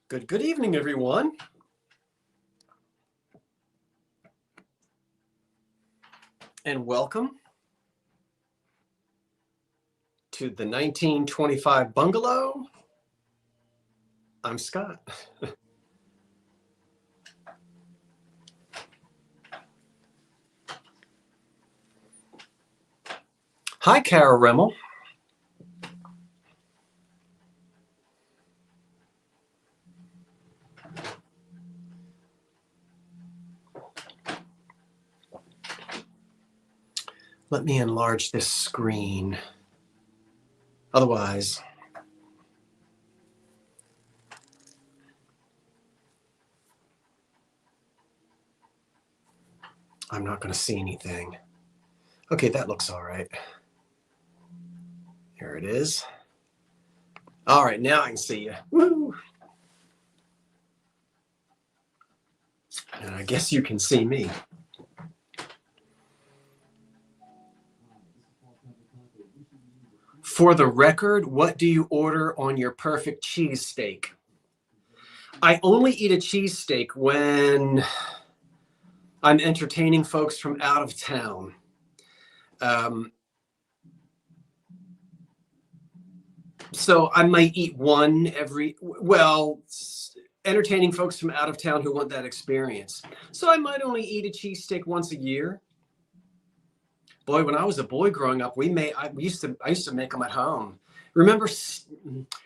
Good evening, everyone. And welcome to the 1925 bungalow. I'm Scott. Hi, Kara Rimmel. Let me enlarge this screen. Otherwise, I'm not going to see anything. Okay, that looks all right. Here it is. All right, now I can see you. Woo! And I guess you can see me. For the record, what do you order on your perfect cheesesteak? I only eat a cheesesteak when I'm entertaining folks from out of town. So I might eat one entertaining folks from out of town who want that experience. So I might only eat a cheesesteak once a year. Boy, when I was a boy growing up, I used to make them at home. Remember Steakums?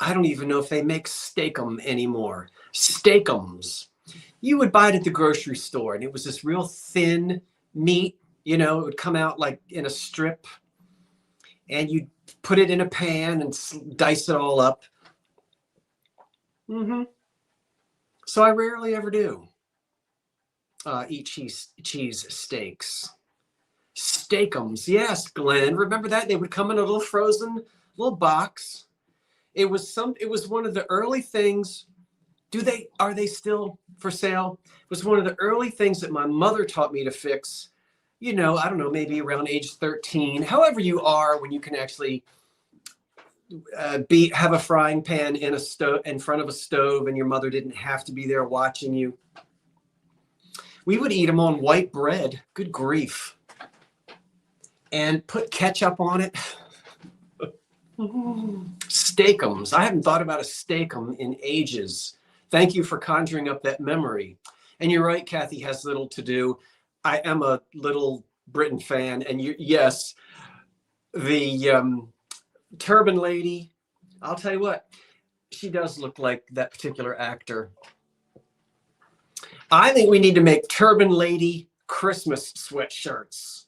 I don't even know if they make Steakum anymore. Steakums. You would buy it at the grocery store, and it was this real thin meat. It would come out like in a strip, and you'd put it in a pan and dice it all up. So I rarely ever do eat cheese steaks. Steakums, yes, Glenn. Remember that? They would come in a little frozen little box. It was one of the early things. Are they still for sale? It was one of the early things that my mother taught me to fix. I don't know, maybe around age 13, however you are when you can actually have a frying pan in front of a stove, and your mother didn't have to be there watching you. We would eat them on white bread. Good grief. And put ketchup on it. Steakums. I haven't thought about a steakum in ages. Thank you for conjuring up that memory. And you're right, Kathy has little to do. I am a Little Britain fan. And yes, the turban lady, I'll tell you what, she does look like that particular actor. I think we need to make turban lady Christmas sweatshirts.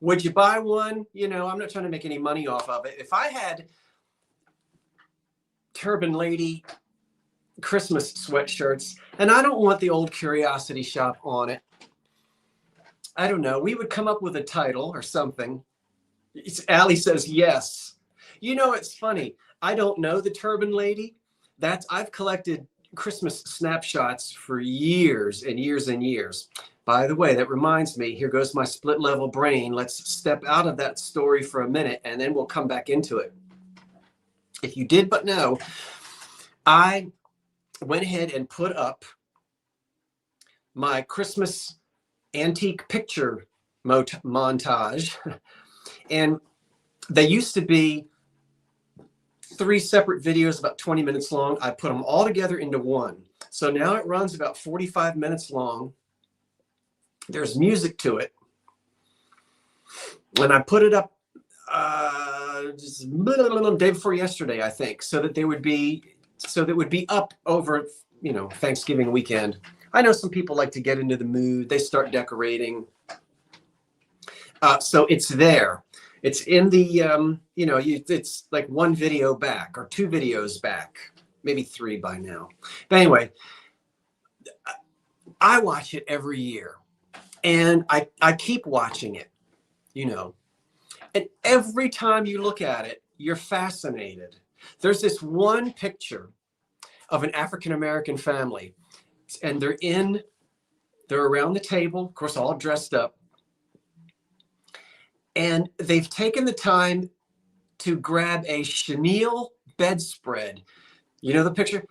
Would you buy one? I'm not trying to make any money off of it. If I had turban lady Christmas sweatshirts, and I don't want the old Curiosity Shop on it, I don't know. We would come up with a title or something. Allie says yes. It's funny. I don't know the turban lady. I've collected Christmas snapshots for years and years and years. By the way, that reminds me, here goes my split level brain. Let's step out of that story for a minute, and then we'll come back into it. If you did but know, I went ahead and put up my Christmas antique picture montage. And they used to be 3 separate videos about 20 minutes long. I put them all together into one. So now it runs about 45 minutes long. There's music to it. And I put it up just day before yesterday, I think, so that it would be up over, Thanksgiving weekend. I know some people like to get into the mood. They start decorating. So it's there. It's in the, it's like 1 video back or 2 videos back, maybe 3 by now. But anyway, I watch it every year, and I keep watching it, and every time you look at it, you're fascinated. There's this one picture of an African-American family, and they're around the table, of course, all dressed up. And they've taken the time to grab a chenille bedspread. You know the picture?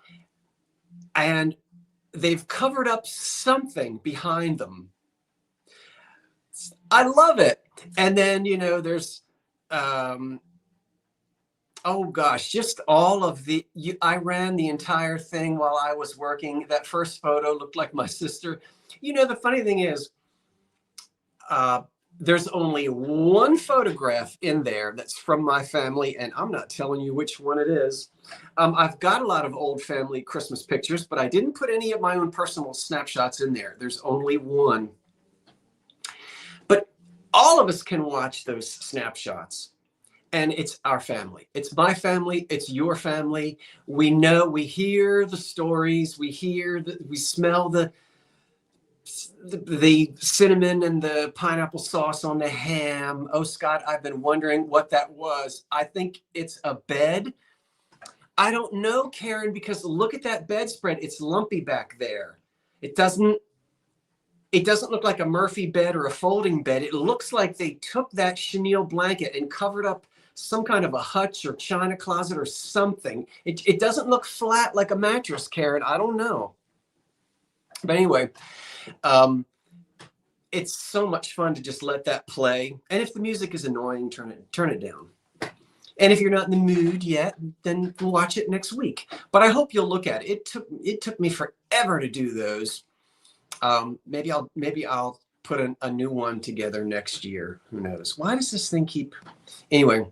And they've covered up something behind them. I love it. And then, you know, there's, oh gosh, just all of I ran the entire thing while I was working. That first photo looked like my sister. You know, the funny thing is, there's only one photograph in there that's from my family, and I'm not telling you which one it is. I've got a lot of old family Christmas pictures, but I didn't put any of my own personal snapshots in there. There's only one. But all of us can watch those snapshots, and it's our family. It's my family. It's your family. We know, we hear the stories. We smell the cinnamon and the pineapple sauce on the ham. Oh, Scott, I've been wondering what that was. I think it's a bed. I don't know, Karen, because look at that bedspread. It's lumpy back there. It doesn't look like a Murphy bed or a folding bed. It looks like they took that chenille blanket and covered up some kind of a hutch or china closet or something. It doesn't look flat like a mattress, Karen. I don't know. But anyway, it's so much fun to just let that play. And if the music is annoying, turn it down. And if you're not in the mood yet, then watch it next week. But I hope you'll look at it. It took me forever to do those. Maybe I'll put a new one together next year. Who knows? Why does this thing keep? Anyway,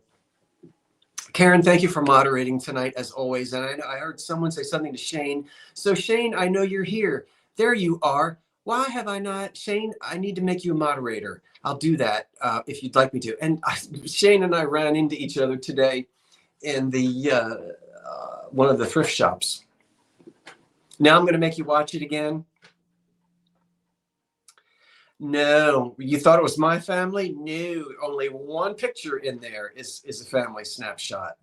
Karen, thank you for moderating tonight as always. And I heard someone say something to Shane. So Shane, I know you're here. There you are. Why have I not? Shane, I need to make you a moderator. I'll do that if you'd like me to. And Shane and I ran into each other today in the one of the thrift shops. Now I'm going to make you watch it again. No, you thought it was my family? No, only one picture in there is a family snapshot.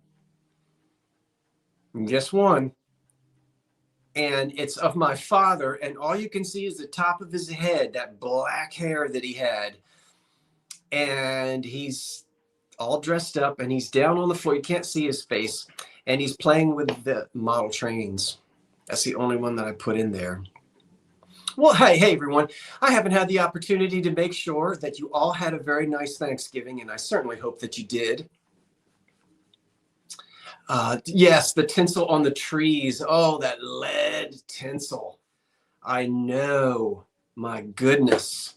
And just one. And it's of my father, and all you can see is the top of his head, that black hair that he had. And he's all dressed up, and he's down on the floor. You can't see his face. And he's playing with the model trains. That's the only one that I put in there. Well, hey, everyone. I haven't had the opportunity to make sure that you all had a very nice Thanksgiving, and I certainly hope that you did. Yes, the tinsel on the trees. Oh, that lead tinsel. I know. My goodness.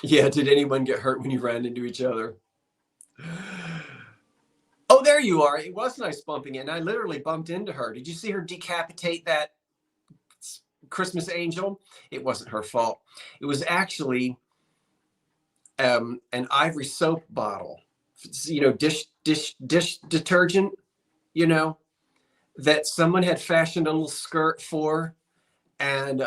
Yeah, did anyone get hurt when you ran into each other? Oh, there you are. It was nice bumping in. I literally bumped into her. Did you see her decapitate that Christmas angel? It wasn't her fault. It was actually an ivory soap bottle. You know, dish detergent, you know, that someone had fashioned a little skirt for, and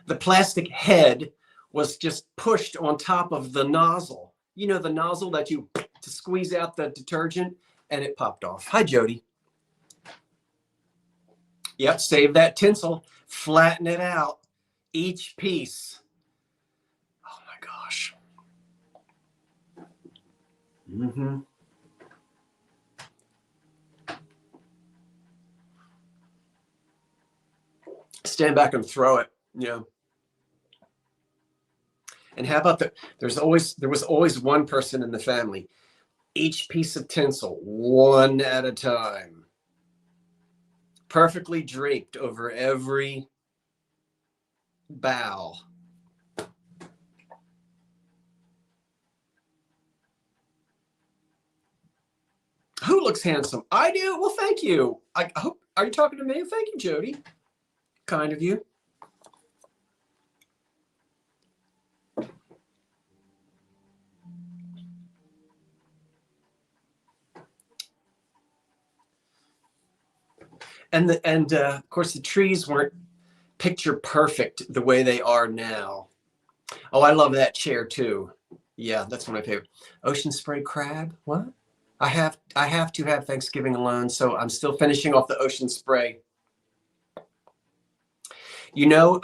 the plastic head was just pushed on top of the nozzle. You know, the nozzle that you to squeeze out the detergent, and it popped off. Hi, Jody. Yep, save that tinsel, flatten it out, each piece. Oh my gosh. Mm-hmm. Stand back and throw it. Yeah. And how about there was always one person in the family, each piece of tinsel, one at a time, perfectly draped over every bough. Who looks handsome? I do. Well, thank you. I hope. Are you talking to me? Thank you, Jody. Kind of you. And of course the trees weren't picture perfect the way they are now. Oh, I love that chair too. Yeah, that's one of my favorite. Ocean spray crab. What? I have to have Thanksgiving alone, so I'm still finishing off the ocean spray. You know,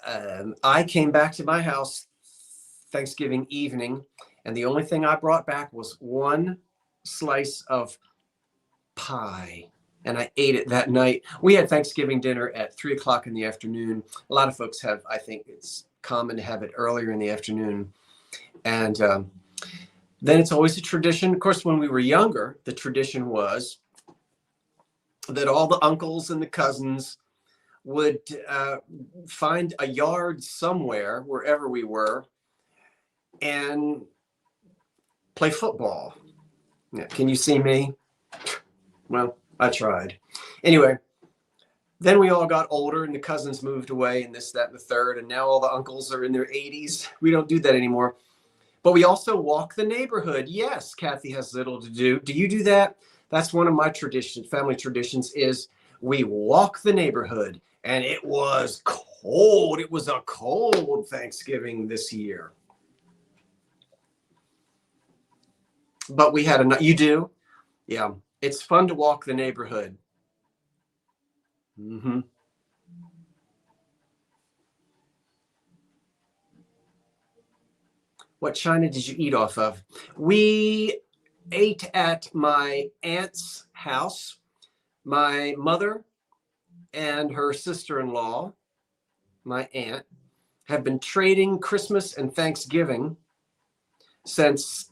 I came back to my house Thanksgiving evening, and the only thing I brought back was one slice of pie. And I ate it that night. We had Thanksgiving dinner at 3 o'clock in the afternoon. A lot of folks have, I think it's common to have it earlier in the afternoon. And then it's always a tradition. Of course, when we were younger, the tradition was that all the uncles and the cousins would find a yard somewhere, wherever we were, and play football. Yeah, can you see me? Well, I tried. Anyway, then we all got older and the cousins moved away and this, that, and the third. And now all the uncles are in their 80s. We don't do that anymore. But we also walk the neighborhood. Yes, Kathy has little to do. Do you do that? That's one of my traditions, family traditions, is we walk the neighborhood. And it was cold. It was a cold Thanksgiving this year. But we had you do? Yeah. It's fun to walk the neighborhood. Mm-hmm. What china did you eat off of? We ate at my aunt's house. My mother and her sister-in-law, my aunt, have been trading Christmas and Thanksgiving since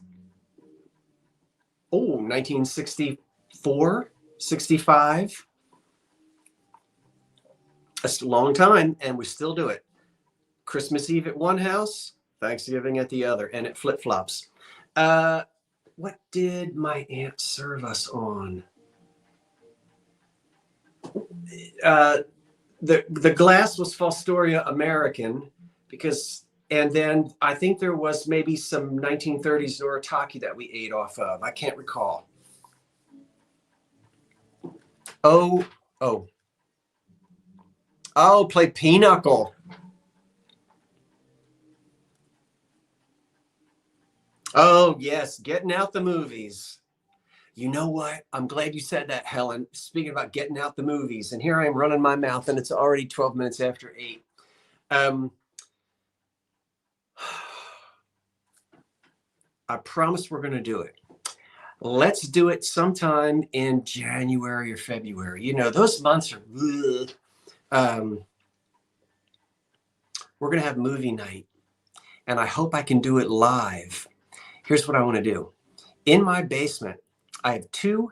1964, 65. That's a long time, and we still do it. Christmas Eve at one house, Thanksgiving at the other, and it flip-flops. What did my aunt serve us on? The glass was Fostoria American, and then I think there was maybe some 1930s Noritake that we ate off of. I can't recall. Oh, play pinochle. Oh, yes, getting out the movies. You know what? I'm glad you said that, Helen. Speaking about getting out the movies, and here I am running my mouth, and it's already 12 minutes after 8. I promise we're going to do it. Let's do it sometime in January or February. You know, those months are... we're going to have movie night, and I hope I can do it live. Here's what I want to do. In my basement, I have 2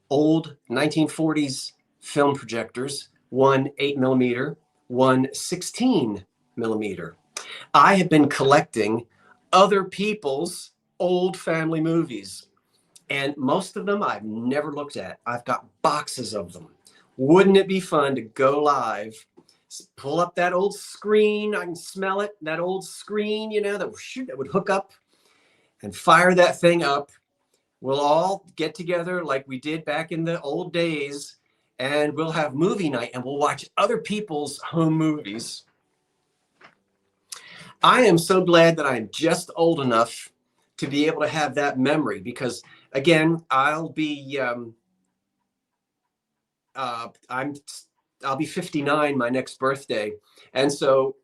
old 1940s film projectors, one 8mm, one 16mm. I have been collecting other people's old family movies, and most of them I've never looked at. I've got boxes of them. Wouldn't it be fun to go live, pull up that old screen? I can smell it, that old screen, you know, that would hook up, and fire that thing up. We'll all get together like we did back in the old days, and we'll have movie night, and we'll watch other people's home movies. I am so glad that I'm just old enough to be able to have that memory, because again, I'll be 59 my next birthday. And so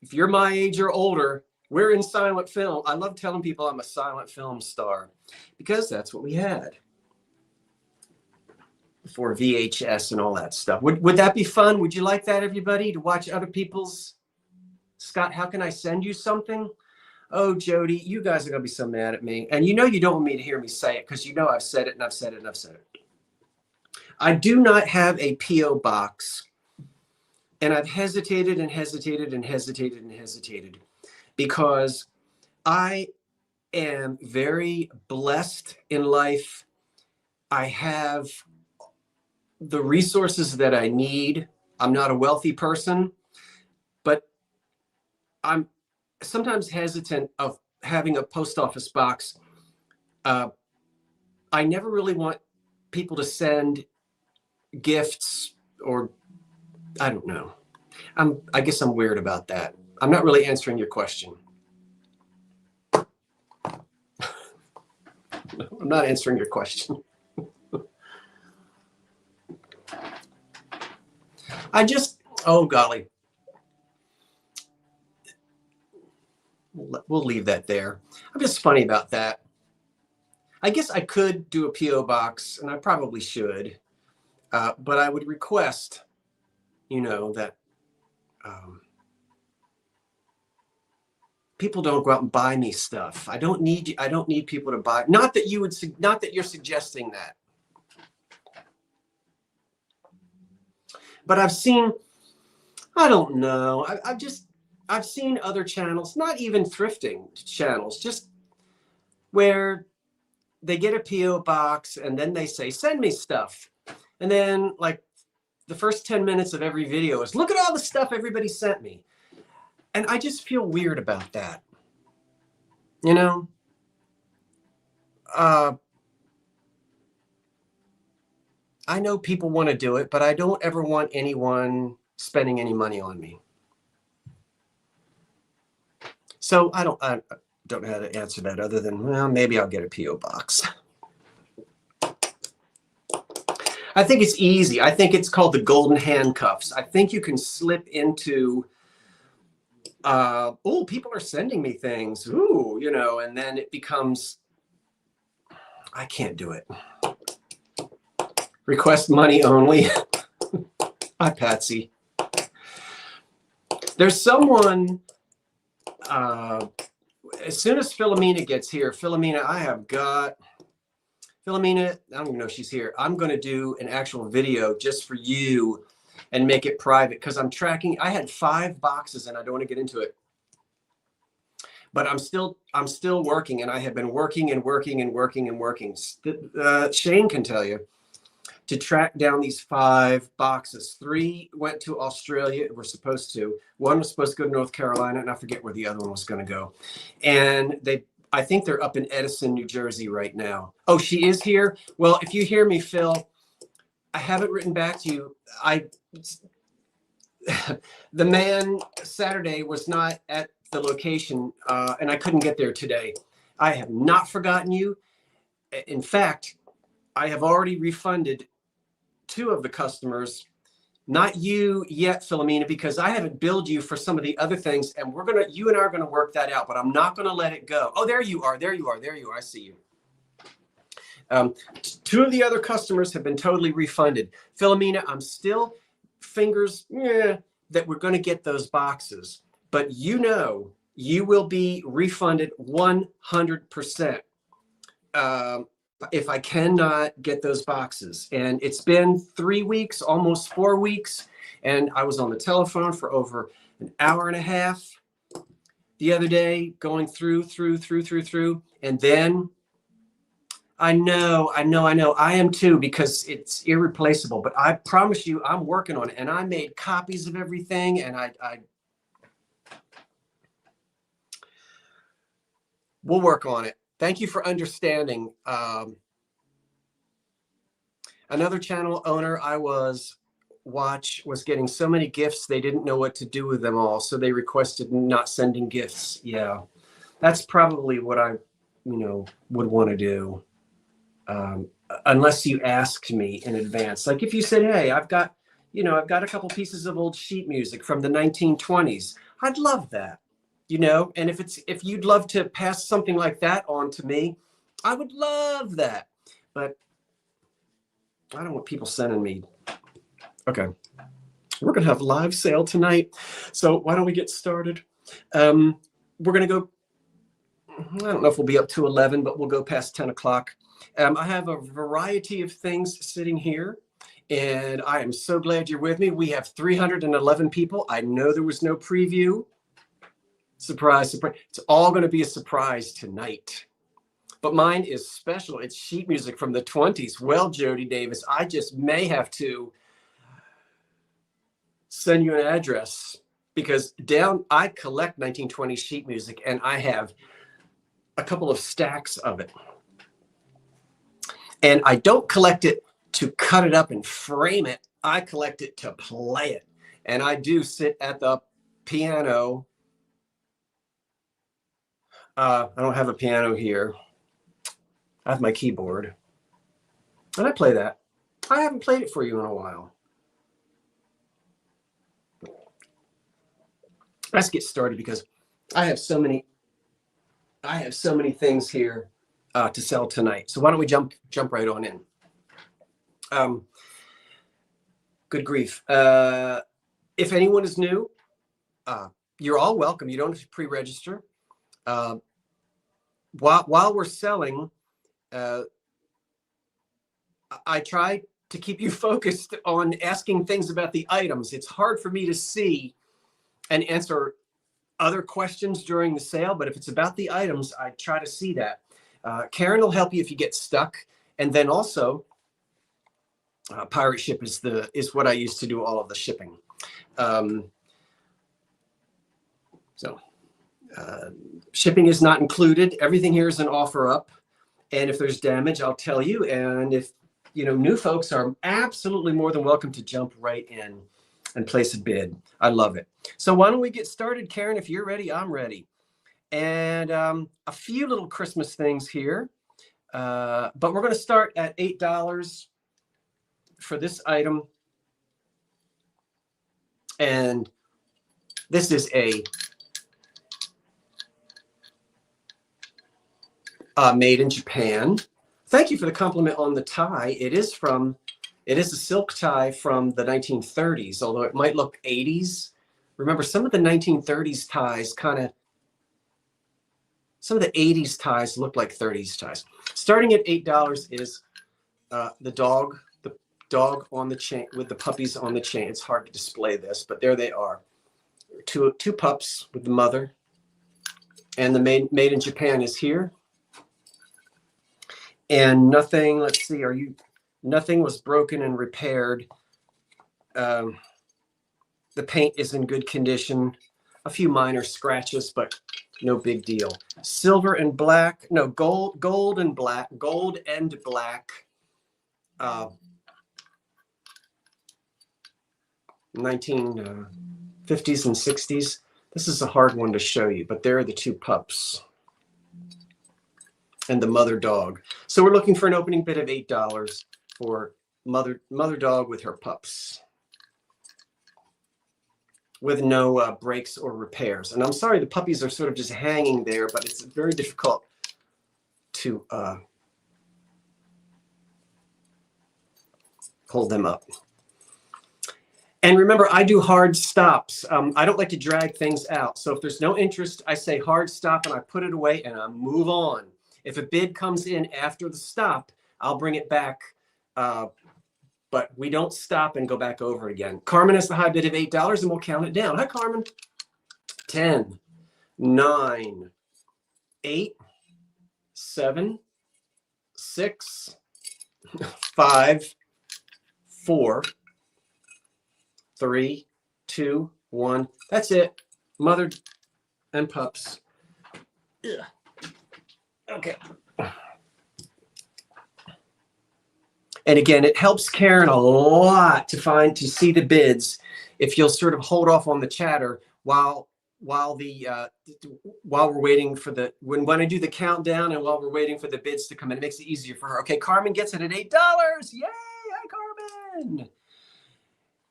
if you're my age or older, we're in silent film. I love telling people I'm a silent film star, because that's what we had before VHS and all that stuff. Would that be fun? Would you like that, everybody, to watch other people's? Scott, how can I send you something? Oh, Jody, you guys are going to be so mad at me. And you know you don't want me to hear me say it, because you know I've said it and I've said it and I've said it. I do not have a P.O. box. And I've hesitated and hesitated and hesitated and hesitated, because I am very blessed in life. I have the resources that I need. I'm not a wealthy person, but I'm sometimes hesitant of having a post office box. I never really want people to send gifts, or I don't know. I guess I'm weird about that. I'm not really answering your question. I'm not answering your question. Oh golly. We'll leave that there. I'm just funny about that. I guess I could do a P.O. box, and I probably should, but I would request, that people don't go out and buy me stuff. I don't need people to buy. Not that you're suggesting that. But I've seen, I don't know. I've seen other channels, not even thrifting channels, just where they get a P.O. box and then they say, send me stuff. And then like the first 10 minutes of every video is, look at all the stuff everybody sent me. And I just feel weird about that. I know people want to do it, but I don't ever want anyone spending any money on me. So I don't know how to answer that other than, well, maybe I'll get a P.O. box. I think it's easy. I think it's called the golden handcuffs. I think you can slip into, oh, people are sending me things. Ooh, and then it becomes, I can't do it. Request money only. Hi, Patsy. There's someone, as soon as Philomena gets here, Philomena, Philomena, I don't even know if she's here. I'm going to do an actual video just for you and make it private because I'm tracking. I had 5 boxes and I don't want to get into it. But I'm still working, and I have been working and working and working and working. Shane can tell you, to track down these 5 boxes. 3 went to Australia. We're supposed to. 1 was supposed to go to North Carolina, and I forget where the other one was going to go. And I think they're up in Edison, New Jersey right now. Oh, she is here? Well, if you hear me, Phil, I haven't written back to you. The man Saturday was not at the location, and I couldn't get there today. I have not forgotten you. In fact, I have already refunded 2 of the customers. Not you yet, Philomena, because I haven't billed you for some of the other things, and you and I are gonna work that out. But I'm not gonna let it go. Oh, there you are. There you are. There you are. I see you. 2 of the other customers have been totally refunded. Philomena, I'm still fingers that we're going to get those boxes, but you will be refunded 100%. If I cannot get those boxes. And it's been 3 weeks, almost 4 weeks. And I was on the telephone for over an hour and a half the other day, going through. And then I know. I am too, because it's irreplaceable. But I promise you, I'm working on it. And I made copies of everything. And we'll work on it. Thank you for understanding. Another channel owner I was getting so many gifts, they didn't know what to do with them all. So they requested not sending gifts. Yeah, that's probably what I, would want to do. Unless you asked me in advance. Like if you said, hey, I've got a couple pieces of old sheet music from the 1920s. I'd love that. And if you'd love to pass something like that on to me, I would love that. But I don't want people sending me. Okay. We're going to have a live sale tonight. So why don't we get started? We're going to go, I don't know if we'll be up to 11, but we'll go past 10 o'clock. I have a variety of things sitting here, and I am so glad you're with me. We have 311 people. I know there was no preview. Surprise, surprise. It's all going to be a surprise tonight. But mine is special. It's sheet music from the 20s. Well, Jody Davis, I just may have to send you an address, because I collect 1920s sheet music, and I have a couple of stacks of it. And I don't collect it to cut it up and frame it. I collect it to play it. And I do sit at the piano. I don't have a piano here. I have my keyboard. And I play that. I haven't played it for you in a while. Let's get started, because I have so many I have so many things here to sell tonight. So why don't we jump right on in? Good grief. If anyone is new, you're all welcome. You don't have to pre-register. While we're selling, I try to keep you focused on asking things about the items. It's hard for me to see and answer other questions during the sale, but if it's about the items, I try to see that. Karen will help you if you get stuck. And then also, Pirate Ship is what I use to do all of the shipping. Shipping is not included. Everything here is an offer up. And if there's damage, I'll tell you. And if, new folks are absolutely more than welcome to jump right in and place a bid. I love it. So why don't we get started, Karen? If you're ready, I'm ready. And a few little Christmas things here. But we're going to start at $8 for this item. And this is a made in Japan. Thank you for the compliment on the tie. It is a silk tie from the 1930s, although it might look 80s. Remember, some of the 1930s ties some of the 80s ties look like 30s ties. Starting at $8 is the dog on the chain with the puppies on the chain. It's hard to display this, but there they are. Two pups with the mother. And the made in Japan is here. And nothing, let's see, nothing was broken and repaired. The paint is in good condition. A few minor scratches, but no big deal. Silver and black, no, gold and black. 1950s and 60s. This is a hard one to show you, but there are the two pups and the mother dog. So we're looking for an opening bid of $8 for mother dog with her pups, with no breaks or repairs. And I'm sorry, the puppies are sort of just hanging there, but it's very difficult to hold them up. And remember, I do hard stops. I don't like to drag things out. So if there's no interest, I say hard stop and I put it away and I move on. If a bid comes in after the stop, I'll bring it back. But we don't stop and go back over again. Carmen has the high bid of $8 and we'll count it down. Hi, Carmen. 10, 9, 8, 7, 6, 5, 4, 3, 2, 1. That's it. Mother and pups. Ugh. Okay. And again, it helps Karen a lot to see the bids if you'll sort of hold off on the chatter while we're waiting for when I do the countdown and while we're waiting for the bids to come in. It makes it easier for her. Okay, Carmen gets it at $8. Yay! Hi, Carmen.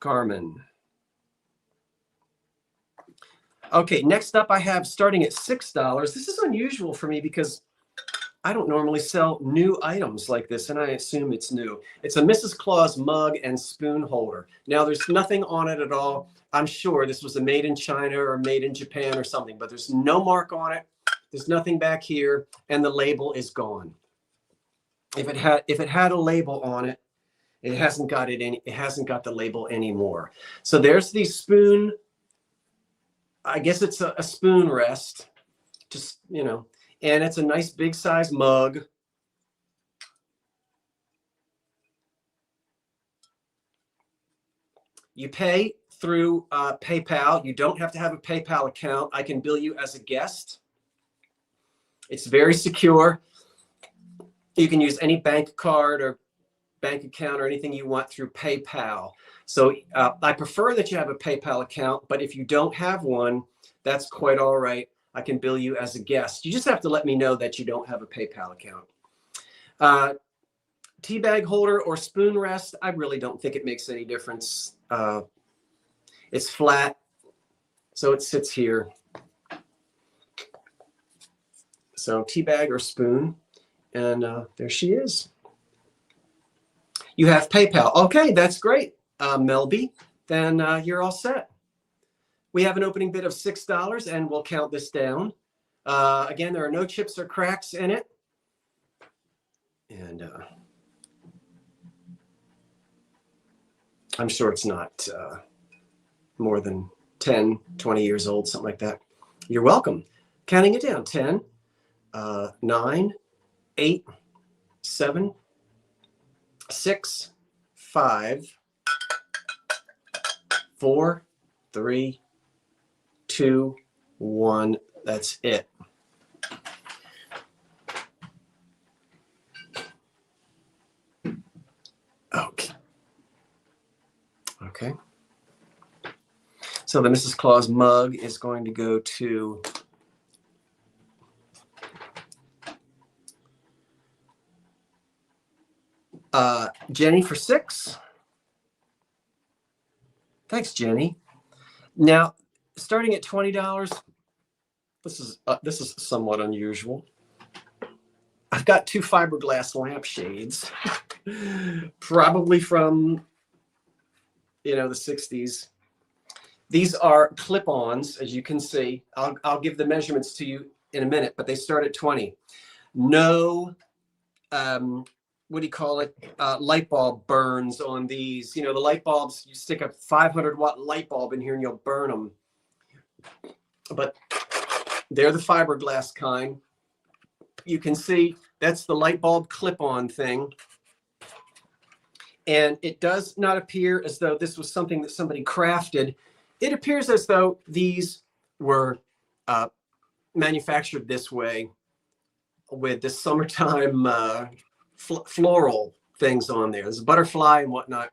Carmen. Okay, next up I have starting at $6. This is unusual for me because I don't normally sell new items like this, and I assume it's new. It's a Mrs. Claus mug and spoon holder. Now, there's nothing on it at all. I'm sure this was a made in China or made in Japan or something, but there's no mark on it. There's nothing back here, and the label is gone. If it had a label on it, it hasn't got the label anymore. So there's the spoon. I guess it's a spoon rest. Just, and it's a nice big size mug. You pay through PayPal. You don't have to have a PayPal account. I can bill you as a guest. It's very secure. You can use any bank card or bank account or anything you want through PayPal. So I prefer that you have a PayPal account, but if you don't have one, that's quite all right. I can bill you as a guest. You just have to let me know that you don't have a PayPal account. Tea bag holder or spoon rest, I really don't think it makes any difference. It's flat, so it sits here. So tea bag or spoon. And there she is. You have PayPal. Okay, that's great, Melby. Then you're all set. We have an opening bid of $6, and we'll count this down. Again, there are no chips or cracks in it. And I'm sure it's not more than 10, 20 years old, something like that. You're welcome. Counting it down. 10, 9, 8, 7, 6, 5, 4, 3, 2, 1. That's it. Okay. Okay. So the Mrs. Claus mug is going to go to Jenny for 6. Thanks, Jenny. Now, starting at $20, this is somewhat unusual. I've got 2 fiberglass lampshades, probably from, the 60s. These are clip-ons, as you can see. I'll give the measurements to you in a minute, but they start at 20. No, what do you call it? Light bulb burns on these. The light bulbs, you stick a 500-watt light bulb in here and you'll burn them. But they're the fiberglass kind. You can see that's the light bulb clip-on thing. And it does not appear as though this was something that somebody crafted. It appears as though these were manufactured this way with the summertime floral things on there. There's a butterfly and whatnot.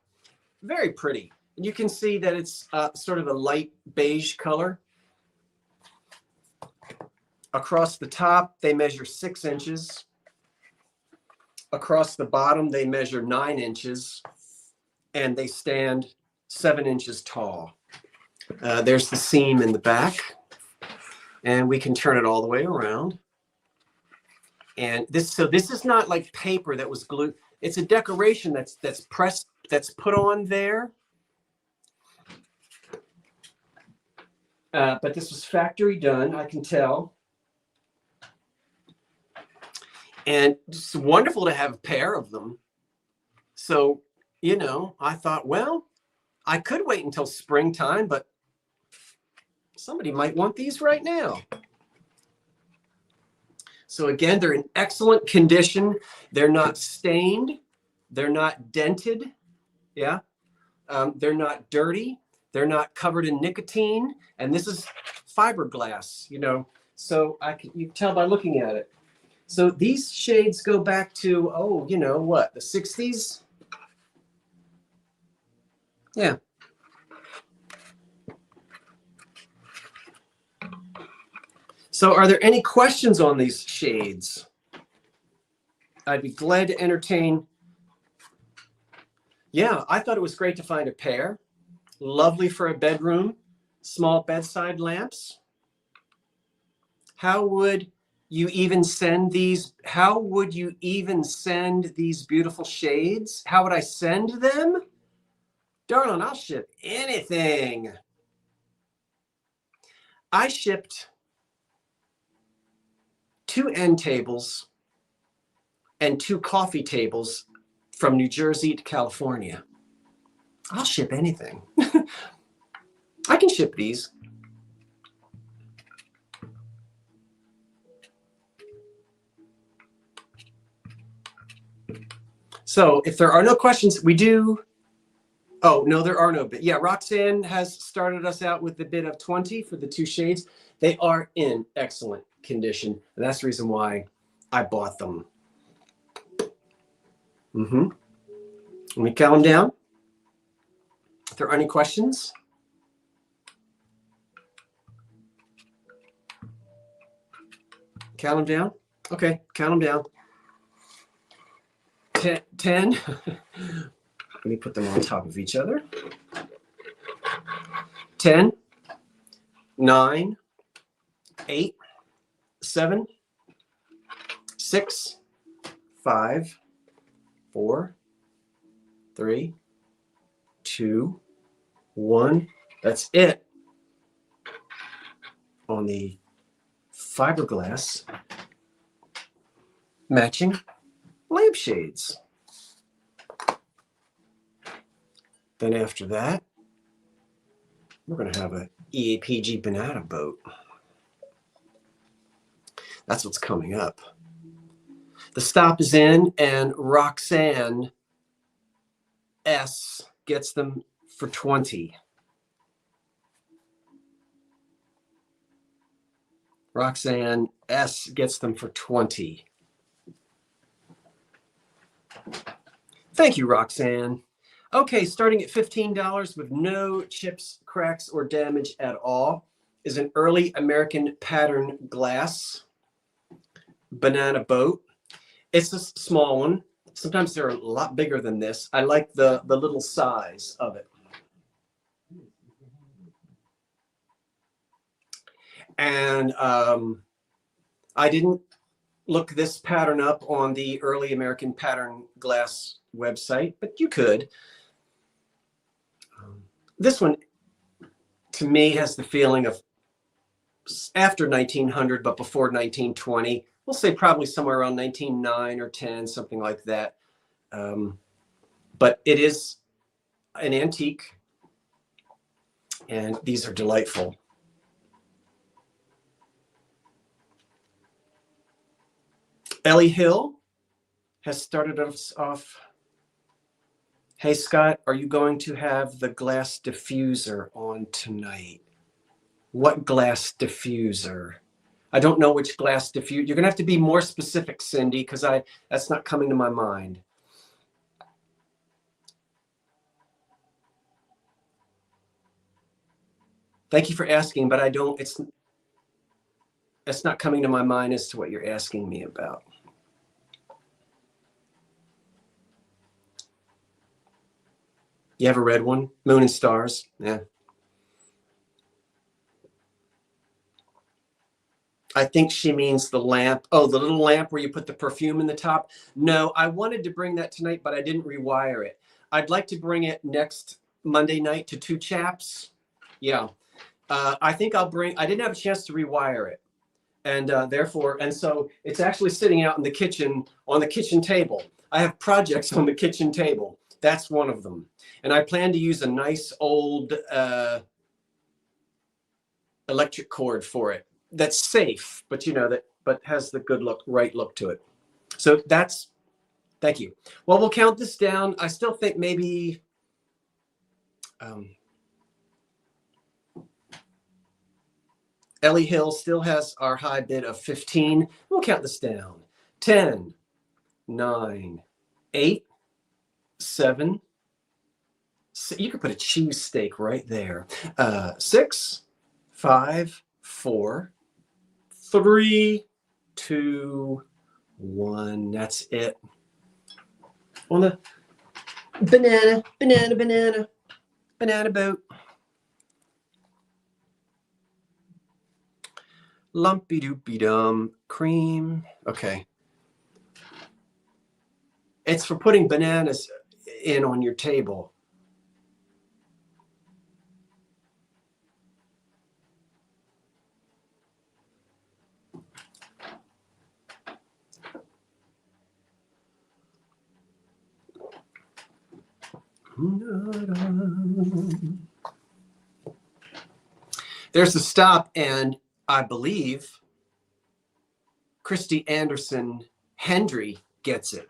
Very pretty. And you can see that it's sort of a light beige color. Across the top, they measure 6 inches. Across the bottom, they measure 9 inches. And they stand 7 inches tall. There's the seam in the back. And we can turn it all the way around. And this is not like paper that was glued. It's a decoration that's pressed, that's put on there. But this was factory done, I can tell. And it's wonderful to have a pair of them. So, I thought, well, I could wait until springtime, but somebody might want these right now. So again, they're in excellent condition. They're not stained. They're not dented. Yeah. They're not dirty. They're not covered in nicotine. And this is fiberglass, so you can tell by looking at it. So these shades go back to, what, the 60s? Yeah. So are there any questions on these shades? I'd be glad to entertain. Yeah, I thought it was great to find a pair. Lovely for a bedroom, small bedside lamps. How would you even send these? How would you even send these beautiful shades? How would I send them? Darling, I'll ship anything. I shipped 2 end tables and 2 coffee tables from New Jersey to California. I'll ship anything. I can ship these. So if there are no questions, we do. Oh, no, there are no bid. Yeah, Roxanne has started us out with the bid of 20 for the 2 shades. They are in excellent condition. And that's the reason why I bought them. Let me count them down. If there are any questions. Count them down. Okay, count them down. 10. Let me put them on top of each other. 10, 9, 8, 7, 6, 5, 4, 3, 2, 1. That's it on the fiberglass matching lampshades. Then after that, we're going to have a EAPG banana boat. That's what's coming up. The stop is in, and Roxanne S gets them for 20. Roxanne S gets them for 20. Thank you, Roxanne. Okay, starting at $15 with no chips, cracks, or damage at all is an early American pattern glass banana boat. It's a small one. Sometimes they're a lot bigger than this. I like the little size of it. And I didn't look this pattern up on the early American pattern glass website, but you could. This one, to me, has the feeling of after 1900, but before 1920. We'll say probably somewhere around 1909 or 10, something like that. But it is an antique, and these are delightful. Ellie Hill has started us off. Hey, Scott, are you going to have the glass diffuser on tonight? What glass diffuser? I don't know which glass diffuser. You're going to have to be more specific, Cindy, because that's not coming to my mind. Thank you for asking, but I don't, it's not coming to my mind as to what you're asking me about. You have a red one? Moon and stars? Yeah. I think she means the lamp. Oh, the little lamp where you put the perfume in the top. No, I wanted to bring that tonight, but I didn't rewire it. I'd like to bring it next Monday night to Two Chaps. Yeah. I think I didn't have a chance to rewire it. And so it's actually sitting out in the kitchen on the kitchen table. I have projects on the kitchen table. That's one of them. And I plan to use a nice old electric cord for it. That's safe, but but has the good look, right look to it. So thank you. Well, we'll count this down. I still think maybe Ellie Hill still has our high bid of 15. We'll count this down. 10, 9, 8, 7. You could put a cheese steak right there. 6, 5, 4, 3, 2, 1. That's it. On the banana boat. Lumpy doopy dum cream. Okay. It's for putting bananas in on your table. There's the stop, and I believe Christy Anderson Hendry gets it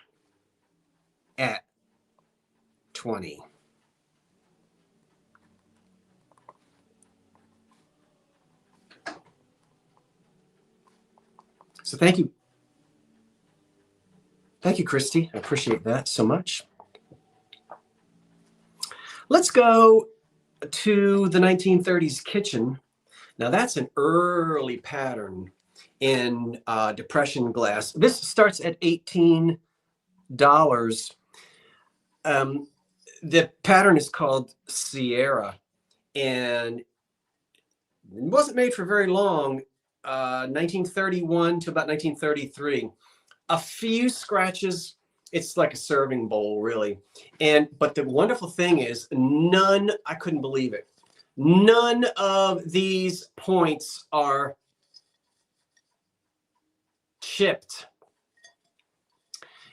at 20. So thank you. Thank you, Christy. I appreciate that so much. Let's go to the 1930s kitchen. Now that's an early pattern in Depression glass. This starts at $18. The pattern is called Sierra, and it wasn't made for very long, 1931 to about 1933. a few scratches. It's like a serving bowl, really. But the wonderful thing is none, I couldn't believe it. None of these points are chipped.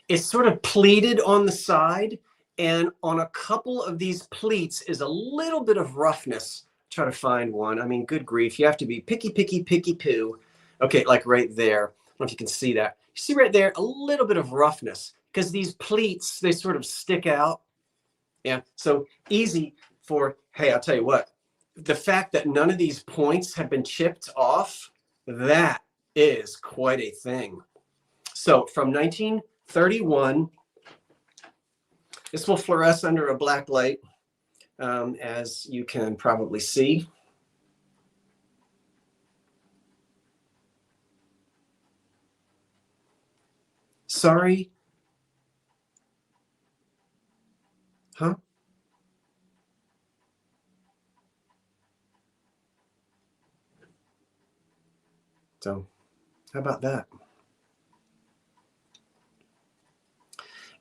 It's sort of pleated on the side, and on a couple of these pleats is a little bit of roughness. Try to find one. I mean, good grief. You have to be picky, picky, picky poo. Okay, like right there. I don't know if you can see that. You see right there, a little bit of roughness because these pleats, they sort of stick out. Yeah, so easy for, hey, I'll tell you what, the fact that none of these points have been chipped off, that is quite a thing. So from 1931, this will fluoresce under a black light, as you can probably see. Sorry. Huh? So how about that?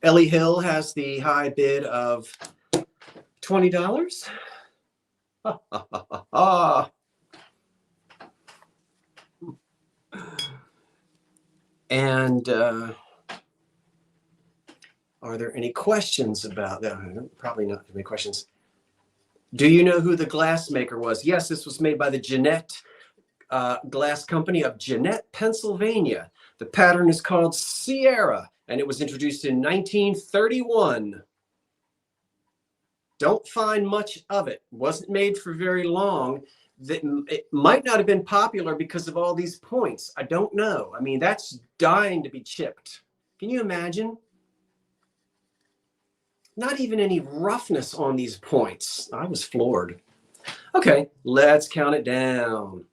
Ellie Hill has the high bid of $20. And are there any questions about that? Probably not any questions. Do you know who the glass maker was? Yes, this was made by the Jeanette Glass Company of Jeanette, Pennsylvania. The pattern is called Sierra, and it was introduced in 1931. Don't find much of it. Wasn't made for very long. It might not have been popular because of all these points. I don't know. I mean, that's dying to be chipped. Can you imagine? Not even any roughness on these points. I was floored. Okay, let's count it down.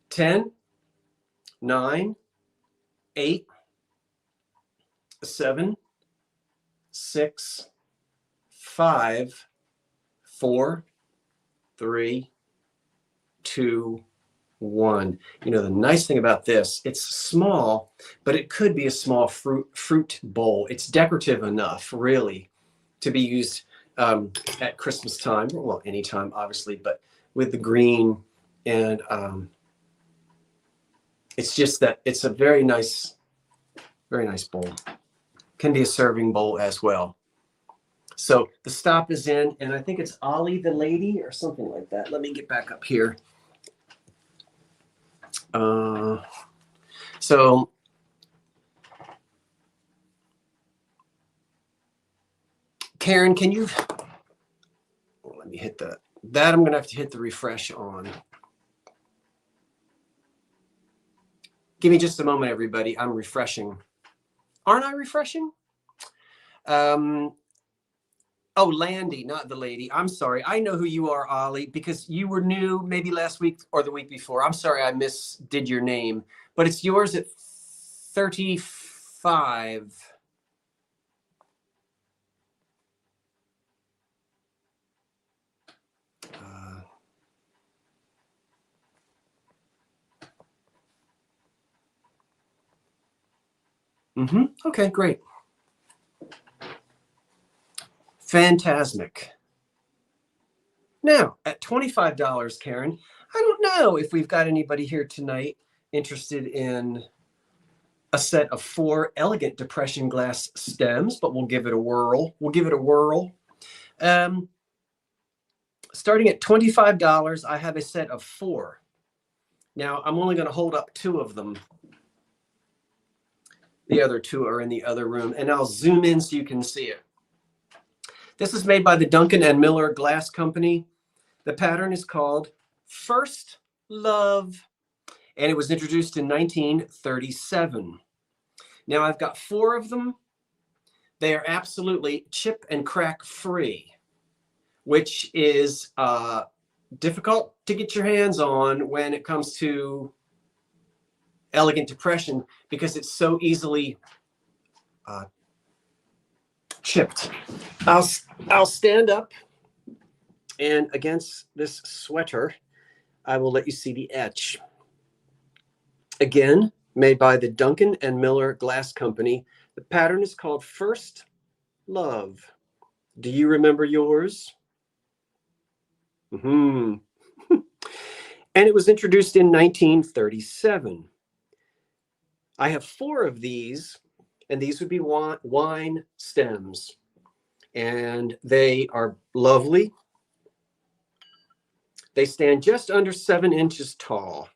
10, 9, 8, 7, 6, 5, 4, 3, 2, 1. You know, the nice thing about this, it's small, but it could be a small fruit bowl. It's decorative enough, really, to be used at Christmas time, well, anytime, obviously, but with the green. And it's just that it's a very nice bowl. Can be a serving bowl as well. So the stop is in, and I think it's Ollie the lady or something like that. Let me get back up here. So Karen, can you, let me hit that. I'm going to have to hit the refresh on. Give me just a moment, everybody. I'm refreshing. Aren't I refreshing? Oh, Landy, not the lady. I'm sorry. I know who you are, Ollie, because you were new maybe last week or the week before. I'm sorry I misdid your name, but it's yours at 35. Okay, great. Fantastic. Now, at $25, Karen, I don't know if we've got anybody here tonight interested in a set of 4 elegant depression glass stems, but we'll give it a whirl. Starting at $25, I have a set of 4. Now, I'm only going to hold up 2 of them. The other 2 are in the other room, and I'll zoom in so you can see it. This is made by the Duncan and Miller Glass Company. The pattern is called First Love, and it was introduced in 1937. Now, I've got 4 of them. They are absolutely chip and crack free, which is difficult to get your hands on when it comes to elegant depression because it's so easily chipped. I'll stand up, and against this sweater, I will let you see the etch. Again, made by the Duncan and Miller Glass Company. The pattern is called First Love. Do you remember yours? And it was introduced in 1937. I have 4 of these, and these would be wine stems. And they are lovely. They stand just under 7 inches tall.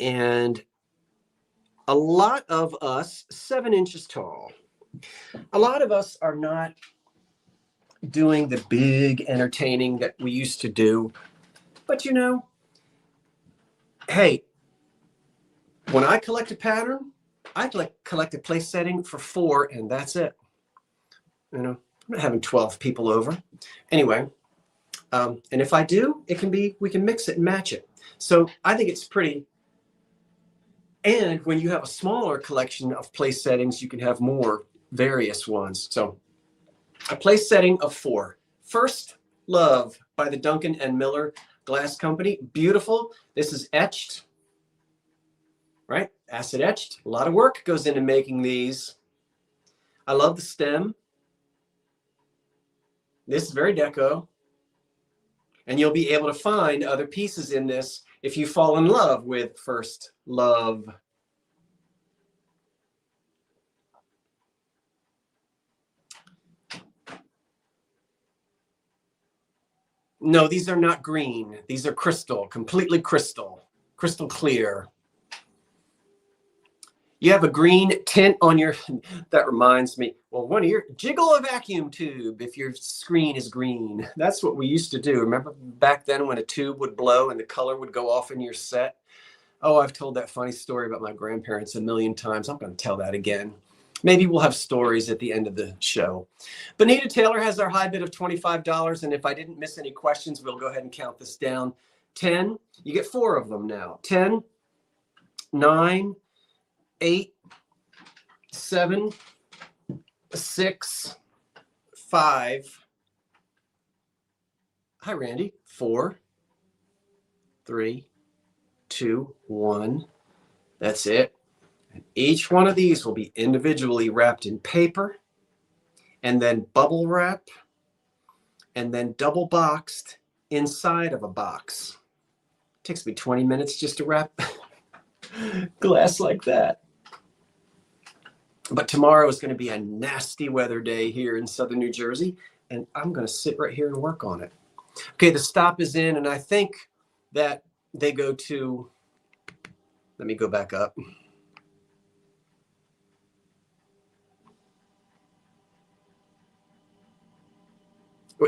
And a lot of us, 7 inches tall, a lot of us are not doing the big entertaining that we used to do. But you know, hey, when I collect a pattern, I collect a place setting for 4, and that's it. You know, I'm not having 12 people over. Anyway, and if I do, we can mix it and match it. So I think it's pretty. And when you have a smaller collection of place settings, you can have more various ones. So a place setting of 4. First Love by the Duncan and Miller Glass Company. Beautiful. This is etched, right? Acid etched. A lot of work goes into making these. I love the stem. This is very deco. And you'll be able to find other pieces in this if you fall in love with First Love. No, these are not green. These are crystal, completely crystal clear. You have a green tint on your, that reminds me, well, one of your, jiggle a vacuum tube if your screen is green. That's what we used to do. Remember back then when a tube would blow and the color would go off in your set? Oh, I've told that funny story about my grandparents a million times. I'm going to tell that again. Maybe we'll have stories at the end of the show. Bonita Taylor has our high bid of $25. And if I didn't miss any questions, we'll go ahead and count this down. 10, you get 4 of them now. 10, 9, 8, 7, 6, 5. Hi, Randy. 4, 3, 2, 1. That's it. Each one of these will be individually wrapped in paper and then bubble wrap and then double boxed inside of a box. It takes me 20 minutes just to wrap glass like that. But tomorrow is going to be a nasty weather day here in southern New Jersey, and I'm going to sit right here and work on it. Okay, the stop is in, and I think that they go to, let me go back up.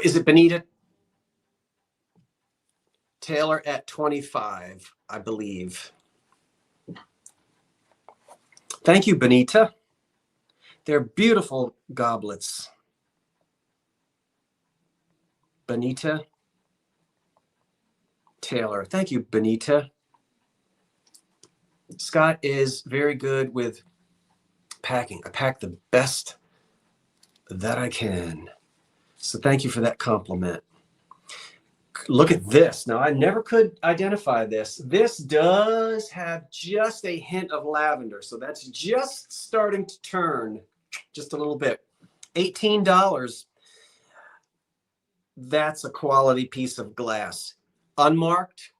Is it Bonita Taylor at 25, I believe. Thank you, Bonita. They're beautiful goblets. Bonita Taylor. Thank you, Bonita. Scott is very good with packing. I pack the best that I can. So thank you for that compliment. Look at this. Now, I never could identify this. This does have just a hint of lavender. So that's just starting to turn just a little bit. $18. That's a quality piece of glass. Unmarked,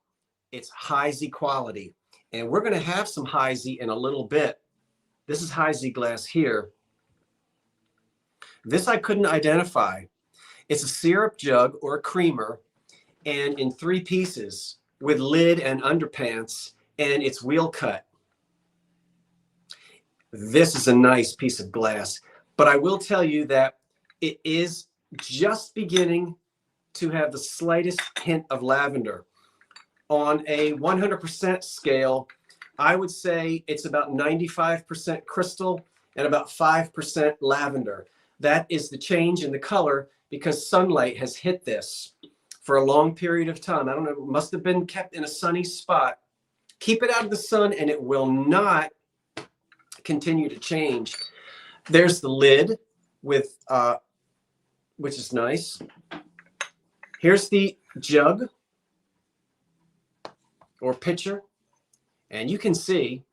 it's High-Z quality. And we're going to have some High-Z in a little bit. This is High-Z glass here. This I couldn't identify. It's a syrup jug or a creamer, and in 3 pieces with lid and underpants, and it's wheel cut. This is a nice piece of glass, but I will tell you that it is just beginning to have the slightest hint of lavender. On a 100% scale, I would say it's about 95% crystal and about 5% lavender. That is the change in the color because sunlight has hit this for a long period of time. I don't know, it must have been kept in a sunny spot. Keep it out of the sun and it will not continue to change. There's the lid with, which is nice. Here's the jug. or pitcher. And you can see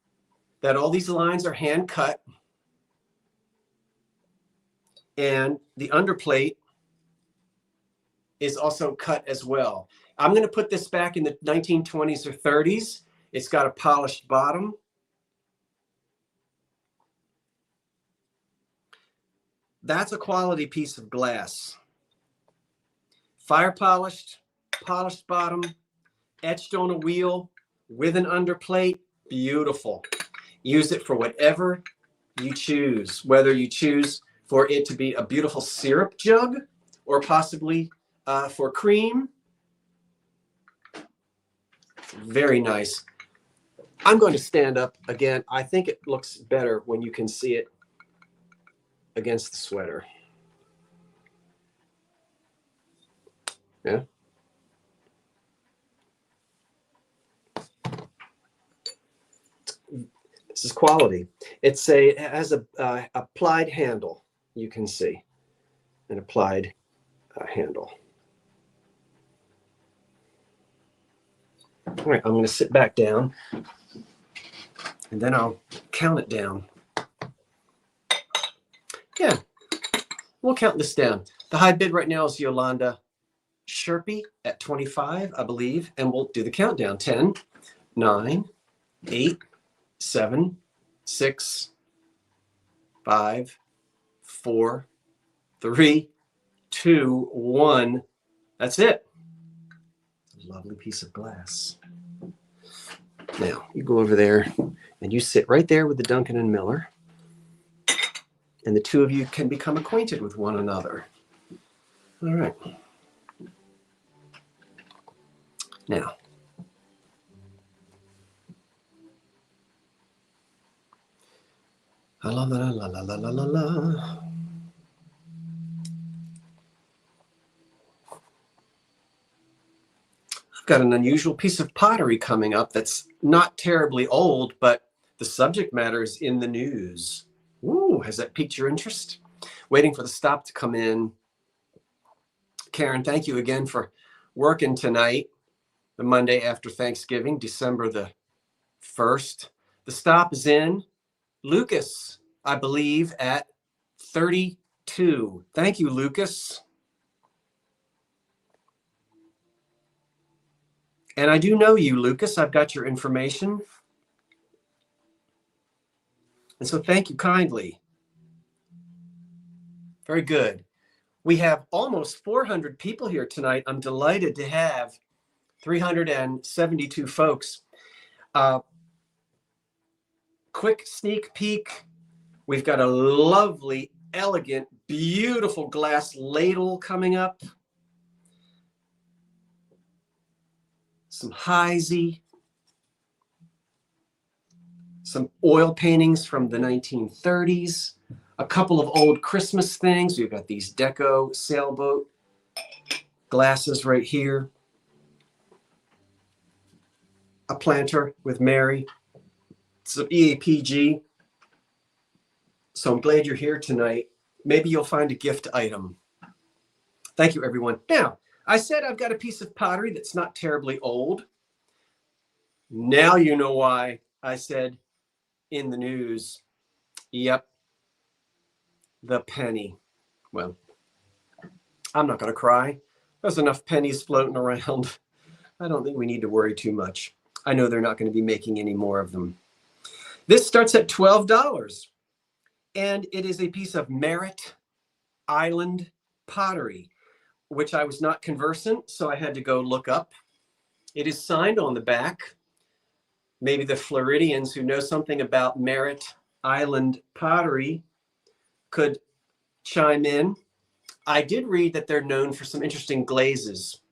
that all these lines are hand cut. And the underplate is also cut as well. I'm going to put this back in the 1920s or 30s. It's got a polished bottom. That's a quality piece of glass. Fire polished, polished bottom, etched on a wheel with an underplate. Beautiful. Use it for whatever you choose, whether you choose for it to be a beautiful syrup jug or possibly for cream. Very nice. I'm going to stand up again. I think it looks better when you can see it against the sweater. Yeah. This is quality. It has a applied handle. You can see an applied handle. All right, I'm going to sit back down and then I'll count it down. Yeah, we'll count this down. The high bid right now is Yolanda Sherpy at 25, I believe, and we'll do the countdown. 10, 9, 8, 7, 6, 5, 4, 3, 2, 1. That's it. It's a lovely piece of glass. Now, you go over there and you sit right there with the Duncan and Miller. And the two of you can become acquainted with one another. All right. Now, la la la la la la la la la. I've got an unusual piece of pottery coming up that's not terribly old, but the subject matter is in the news. Ooh, has that piqued your interest? Waiting for the stop to come in. Karen, thank you again for working tonight, the Monday after Thanksgiving, December the 1st. The stop is in. Lucas, I believe, at 32. Thank you, Lucas. And I do know you, Lucas. I've got your information. And so thank you kindly. Very good. We have almost 400 people here tonight. I'm delighted to have 372 folks. Quick sneak peek. We've got a lovely, elegant, beautiful glass ladle coming up. Some Heisey. Some oil paintings from the 1930s, a couple of old Christmas things. We've got these deco sailboat glasses right here. A planter with Mary, some EAPG. So I'm glad you're here tonight. Maybe you'll find a gift item. Thank you, everyone. Now, I said I've got a piece of pottery that's not terribly old. Now you know why I said in the news. Yep. The penny. Well, I'm not going to cry. There's enough pennies floating around. I don't think we need to worry too much. I know they're not going to be making any more of them. This starts at $12, and it is a piece of Merritt Island pottery, which I was not conversant, so I had to go look up. It is signed on the back. Maybe the Floridians who know something about Merritt Island pottery could chime in. I did read that they're known for some interesting glazes.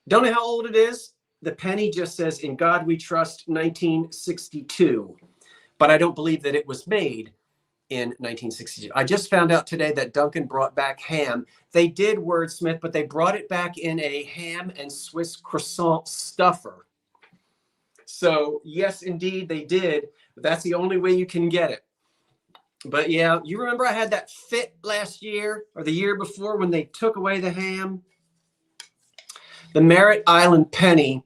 Don't know how old it is. The penny just says, "In God We Trust, 1962." But I don't believe that it was made in 1962. I just found out today that Duncan brought back ham. They did wordsmith, but they brought it back in a ham and Swiss croissant stuffer. So yes, indeed, they did. But that's the only way you can get it. But yeah, you remember I had that fit last year or the year before when they took away the ham? The Merritt Island penny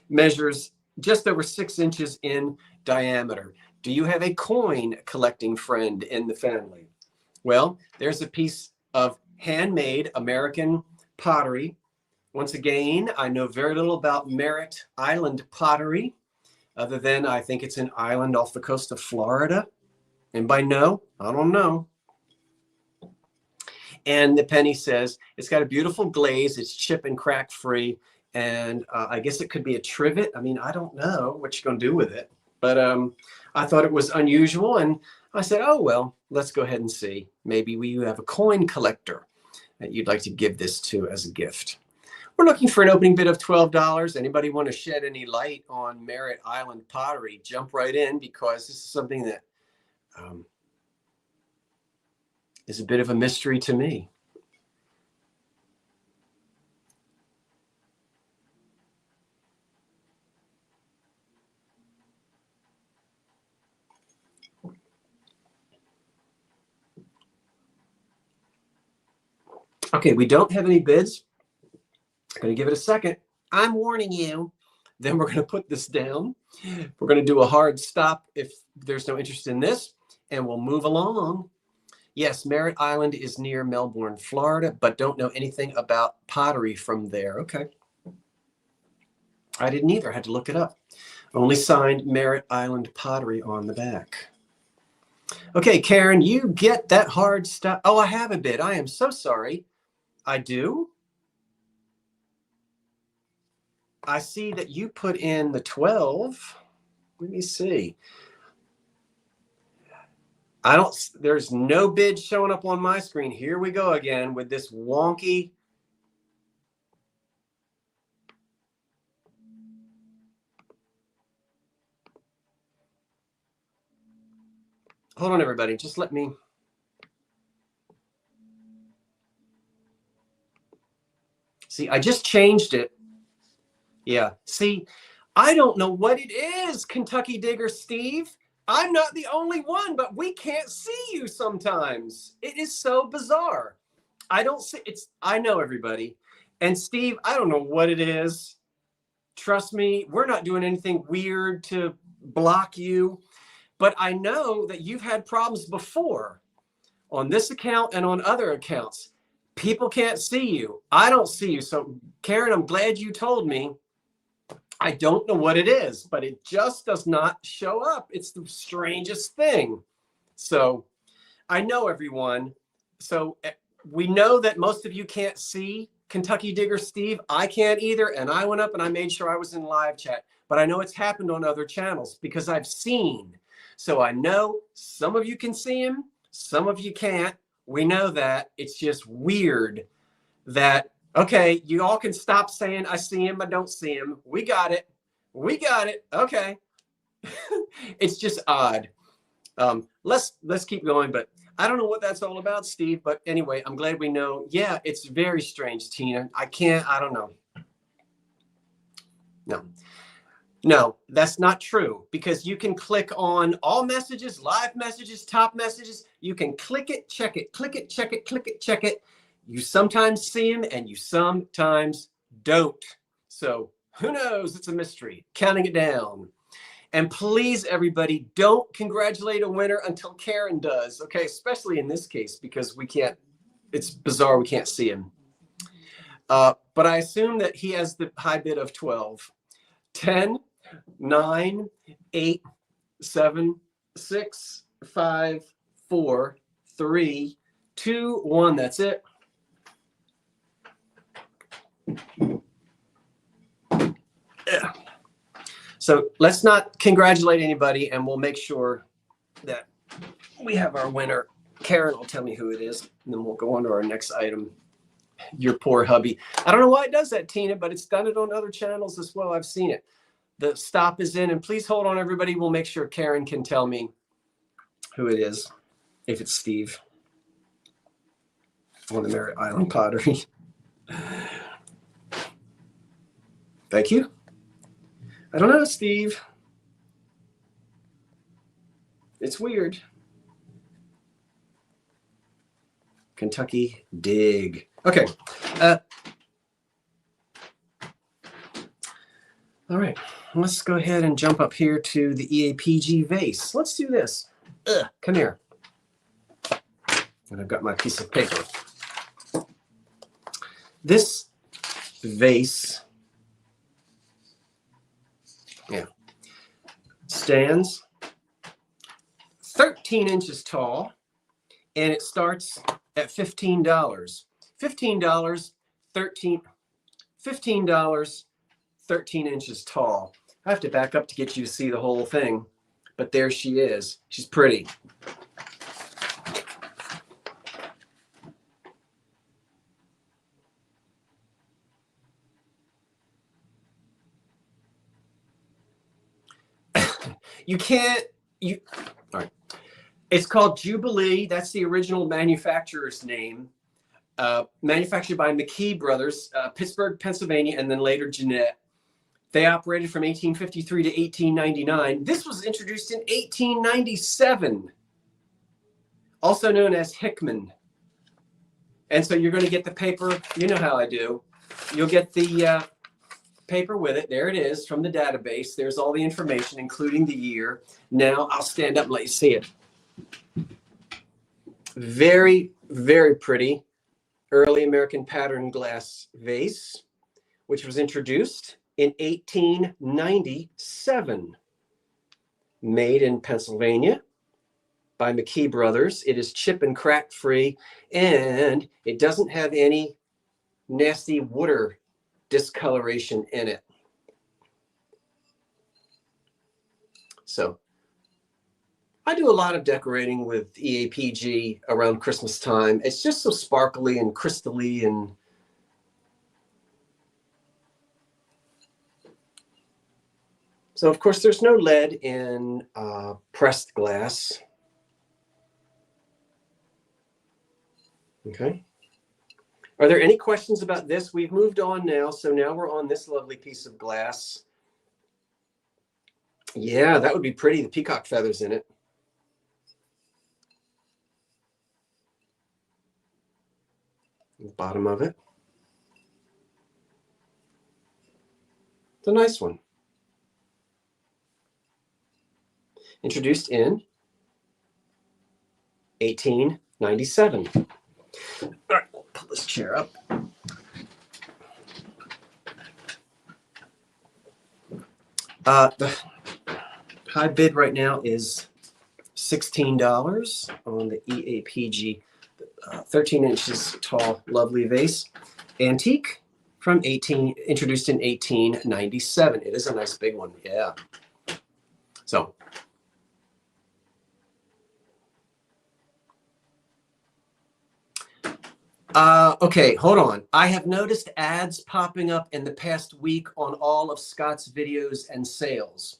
measures just over 6 inches in diameter. Do you have a coin collecting friend in the family? Well, there's a piece of handmade American pottery. Once again, I know very little about Merritt Island pottery, other than I think it's an island off the coast of Florida. And by no, I don't know. And the penny says, it's got a beautiful glaze. It's chip and crack free. And I guess it could be a trivet. I mean, I don't know what you're going to do with it. But I thought it was unusual. And I said, oh, well, let's go ahead and see. Maybe you have a coin collector that you'd like to give this to as a gift. We're looking for an opening bid of $12. Anybody want to shed any light on Merritt Island pottery? Jump right in, because this is something that is a bit of a mystery to me. Okay, we don't have any bids. I'm going to give it a second. I'm warning you. Then we're going to put this down. We're going to do a hard stop if there's no interest in this, and we'll move along. Yes, Merritt Island is near Melbourne, Florida, but don't know anything about pottery from there. Okay. I didn't either. I had to look it up. Only signed Merritt Island pottery on the back. Okay, Karen, you get that hard stop. Oh, I have a bid. I am so sorry. I do. I see that you put in the 12. Let me see. There's no bid showing up on my screen. Here we go again with this wonky. Hold on, everybody. Just let me. See, I just changed it. Yeah. See, I don't know what it is, Kentucky Digger Steve. I'm not the only one, but we can't see you sometimes. It is so bizarre. I don't see it's. I know everybody. And Steve, I don't know what it is. Trust me, we're not doing anything weird to block you. But I know that you've had problems before on this account and on other accounts. People can't see you. I don't see you. So, Karen, I'm glad you told me. I don't know what it is, but it just does not show up. It's the strangest thing. So, I know everyone. So, we know that most of you can't see Kentucky Digger Steve. I can't either. And I went up and I made sure I was in live chat. But I know it's happened on other channels because I've seen. So I know some of you can see him, some of you can't. We know that. It's just weird that, okay, you all can stop saying I see him, I don't see him. We got it. We got it. Okay. It's just odd. Let's keep going, but I don't know what that's all about, Steve. But anyway, I'm glad we know. Yeah, it's very strange, Tina. I don't know. No, that's not true, because you can click on all messages, live messages, top messages. You can click it, check it, click it, check it, click it, check it. You sometimes see them and you sometimes don't. So who knows? It's a mystery. Counting it down. And please, everybody, don't congratulate a winner until Karen does. Okay, especially in this case, because we can't, it's bizarre. We can't see him. But I assume that he has the high bid of 12. 10, 9, 8, 7, 6, 5, 4, 3, 2, 1. That's it. Yeah. So let's not congratulate anybody, and we'll make sure that we have our winner. Karen will tell me who it is, and then we'll go on to our next item. Your poor hubby. I don't know why it does that, Tina, but it's done it on other channels as well. I've seen it. The stop is in, and please hold on, everybody. We'll make sure Karen can tell me who it is, if it's Steve on the Merritt Island pottery. Thank you. I don't know, Steve. It's weird. Kentucky Dig. Okay. All right. let's go ahead and jump up here to the EAPG vase. Let's do this. Come here. And I've got my piece of paper. This vase, stands 13 inches tall, and it starts at $15. $15, $15, 13 inches tall. I have to back up to get you to see the whole thing, but there she is. She's pretty. All right. It's called Jubilee. That's the original manufacturer's name. Manufactured by McKee Brothers, Pittsburgh, Pennsylvania, and then later Jeanette. They operated from 1853 to 1899. This was introduced in 1897, also known as Hickman. And so you're going to get the paper. You know how I do. You'll get the paper with it. There it is from the database. There's all the information, including the year. Now I'll stand up and let you see it. Very, very pretty early American pattern glass vase, which was introduced in 1897. Made in Pennsylvania by McKee Brothers. It is chip and crack free, and it doesn't have any nasty water discoloration in it. So I do a lot of decorating with EAPG around Christmas time. It's just so sparkly and crystally, and so of course there's no lead in pressed glass. Okay. Are there any questions about this? We've moved on now. So now we're on this lovely piece of glass. Yeah, that would be pretty. The peacock feathers in it. The bottom of it. It's a nice one. Introduced in 1897. All right, we'll pull this chair up. The high bid right now is $16 on the EAPG 13 inches tall, lovely vase. Antique from introduced in 1897. It is a nice big one, yeah. So okay, hold on. I have noticed ads popping up in the past week on all of Scott's videos and sales.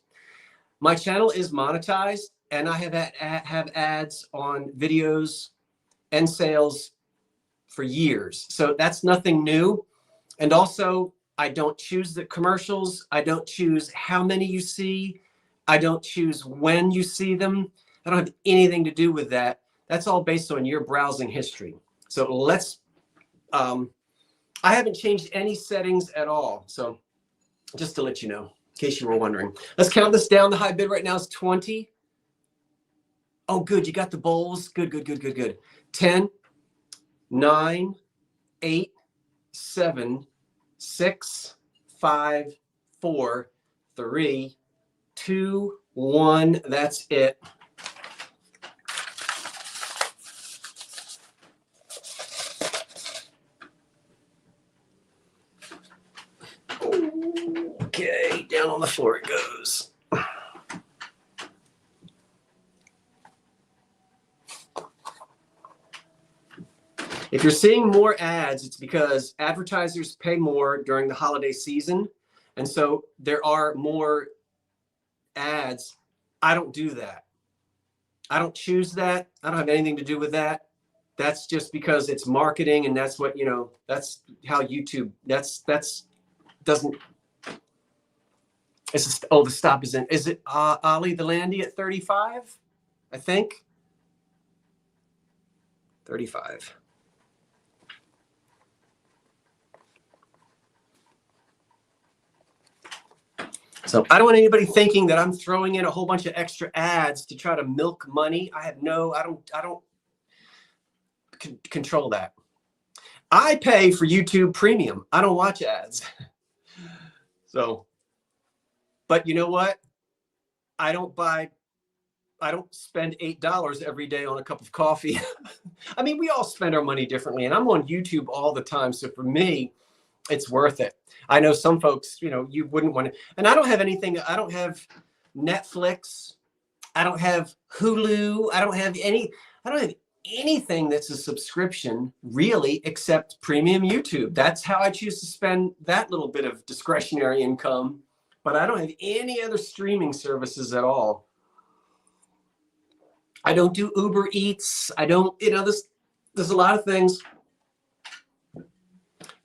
My channel is monetized, and I have ads on videos and sales for years. So that's nothing new. And also, I don't choose the commercials. I don't choose how many you see. I don't choose when you see them. I don't have anything to do with that. That's all based on your browsing history. So let's, I haven't changed any settings at all. So just to let you know, in case you were wondering. Let's count this down. The high bid right now is 20. Oh, good. You got the bowls. Good, good, good, good, good. 10, 9, 8, 7, 6, 5, 4, 3, 2, 1. That's it. Okay, down on the floor it goes. If you're seeing more ads, it's because advertisers pay more during the holiday season. And so there are more ads. I don't do that. I don't choose that. I don't have anything to do with that. That's just because it's marketing, and that's what, you know, that's how YouTube, doesn't, it's just, oh, the stop is in. Is it Ali the Landy at 35? I think. 35. So I don't want anybody thinking that I'm throwing in a whole bunch of extra ads to try to milk money. I don't control that. I pay for YouTube Premium. I don't watch ads. So, but you know what? I don't spend $8 every day on a cup of coffee. I mean, we all spend our money differently, and I'm on YouTube all the time. So for me, it's worth it. I know some folks, you wouldn't want to, and I don't have anything. I don't have Netflix. I don't have Hulu. I don't have anything that's a subscription really, except premium YouTube. That's how I choose to spend that little bit of discretionary income. But I don't have any other streaming services at all. I don't do Uber Eats. I don't, there's a lot of things.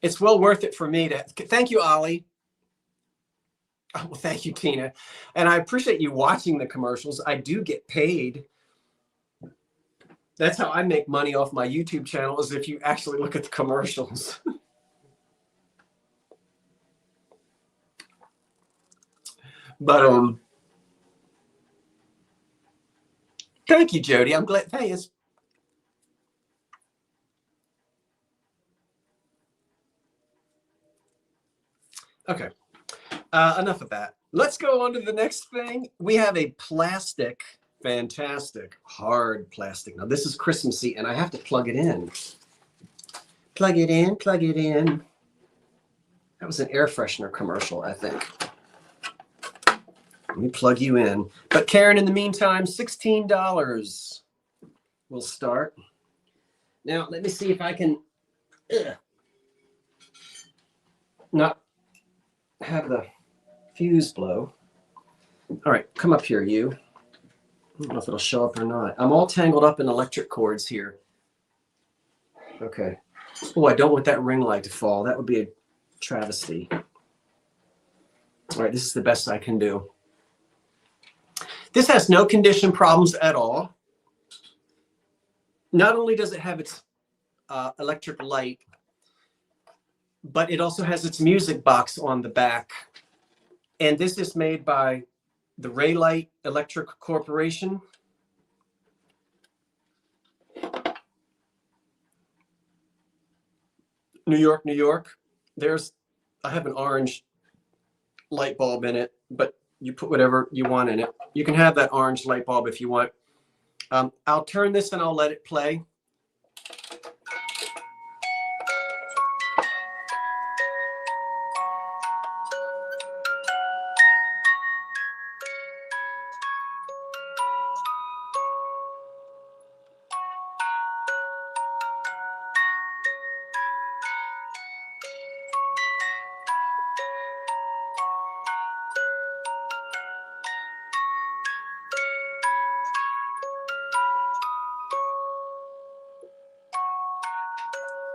It's well worth it for me to, thank you, Ollie. Oh, well, thank you, Tina. And I appreciate you watching the commercials. I do get paid. That's how I make money off my YouTube channel, is if you actually look at the commercials. But thank you, Jody. I'm glad. Hey, it's okay. Enough of that. Let's go on to the next thing. We have a plastic, fantastic, hard plastic. Now this is Christmassy, and I have to plug it in. Plug it in, plug it in. That was an air freshener commercial, I think. Let me plug you in. But Karen, in the meantime, $16. We'll start. Now, let me see if I can not have the fuse blow. All right, come up here, you. I don't know if it'll show up or not. I'm all tangled up in electric cords here. Okay. Oh, I don't want that ring light to fall. That would be a travesty. All right, this is the best I can do. This has no condition problems at all. Not only does it have its electric light, but it also has its music box on the back. And this is made by the Raylight Electric Corporation. New York, New York. I have an orange light bulb in it, but you put whatever you want in it. You can have that orange light bulb if you want. I'll turn this and I'll let it play.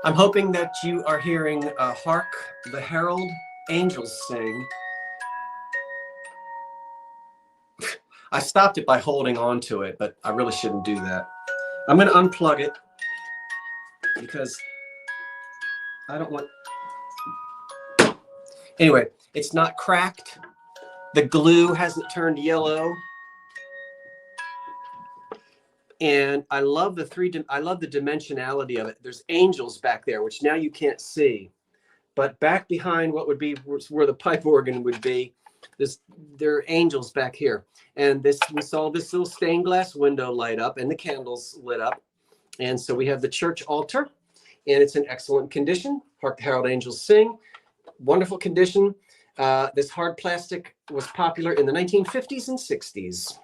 I'm hoping that you are hearing Hark the Herald Angels Sing. I stopped it by holding on to it, but I really shouldn't do that. I'm going to unplug it because I don't want... Anyway, it's not cracked. The glue hasn't turned yellow. And I love the dimensionality of it. There's angels back there, which now you can't see. But back behind what would be where the pipe organ would be, there are angels back here. And we saw this little stained glass window light up and the candles lit up. And so we have the church altar, and it's in excellent condition. Hark the Herald Angels Sing. Wonderful condition. This hard plastic was popular in the 1950s and 60s.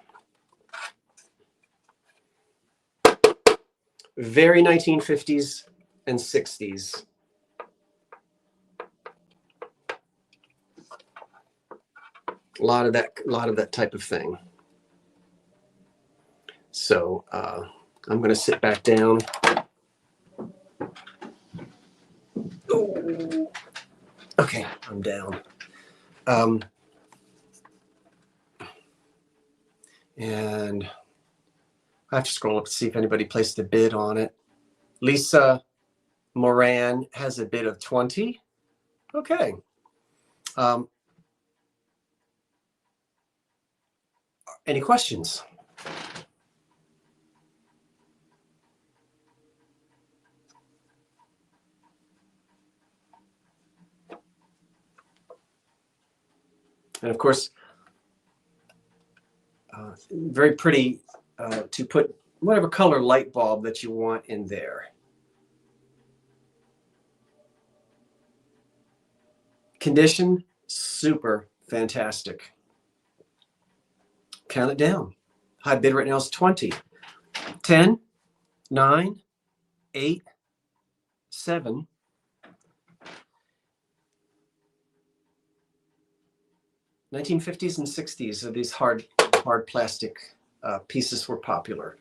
Very 1950s and 60s. A lot of that type of thing. So I'm going to sit back down. Ooh. Okay, I'm down. And I have to scroll up to see if anybody placed a bid on it. Lisa Moran has a bid of 20. Okay. Any questions? And of course, very pretty to put whatever color light bulb that you want in there. Condition, super fantastic. Count it down. High bid right now is 20. 10, 9, 8, 7, 1950s and 60s of these hard plastic pieces were popular.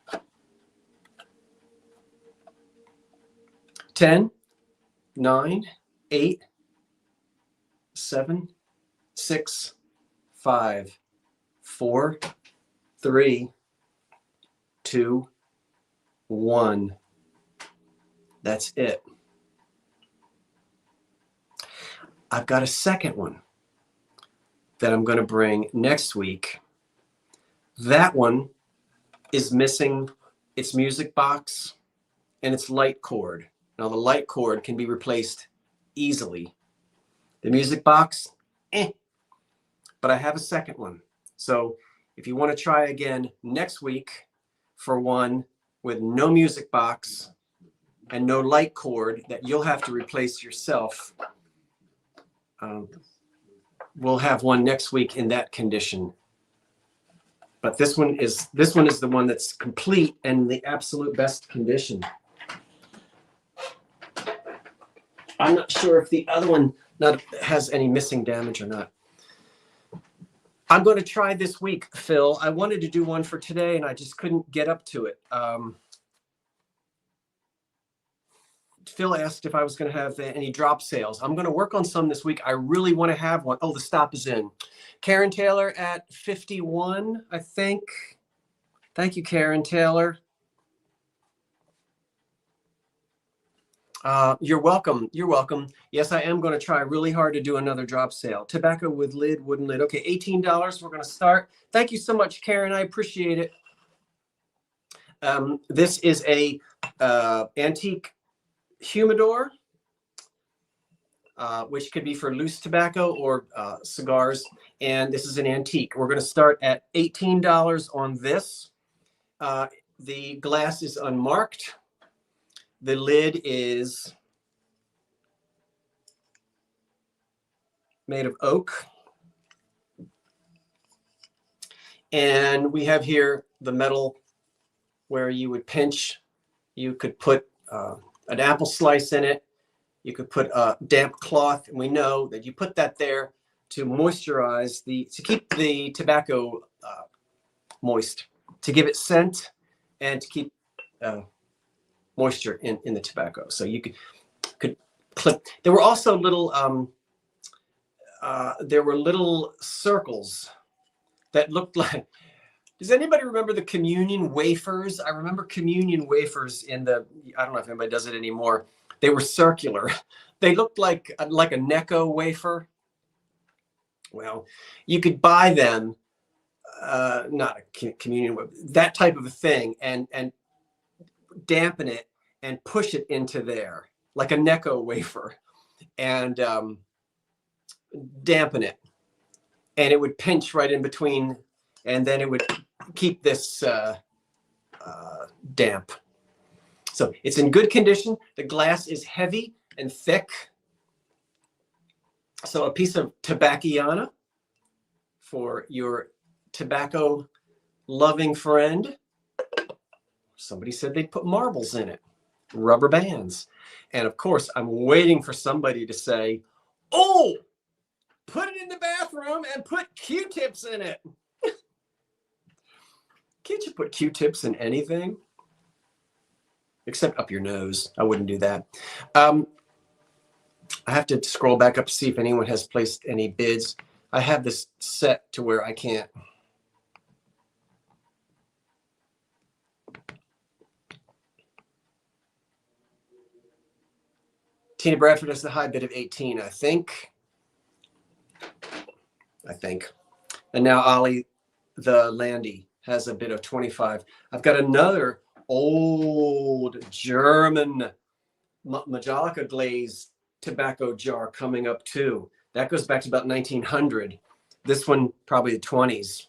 10, 9, 8, 7, 6, 5, 4, 3, 2, 1. That's it. I've got a second one that I'm going to bring next week. That one is missing its music box and its light cord. Now the light cord can be replaced easily. The music box, but I have a second one. So if you want to try again next week for one with no music box and no light cord that you'll have to replace yourself, we'll have one next week in that condition. But this one is the one that's complete and the absolute best condition. I'm not sure if the other one has any missing damage or not. I'm going to try this week, Phil. I wanted to do one for today and I just couldn't get up to it. Phil asked if I was going to have any drop sales. I'm going to work on some this week. I really want to have one. Oh, the stop is in. Karen Taylor at 51, I think. Thank you, Karen Taylor. You're welcome. You're welcome. Yes, I am going to try really hard to do another drop sale. Tobacco with lid, wooden lid. Okay, $18. We're going to start. Thank you so much, Karen. I appreciate it. This is a antique humidor, which could be for loose tobacco or cigars. And this is an antique. We're going to start at $18 on this. The glass is unmarked. The lid is made of oak. And we have here the metal where you would pinch. You could put an apple slice in it. You could put a damp cloth. And we know that you put that there to moisturize to keep the tobacco moist, to give it scent and to keep moisture in the tobacco. So you could clip. There were also little circles that looked like. Does anybody remember the communion wafers? I remember communion wafers I don't know if anybody does it anymore. They were circular. They looked like a Necco wafer. Well, you could buy them, not a communion wafer, that type of a thing, and dampen it and push it into there like a Necco wafer, and dampen it, and it would pinch right in between, and then it would keep this damp. So it's in good condition. The glass is heavy and thick. So a piece of Tobacciana for your tobacco loving friend. Somebody said they'd put marbles in it, rubber bands. And of course, I'm waiting for somebody to say, oh, put it in the bathroom and put Q-tips in it. Can't you put Q-tips in anything? Except up your nose. I wouldn't do that. I have to scroll back up to see if anyone has placed any bids. I have this set to where I can't. Tina Bradford has the high bid of 18, I think. And now Ollie, the Landy has a bit of 25. I've got another old German Majolica glaze tobacco jar coming up too. That goes back to about 1900. This one probably the 20s.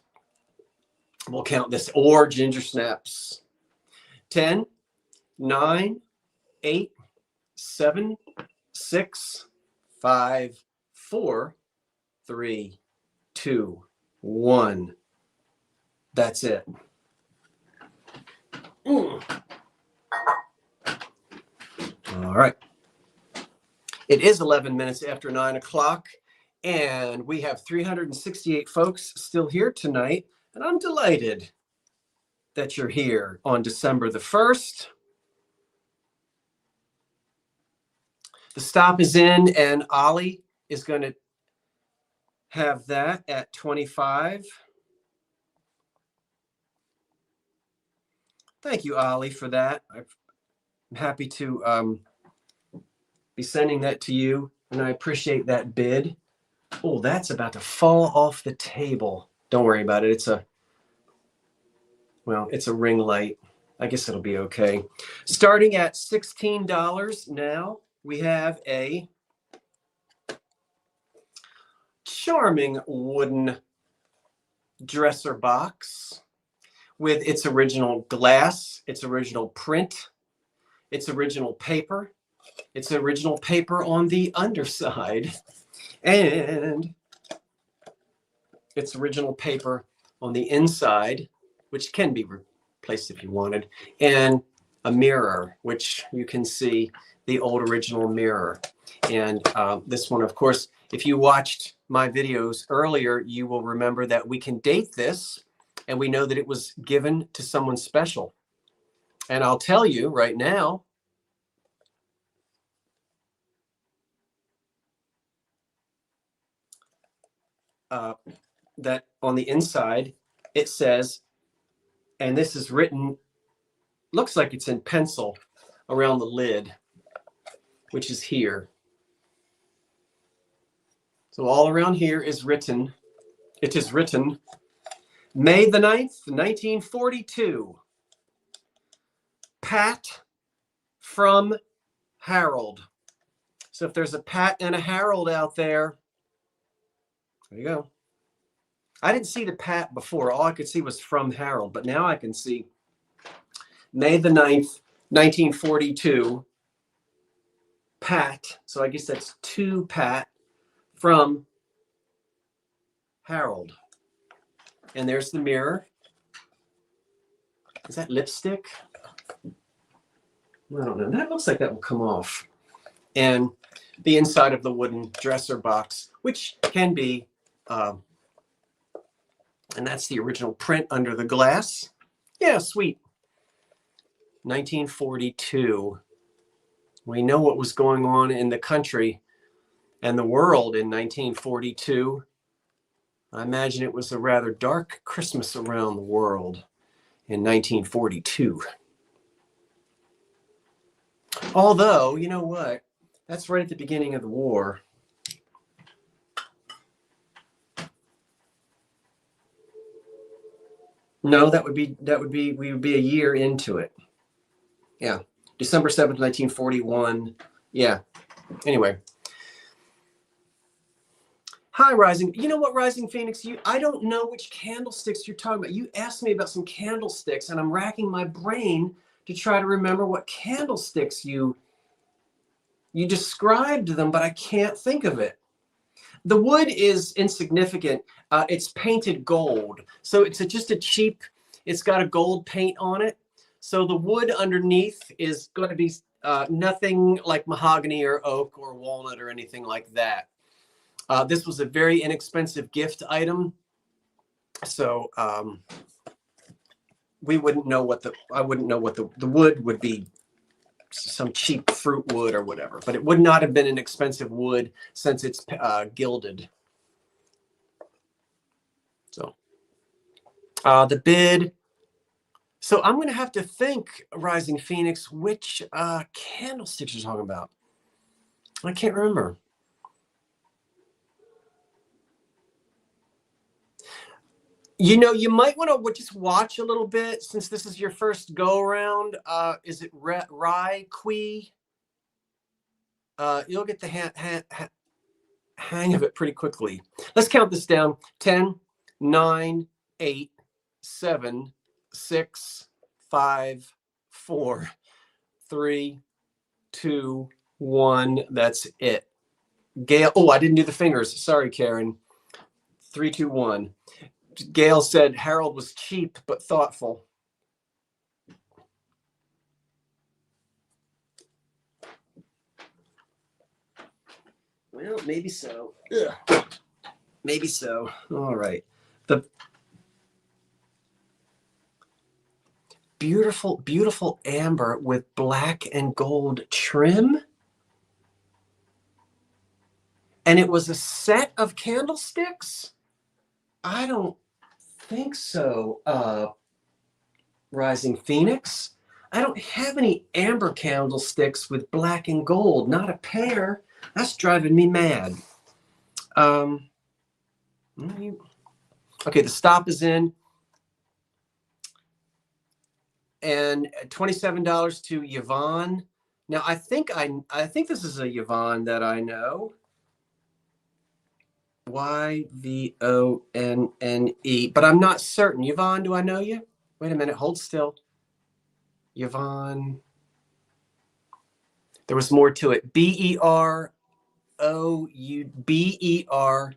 We'll count this, or ginger snaps. 10, 9, 8, 7, 6, 5, 4, 3, 2, 1. That's it. All right. It is 11 minutes after 9 o'clock, and we have 368 folks still here tonight, and I'm delighted that you're here on December the 1st. The stop is in, and Ollie is going to have that at 25. Thank you, Ollie, for that. I'm happy to be sending that to you, and I appreciate that bid. Oh, that's about to fall off the table. Don't worry about it. It's a ring light. I guess it'll be okay. Starting at $16 now, we have a charming wooden dresser box with its original glass, its original print, its original paper, its original paper on the underside, and its original paper on the inside, which can be replaced if you wanted, and a mirror, which you can see the old original mirror. And this one, of course, if you watched my videos earlier, you will remember that we can date this, and we know that it was given to someone special. And I'll tell you right now, that on the inside, it says, and this is written, looks like it's in pencil around the lid, which is here. So all around here is written, it is written, May the 9th, 1942. Pat from Harold. So if there's a Pat and a Harold out there, there you go. I didn't see the Pat before. All I could see was from Harold, but now I can see May the 9th, 1942. Pat. So I guess that's to Pat from Harold. And there's the mirror. Is that lipstick? I don't know. That looks like that will come off. And the inside of the wooden dresser box, which can be, and that's the original print under the glass. Yeah, sweet. 1942. We know what was going on in the country and the world in 1942. I imagine it was a rather dark Christmas around the world in 1942. Although, you know what? That's right at the beginning of the war. No, we would be a year into it. Yeah. December 7th, 1941. Yeah. Anyway. Hi, Rising. You know what, Rising Phoenix? I don't know which candlesticks you're talking about. You asked me about some candlesticks, and I'm racking my brain to try to remember what candlesticks you described them, but I can't think of it. The wood is insignificant. It's painted gold. So it's just a cheap, it's got a gold paint on it. So the wood underneath is going to be nothing like mahogany or oak or walnut or anything like that. This was a very inexpensive gift item. So we wouldn't know what I wouldn't know what the wood would be, some cheap fruit wood or whatever, but it would not have been an expensive wood since it's gilded. So the bid. So I'm going to have to think, Rising Phoenix, which candlesticks you're talking about. I can't remember. You know, you might want to just watch a little bit since this is your first go around. Is it rye kui? You'll get the hang of it pretty quickly. Let's count this down. 10, 9, 8, 7, 6, 5, 4, 3, 2, 1. That's it. Gail, oh, I didn't do the fingers. Sorry, Karen. 3, 2, 1. Gail said Harold was cheap but thoughtful. Well, maybe so. Ugh. Maybe so. All right. The beautiful, beautiful amber with black and gold trim. And it was a set of candlesticks? I don't think so, Rising Phoenix. I don't have any amber candlesticks with black and gold. Not a pair. That's driving me mad. Okay, the stop is in. And $27 to Yvonne. Now I think this is a Yvonne that I know. Yvonne, but I'm not certain. Yvonne, do I know you? Wait a minute, hold still. Yvonne. There was more to it. Beroud. Beroud.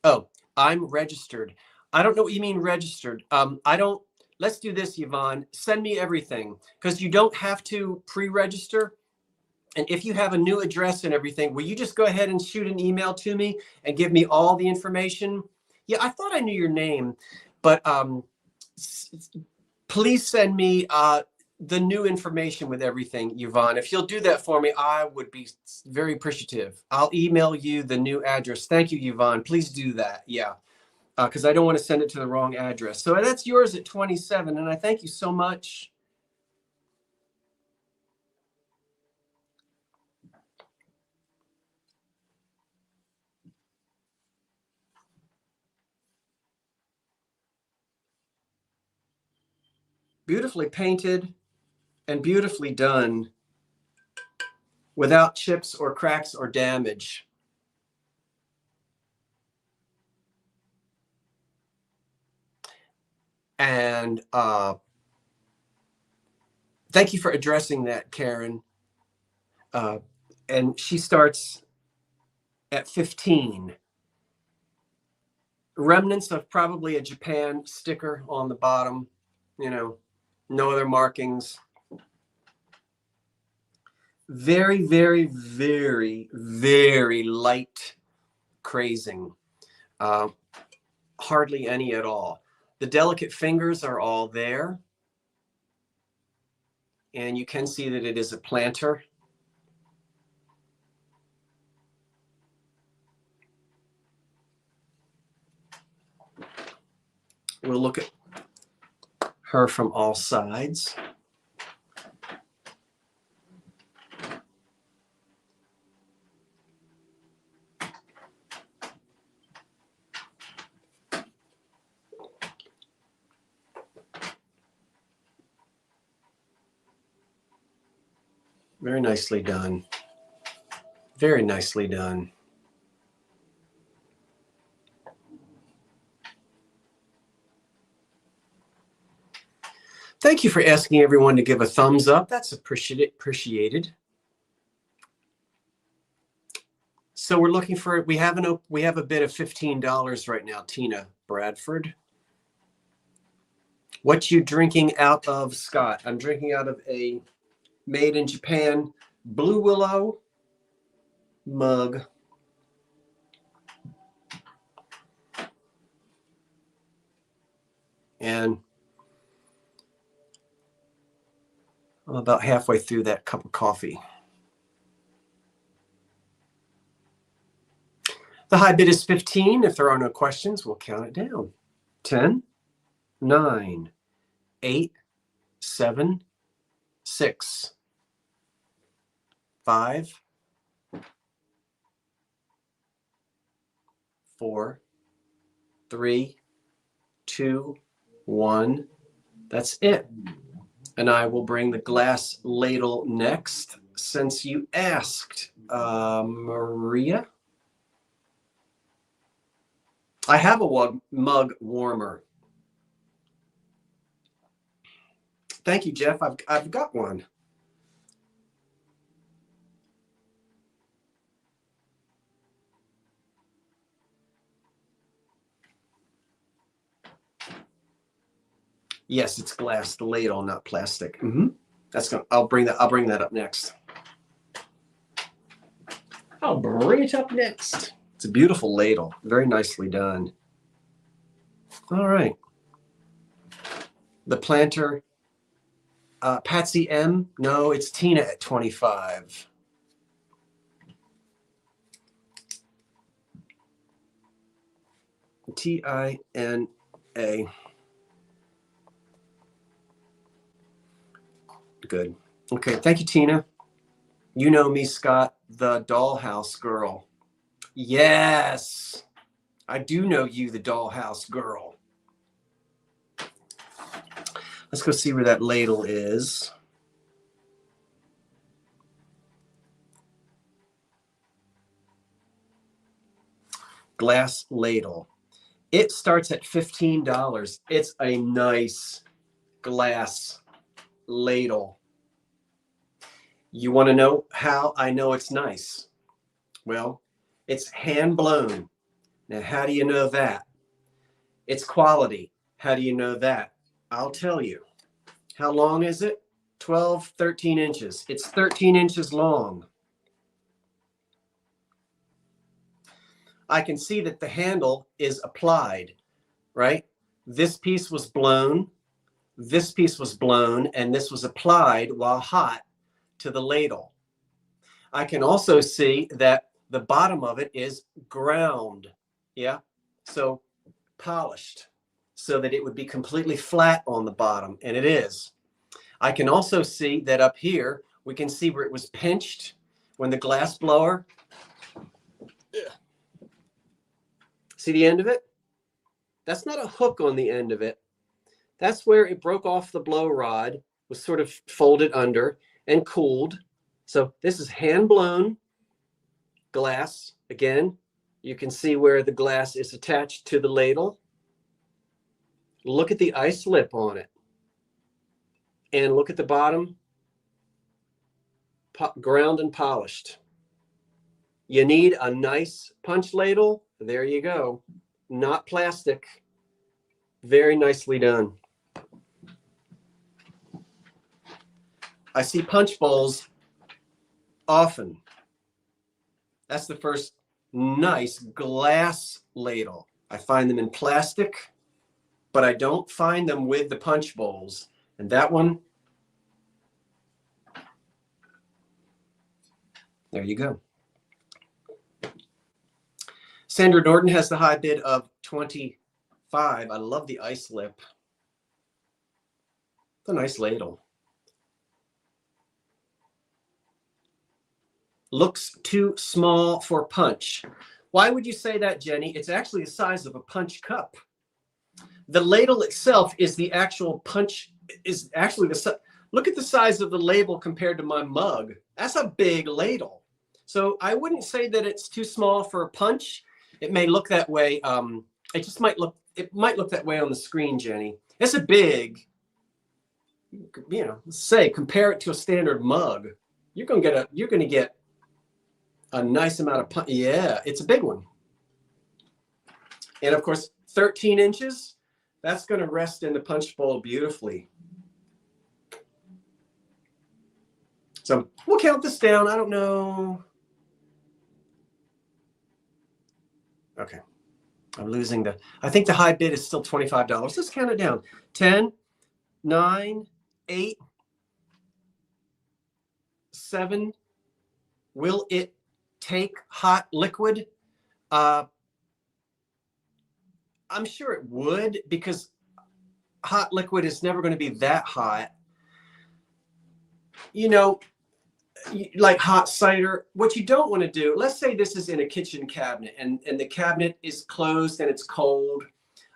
Oh, I'm registered. I don't know what you mean registered. Let's do this, Yvonne. Send me everything because you don't have to pre-register. And if you have a new address and everything, will you just go ahead and shoot an email to me and give me all the information? Yeah, I thought I knew your name, but please send me the new information with everything, Yvonne. If you'll do that for me, I would be very appreciative. I'll email you the new address. Thank you, Yvonne. Please do that. Yeah. Because I don't want to send it to the wrong address. So that's yours at 27, and I thank you so much. Beautifully painted and beautifully done without chips or cracks or damage. And thank you for addressing that, Karen. And she starts at 15. Remnants of probably a Japan sticker on the bottom, you know, no other markings. Very, very, very, very light crazing. Hardly any at all. The delicate fingers are all there. And you can see that it is a planter. We'll look at her from all sides. Very nicely done. Very nicely done. Thank you for asking everyone to give a thumbs up. That's appreciated. So we're looking for, we have a bid of $15 right now, Tina Bradford. What you drinking out of, Scott? I'm drinking out of a made in Japan Blue Willow mug. And I'm about halfway through that cup of coffee. The high bid is 15. If there are no questions, we'll count it down. 10, 9, 8, 7, 6, 5, 4, 3, 2, 1. That's it. And I will bring the glass ladle next, since you asked, Maria. I have a mug warmer. Thank you, Jeff. I've got one. Yes, it's glass, the ladle, not plastic. That's gonna. I'll bring that up next. I'll bring it up next. It's a beautiful ladle, very nicely done. All right. The planter, Patsy M. No, it's Tina at 25. Tina. Good. Okay, thank you, Tina. You know me, Scott, the dollhouse girl. Yes, I do know you, the dollhouse girl. Let's go see where that ladle is. Glass ladle. It starts at $15. It's a nice glass ladle. You want to know how I know it's nice? Well, it's hand blown. Now, how do you know that? It's quality. How do you know that? I'll tell you. How long is it? 12, 13 inches. It's 13 inches long. I can see that the handle is applied, right? This piece was blown, this piece was blown, and this was applied while hot to the ladle. I can also see that the bottom of it is ground, yeah? So polished, so that it would be completely flat on the bottom, and it is. I can also see that up here, we can see where it was pinched when the glass blower. See the end of it? That's not a hook on the end of it. That's where it broke off the blow rod, was sort of folded under and cooled. So this is hand blown glass. Again, you can see where the glass is attached to the ladle. Look at the ice lip on it. And look at the bottom, ground and polished. You need a nice punch ladle. There you go. Not plastic. Very nicely done. I see punch bowls often. That's the first nice glass ladle. I find them in plastic, but I don't find them with the punch bowls. And that one, there you go. Sandra Norton has the high bid of 25. I love the ice lip. It's a nice ladle. Looks too small for punch. Why would you say that, Jenny? It's actually the size of a punch cup. The ladle itself is the actual punch, is actually the, look at the size of the ladle compared to my mug. That's a big ladle. So I wouldn't say that it's too small for a punch. It may look that way. It just might look, it might look that way on the screen, Jenny. It's a big, you know, say, compare it to a standard mug. You're going to get a nice amount of punch. Yeah, it's a big one. And of course, 13 inches, that's going to rest in the punch bowl beautifully. So we'll count this down. I don't know. Okay. I'm losing the, I think the high bid is still $25. Let's count it down. 10, 9, 8, 7. Will it take hot liquid? I'm sure it would, because hot liquid is never going to be that hot. You know, like hot cider, what you don't want to do, let's say this is in a kitchen cabinet and the cabinet is closed and it's cold.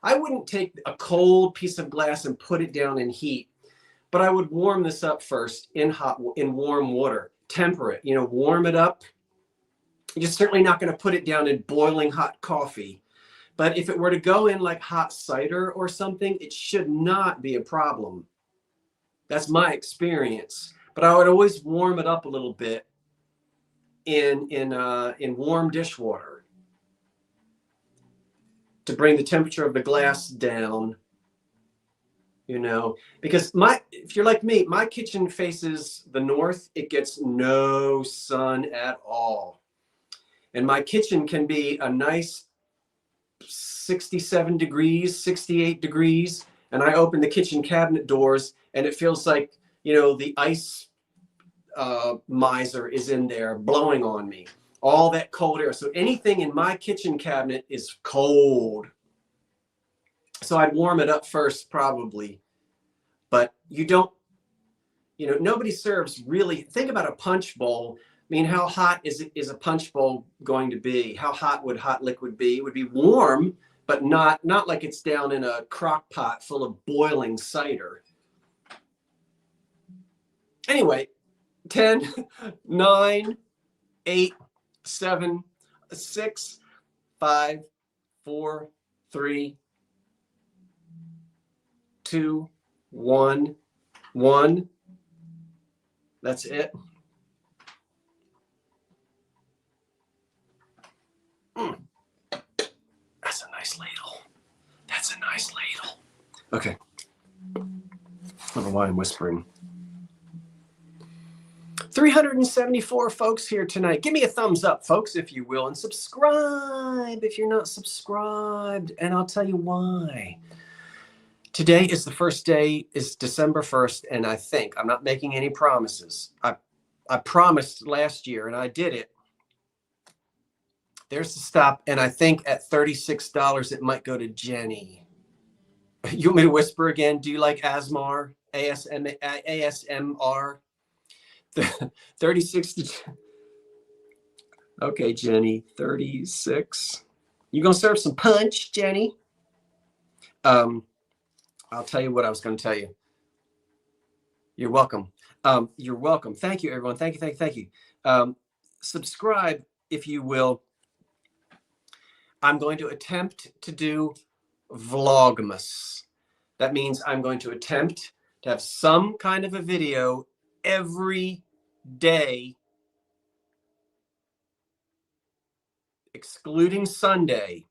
I wouldn't take a cold piece of glass and put it down in heat, but I would warm this up first in warm water, temper it, warm it up. You're certainly not going to put it down in boiling hot coffee. But if it were to go in like hot cider or something, it should not be a problem. That's my experience. But I would always warm it up a little bit in warm dishwater to bring the temperature of the glass down. Because if you're like me, my kitchen faces the north. It gets no sun at all. And my kitchen can be a nice 67 degrees, 68 degrees. And I open the kitchen cabinet doors and it feels like, the ice miser is in there blowing on me. All that cold air. So anything in my kitchen cabinet is cold. So I'd warm it up first probably. But you don't, nobody serves really. Think about a punch bowl. I mean, how hot is a punch bowl going to be? How hot would hot liquid be? It would be warm, but not like it's down in a crock pot full of boiling cider. Anyway, 10, 9, 8, 7, 6, 5, 4, 3, 2, 1, 1. That's it. That's a nice ladle. That's a nice ladle. Okay. I don't know why I'm whispering. 374 folks here tonight. Give me a thumbs up, folks, if you will, and subscribe if you're not subscribed, and I'll tell you why. Today is the first day, is December 1st, and I think, I'm not making any promises. I promised last year, and I did it. There's the stop, and I think at $36, it might go to Jenny. You want me to whisper again? Do you like ASMR? ASMR? 36 okay, Jenny, 36. You gonna serve some punch, Jenny? I'll tell you what I was going to tell you. You're welcome. You're welcome. Thank you, everyone. Thank you. Subscribe, if you will. I'm going to attempt to do Vlogmas. That means I'm going to attempt to have some kind of a video every day, excluding Sunday.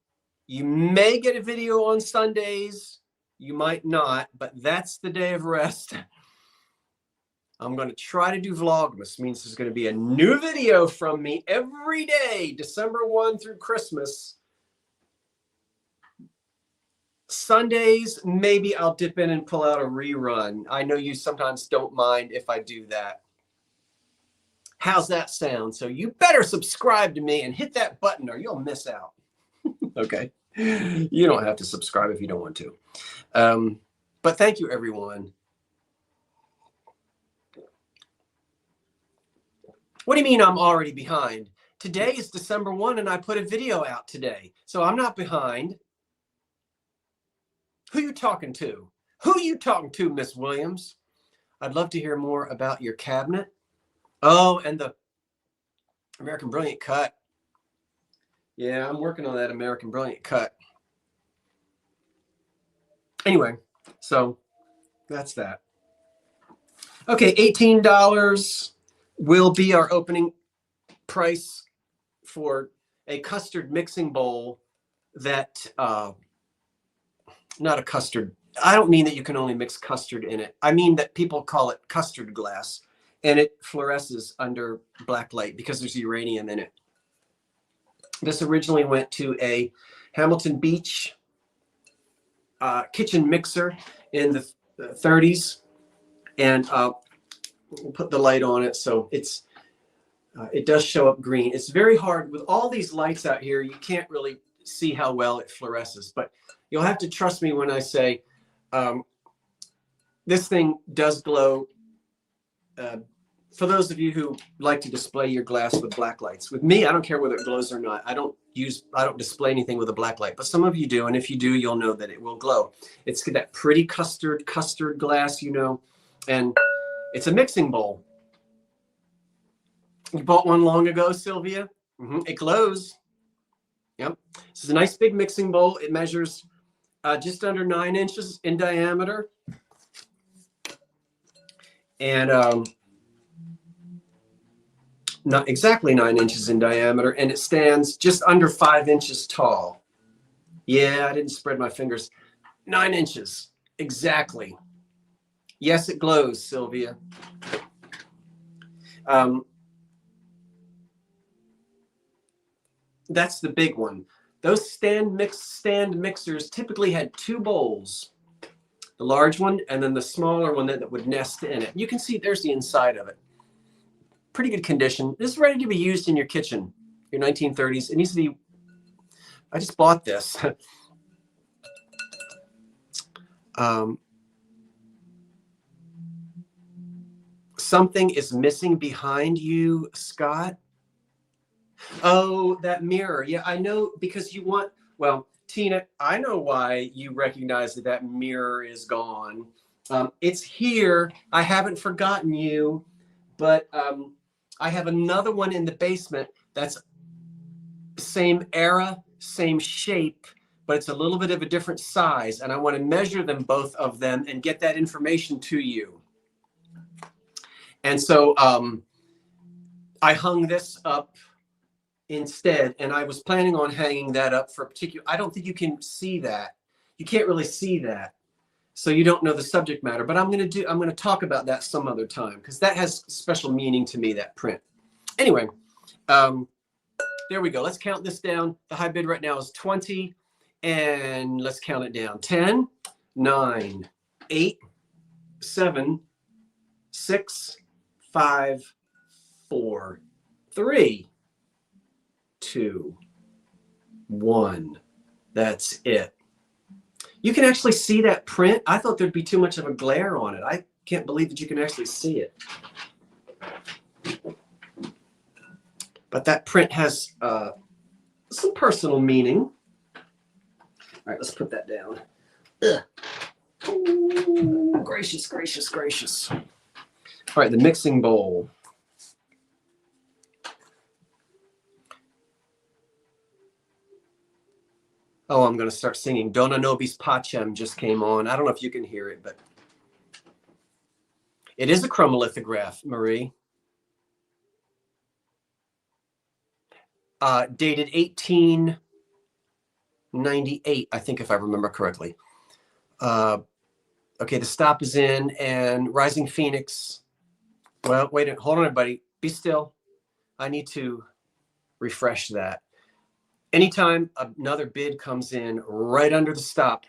You may get a video on Sundays. You might not, but that's the day of rest. I'm going to try to do Vlogmas. Means there's going to be a new video from me every day, December 1 through Christmas. Sundays, maybe I'll dip in and pull out a rerun. I know you sometimes don't mind if I do that. How's that sound? So you better subscribe to me and hit that button or you'll miss out. Okay. You don't have to subscribe if you don't want to. But thank you, everyone. What do you mean I'm already behind? Today is December 1 and I put a video out today. So I'm not behind. Who you talking to? Who you talking to, Miss Williams? I'd love to hear more about your cabinet. Oh, and the American Brilliant cut. Yeah, I'm working on that American Brilliant cut. Anyway, so that's that. Okay, $18 will be our opening price for a custard mixing bowl that, not a custard. I don't mean that you can only mix custard in it. I mean that people call it custard glass, and it fluoresces under black light because there's uranium in it. This originally went to a Hamilton Beach kitchen mixer in the 30s, and we'll put the light on it so it's it does show up green. It's very hard with all these lights out here. You can't really see how well it fluoresces, but you'll have to trust me when I say this thing does glow for those of you who like to display your glass with black lights, with me, I don't care whether it glows or not. I don't display anything with a black light, but some of you do. And if you do, you'll know that it will glow. It's that pretty custard glass, you know, and it's a mixing bowl. You bought one long ago, Sylvia? It glows. Yep. This is a nice big mixing bowl. It measures just under 9 inches in diameter. And not exactly 9 inches in diameter. And it stands just under 5 inches tall. Yeah, I didn't spread my fingers. 9 inches. Exactly. Yes, it glows, Sylvia. That's the big one. Those stand mixers typically had 2 bowls, the large one and then the smaller one that would nest in it. You can see there's the inside of it. Pretty good condition. This is ready to be used in your kitchen, your 1930s. It needs to be, I just bought this. Something is missing behind you, Scott. Oh, that mirror. Yeah, I know, because you want, well, Tina, I know why you recognize that that mirror is gone. It's here. I haven't forgotten you, but I have another one in the basement that's same era, same shape, but it's a little bit of a different size. And I want to measure them, both of them, and get that information to you. And so I hung this up instead, and I was planning on hanging that up for a particular, I don't think you can see that. You can't really see that. So you don't know the subject matter, but I'm going to talk about that some other time, because that has special meaning to me, that print. Anyway, there we go. Let's count this down. The high bid right now is 20, and let's count it down. 10, 9, 8, 7, 6, 5, 4, 3, 2, 1. That's it. You can actually see that print. I thought there'd be too much of a glare on it. I can't believe that you can actually see it. But that print has some personal meaning. All right, let's put that down. Ugh. Ooh, gracious, gracious, gracious. All right, the mixing bowl. Oh, I'm going to start singing. Dona Nobis Pacem just came on. I don't know if you can hear it, but it is a chromolithograph, Marie. Dated 1898, I think, if I remember correctly. Okay, the stop is in, and Rising Phoenix. Well, wait, hold on, everybody. Be still. I need to refresh that. Anytime another bid comes in right under the stop,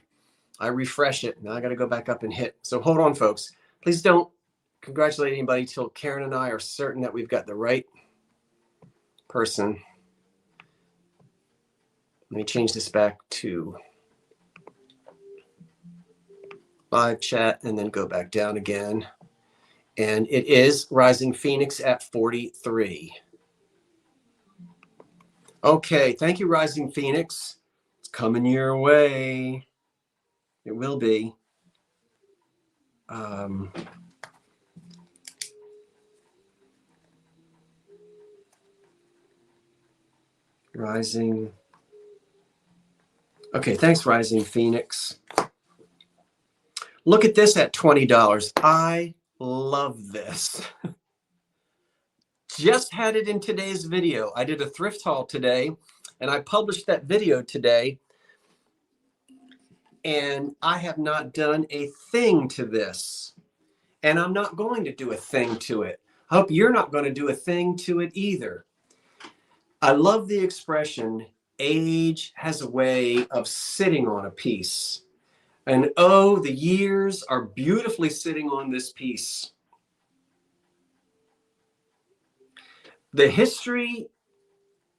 I refresh it. Now I got to go back up and hit. So hold on, folks. Please don't congratulate anybody till Karen and I are certain that we've got the right person. Let me change this back to live chat and then go back down again. And it is Rising Phoenix at 43. Okay, thank you, Rising Phoenix. It's coming your way. It will be. Rising. Okay, thanks, Rising Phoenix. Look at this at $20. I love this. Just had it in today's video. I did a thrift haul today, and I published that video today. And I have not done a thing to this. And I'm not going to do a thing to it. I hope you're not going to do a thing to it either. I love the expression, age has a way of sitting on a piece. And oh, the years are beautifully sitting on this piece. The history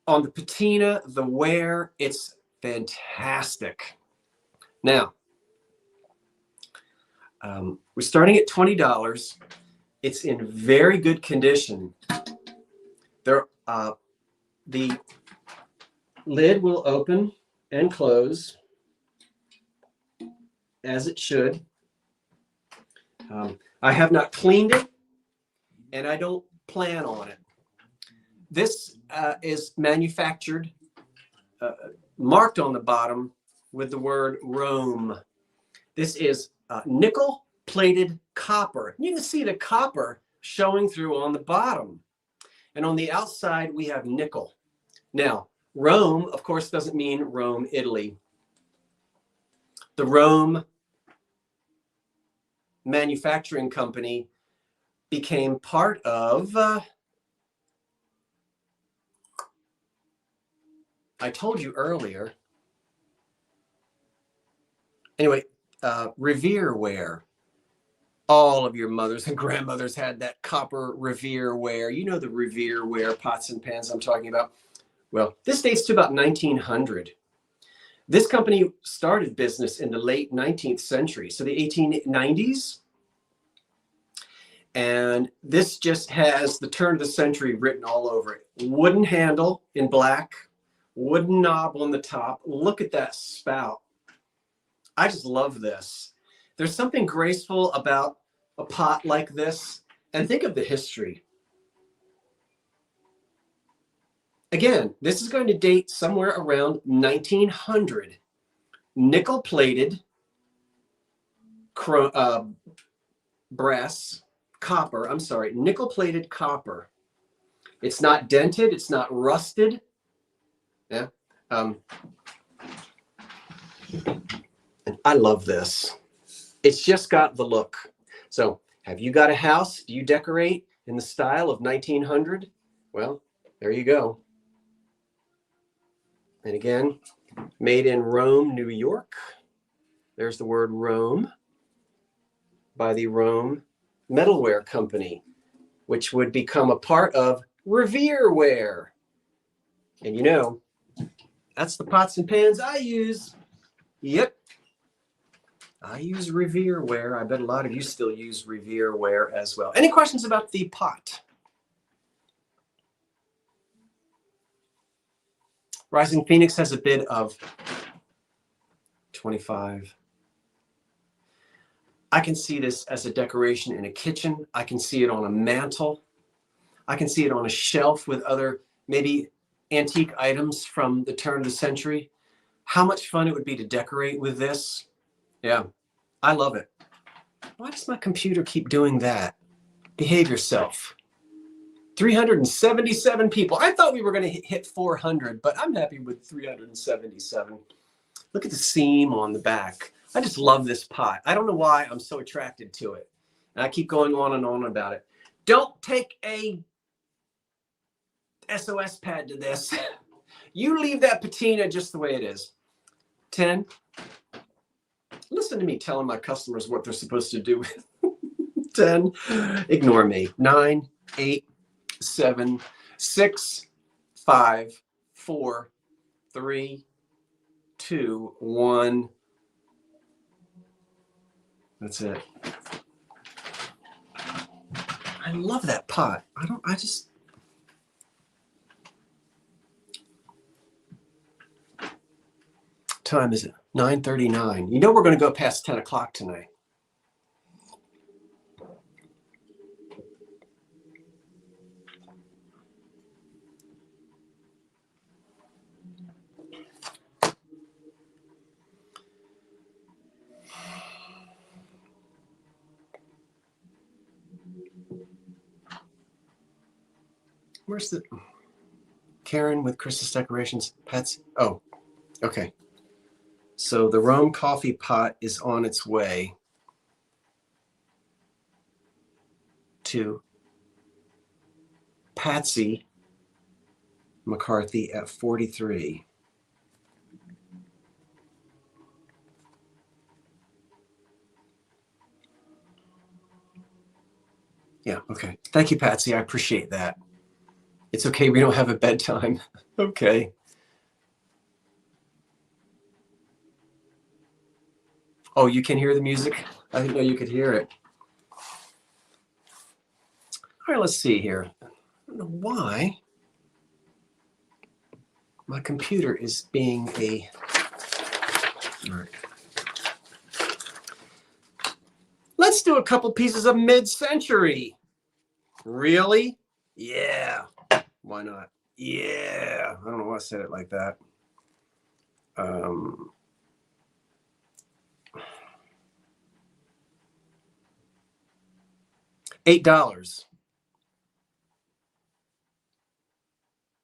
on the patina, the wear, it's fantastic. Now, we're starting at $20. It's in very good condition. The lid will open and close as it should. I have not cleaned it, and I don't plan on it. This is manufactured, marked on the bottom with the word Rome. This is nickel-plated copper. You can see the copper showing through on the bottom. And on the outside, we have nickel. Now, Rome, of course, doesn't mean Rome, Italy. The Rome manufacturing company became part of, I told you earlier, anyway, Revereware. All of your mothers and grandmothers had that copper Revereware. You know the Revereware pots and pans I'm talking about. Well, this dates to about 1900. This company started business in the late 19th century, so the 1890s. And this just has the turn of the century written all over it. Wooden handle in black, wooden knob on the top. Look at that spout. I just love this. There's something graceful about a pot like this. And think of the history. Again, this is going to date somewhere around 1900. Nickel-plated nickel-plated copper. It's not dented. It's not rusted. Yeah. And I love this. It's just got the look. So have you got a house? Do you decorate in the style of 1900? Well, there you go. And again, made in Rome, New York. There's the word Rome by the Rome Metalware Company, which would become a part of Revereware. And you know, that's the pots and pans I use. Yep. I use Revereware. I bet a lot of you still use Revereware as well. Any questions about the pot? Rising Phoenix has a bid of 25. I can see this as a decoration in a kitchen. I can see it on a mantle. I can see it on a shelf with other maybe antique items from the turn of the century. How much fun it would be to decorate with this. Yeah, I love it. Why does my computer keep doing that? Behave yourself. 377 people. I thought we were going to hit 400, but I'm happy with 377. Look at the seam on the back. I just love this pot. I don't know why I'm so attracted to it. And I keep going on and on about it. Don't take a SOS pad to this. You leave that patina just the way it is. 10. Listen to me telling my customers what they're supposed to do. 10. Ignore me. 9, 8, 7, 6, 5, 4, 3, 2, 1. That's it. I love that pot. Time is it? 9:39. You know we're going to go past 10 o'clock tonight. Where's the Karen with Christmas decorations? Pets? Oh, okay. So the Rome coffee pot is on its way to Patsy McCarthy at 43. Yeah, okay. Thank you, Patsy. I appreciate that. It's okay. We don't have a bedtime. Okay. Oh, you can hear the music? I didn't know you could hear it. All right, let's see here. I don't know why my computer is being a... All right. Let's do a couple pieces of mid-century. Really? Yeah. Why not? Yeah. I don't know why I said it like that. $8.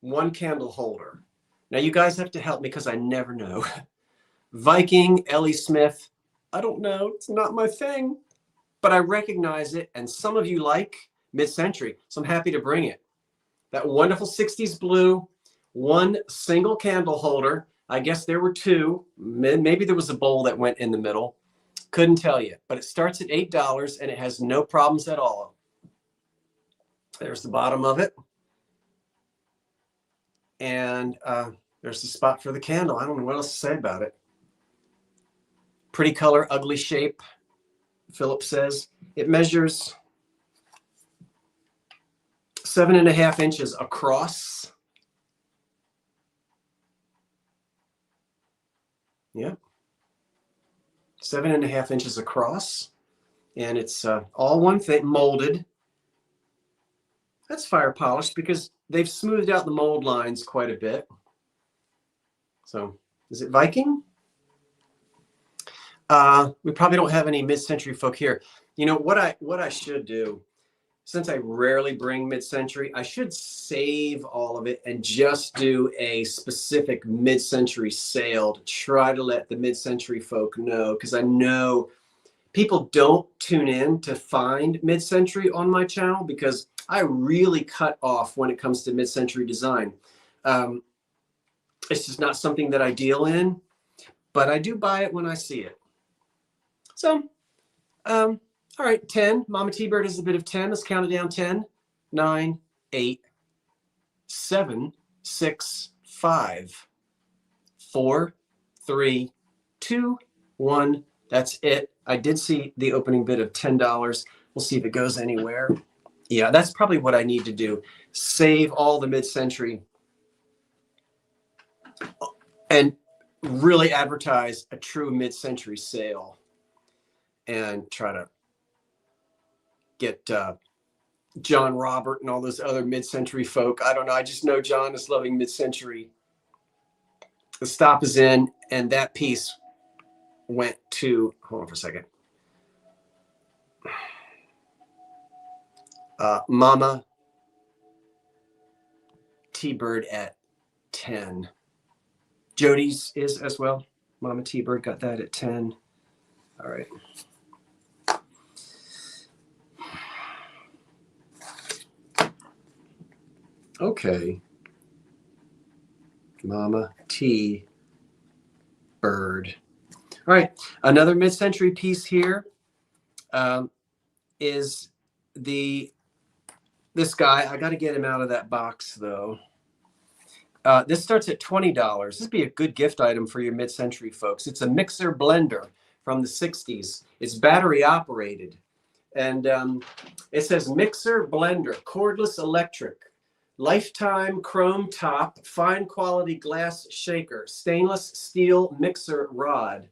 One candle holder. Now you guys have to help me because I never know. Viking, Ellie Smith. I don't know. It's not my thing, but I recognize it. And some of you like mid-century, so I'm happy to bring it. That wonderful 60s blue, one single candle holder. I guess there were two. Maybe there was a bowl that went in the middle. Couldn't tell you, but it starts at $8 and it has no problems at all. There's the bottom of it. And there's the spot for the candle. I don't know what else to say about it. Pretty color, ugly shape, Philip says. It measures 7.5 inches across. Yeah. 7.5 inches across. And it's all one thing, molded. That's fire polished because they've smoothed out the mold lines quite a bit. So, is it Viking? We probably don't have any mid-century folk here. You know, what I should do, since I rarely bring mid-century, I should save all of it and just do a specific mid-century sale to try to let the mid-century folk know, because I know people don't tune in to find mid-century on my channel because I really cut off when it comes to mid-century design. It's just not something that I deal in, but I do buy it when I see it. So, all right, 10. Mama T-Bird is a bit of 10. Let's count it down. 10, 9, 8, 7, 6, 5, 4, 3, 2, 1. That's it. I did see the opening bid of $10. We'll see if it goes anywhere. Yeah, that's probably what I need to do. Save all the mid-century and really advertise a true mid-century sale and try to get John Robert and all those other mid-century folk. I don't know. I just know John is loving mid-century. The stop is in, and that piece went to, hold on for a second. Mama T-Bird at 10. Jody's is as well. Mama T-Bird got that at 10. All right. Okay. Mama T-Bird. All right. Another mid-century piece here is this guy. I got to get him out of that box, though. This starts at $20. This would be a good gift item for your mid-century folks. It's a mixer blender from the 60s. It's battery operated. And it says mixer blender, cordless electric, lifetime chrome top, fine quality glass shaker, stainless steel mixer rod.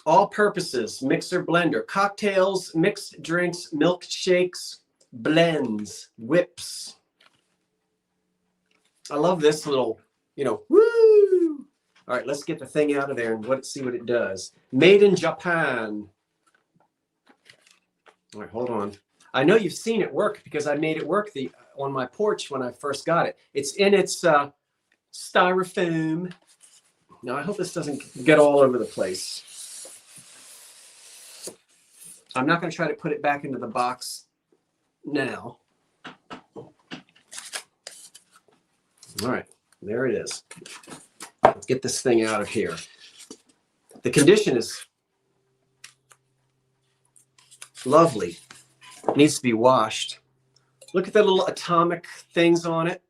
All purposes, mixer blender, cocktails, mixed drinks, milkshakes, blends, whips. I love this little, woo! All right, let's get the thing out of there and see what it does. Made in Japan. All right, hold on. I know you've seen it work because I made it work on my porch when I first got it. It's in its styrofoam. Now, I hope this doesn't get all over the place. I'm not going to try to put it back into the box now. All right, there it is. Let's get this thing out of here. The condition is lovely. It needs to be washed. Look at the little atomic things on it.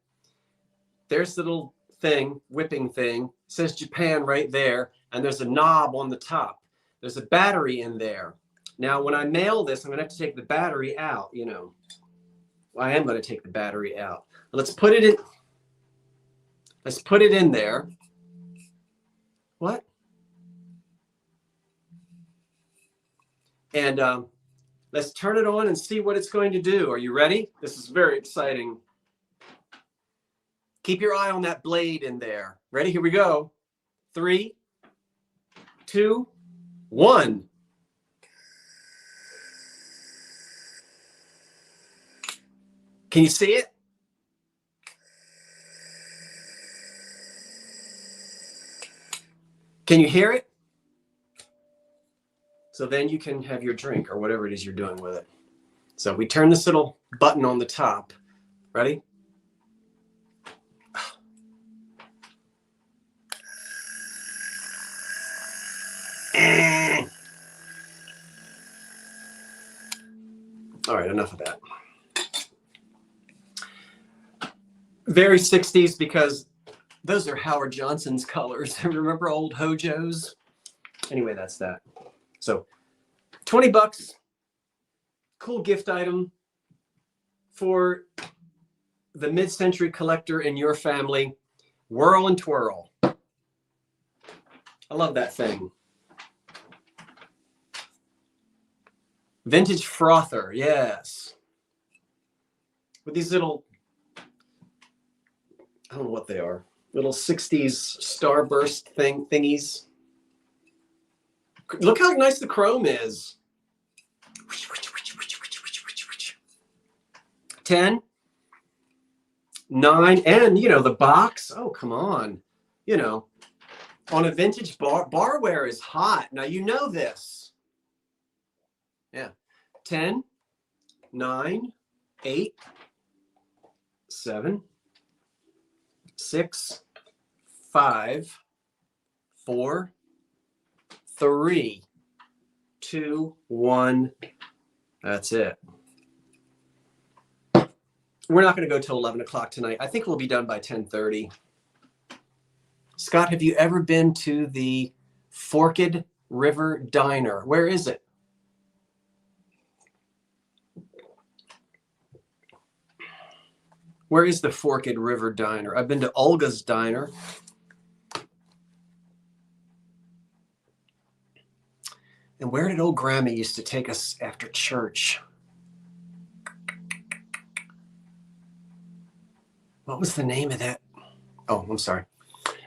There's the little thing, whipping thing. It says Japan right there, and there's a knob on the top. There's a battery in there. Now, when I mail this, I'm going to have to take the battery out, you know. I am going to take the battery out. Let's put it in. Let's put it in there. What? And let's turn it on and see what it's going to do. Are you ready? This is very exciting. Keep your eye on that blade in there. Ready? Here we go. 3, 2, 1. Can you see it? Can you hear it? So then you can have your drink or whatever it is you're doing with it. So we turn this little button on the top. Ready? All right, enough of that. Very 60s because those are Howard Johnson's colors. Remember old Hojos? Anyway, that's that. So 20 bucks, cool gift item for the mid-century collector in your family. Whirl and twirl. I love that thing. Vintage frother, yes. With these little, I don't know what they are, little 60s starburst thingies. Look how nice the chrome is. 10, 9, and you know, the box. Oh, come on. You know, on a vintage barware is hot. Now, you know this. Yeah. 10, 9, 8, 7, 6, 5, 4, 3, 2, 1. That's it. We're not going to go till 11 o'clock tonight. I think we'll be done by 10:30. Scott, have you ever been to the Forked River Diner? Where is it? Where is the Forked River Diner? I've been to Olga's Diner. And where did old Grandma used to take us after church? What was the name of that? Oh, I'm sorry.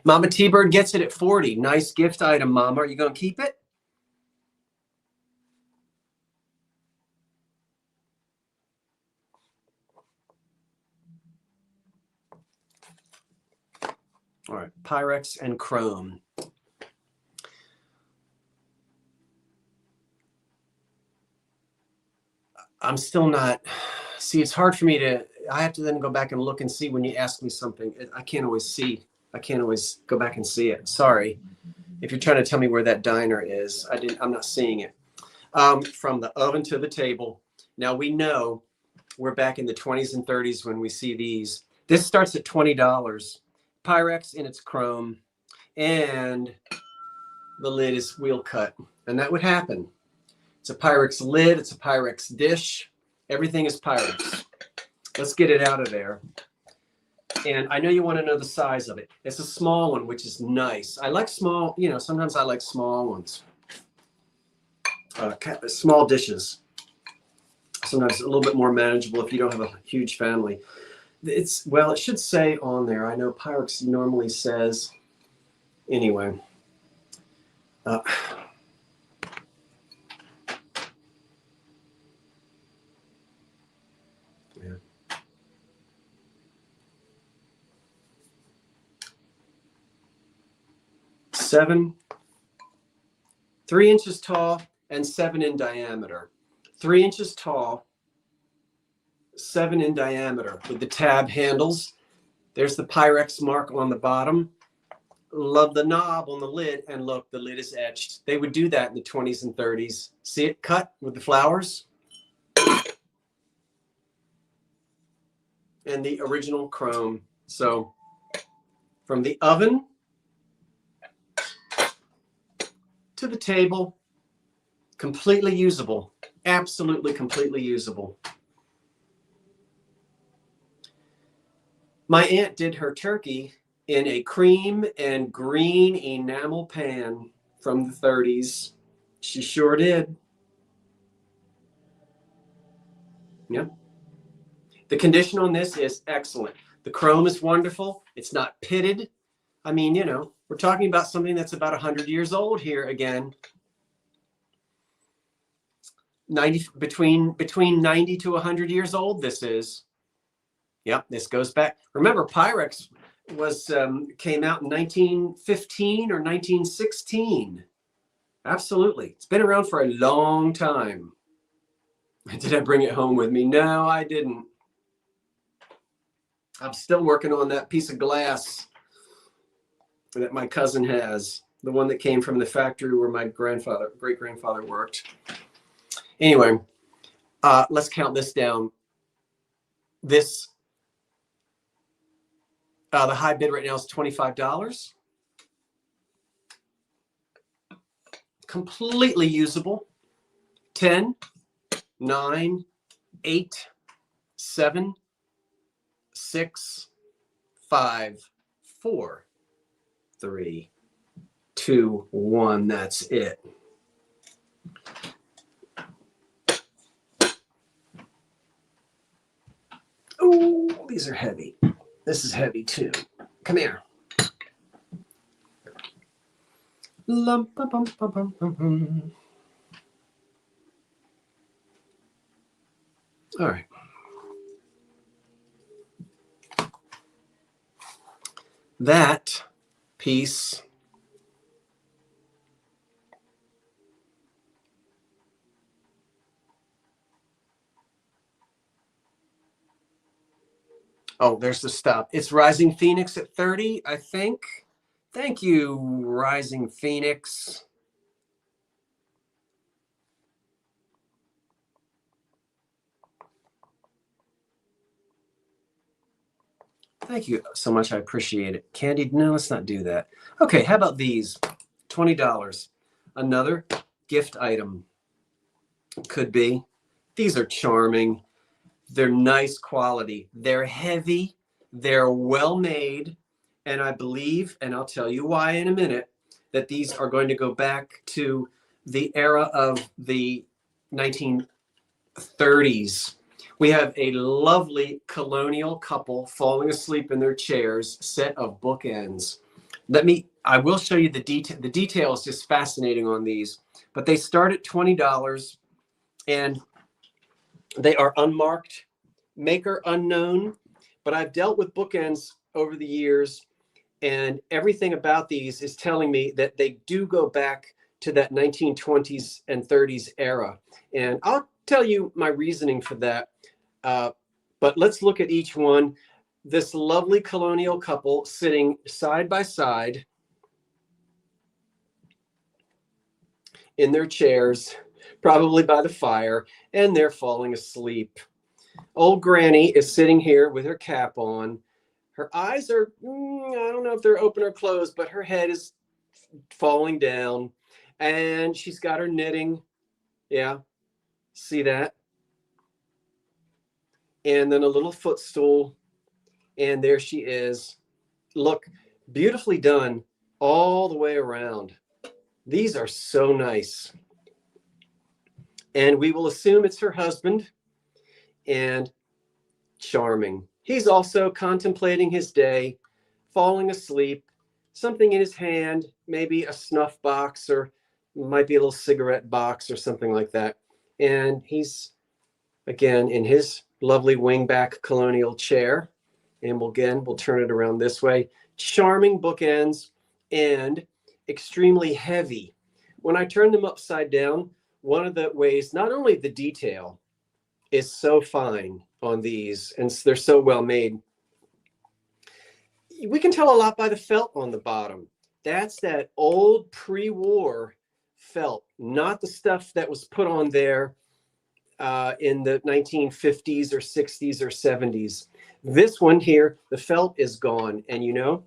Mama T-Bird gets it at 40. Nice gift item, Mama. Are you going to keep it? All right, Pyrex and chrome. I'm still not, see, it's hard for me to, I have to then go back and look and see when you ask me something. I can't always see. I can't always go back and see it. Sorry. If you're trying to tell me where that diner is, I'm not seeing it. From the oven to the table. Now we know we're back in the 20s and 30s when we see these. This starts at $20. Pyrex in its chrome, and the lid is wheel cut. And that would happen. It's a Pyrex lid. It's a Pyrex dish. Everything is Pyrex. Let's get it out of there. And I know you want to know the size of it. It's a small one, which is nice. I like small, you know, sometimes I like small ones. Small dishes. Sometimes a little bit more manageable if you don't have a huge family. It's, well, it should say on there. I know Pyrex normally says, anyway. Yeah. 7, 3 inches tall and 7 in diameter. 3 inches tall, 7 in diameter with the tab handles. There's the Pyrex mark on the bottom. Love the knob on the lid, and look, the lid is etched. They would do that in the 20s and 30s. See it cut with the flowers? And the original chrome. So from the oven to the table, Completely usable. Absolutely completely usable. My aunt did her turkey in a cream and green enamel pan from the 30s. She sure did. Yeah. The condition on this is excellent. The chrome is wonderful. It's not pitted. I mean, you know, we're talking about something that's about 100 years old here again. 90 between 90 to 100 years old this is. Yep, this goes back. Remember, Pyrex was came out in 1915 or 1916. Absolutely. It's been around for a long time. Did I bring it home with me? No, I didn't. I'm still working on that piece of glass that my cousin has, the one that came from the factory where my great-grandfather worked. Anyway, let's count this down. This, the high bid right now is $25. Completely usable. 10, 9, 8, 7, 6, 5, 4, 3, 2, 1. That's it. Oh, these are heavy. This is heavy too. Come here. All right. That piece oh, there's the stop. It's Rising Phoenix at 30, I think. Thank you, Rising Phoenix. Thank you so much. I appreciate it. Candied, no, let's not do that. Okay, how about these? $20. Another gift item. Could be. These are charming. They're nice quality. They're heavy. They're well made. And I believe, and I'll tell you why in a minute, that these are going to go back to the era of the 1930s. We have a lovely colonial couple falling asleep in their chairs, set of bookends. I will show you the detail. The detail is just fascinating on these, but they start at $20 and they are unmarked, maker unknown, but I've dealt with bookends over the years and everything about these is telling me that they do go back to that 1920s and 30s era. And I'll tell you my reasoning for that. But let's look at each one. This lovely colonial couple sitting side by side in their chairs, probably by the fire, and they're falling asleep. Old Granny is sitting here with her cap on. Her eyes are, I don't know if they're open or closed, but her head is falling down. And she's got her knitting. Yeah, see that? And then a little footstool. And there she is. Look, beautifully done all the way around. These are so nice. And we will assume it's her husband. And charming. He's also contemplating his day, falling asleep, something in his hand, maybe a snuff box or might be a little cigarette box or something like that. And he's, again, in his lovely wingback colonial chair. And we'll turn it around this way. Charming bookends and extremely heavy. When I turn them upside down, one of the ways, not only the detail is so fine on these, and they're so well made. We can tell a lot by the felt on the bottom. That's that old pre-war felt, not the stuff that was put on there in the 1950s or 60s or 70s. This one here, the felt is gone. And you know,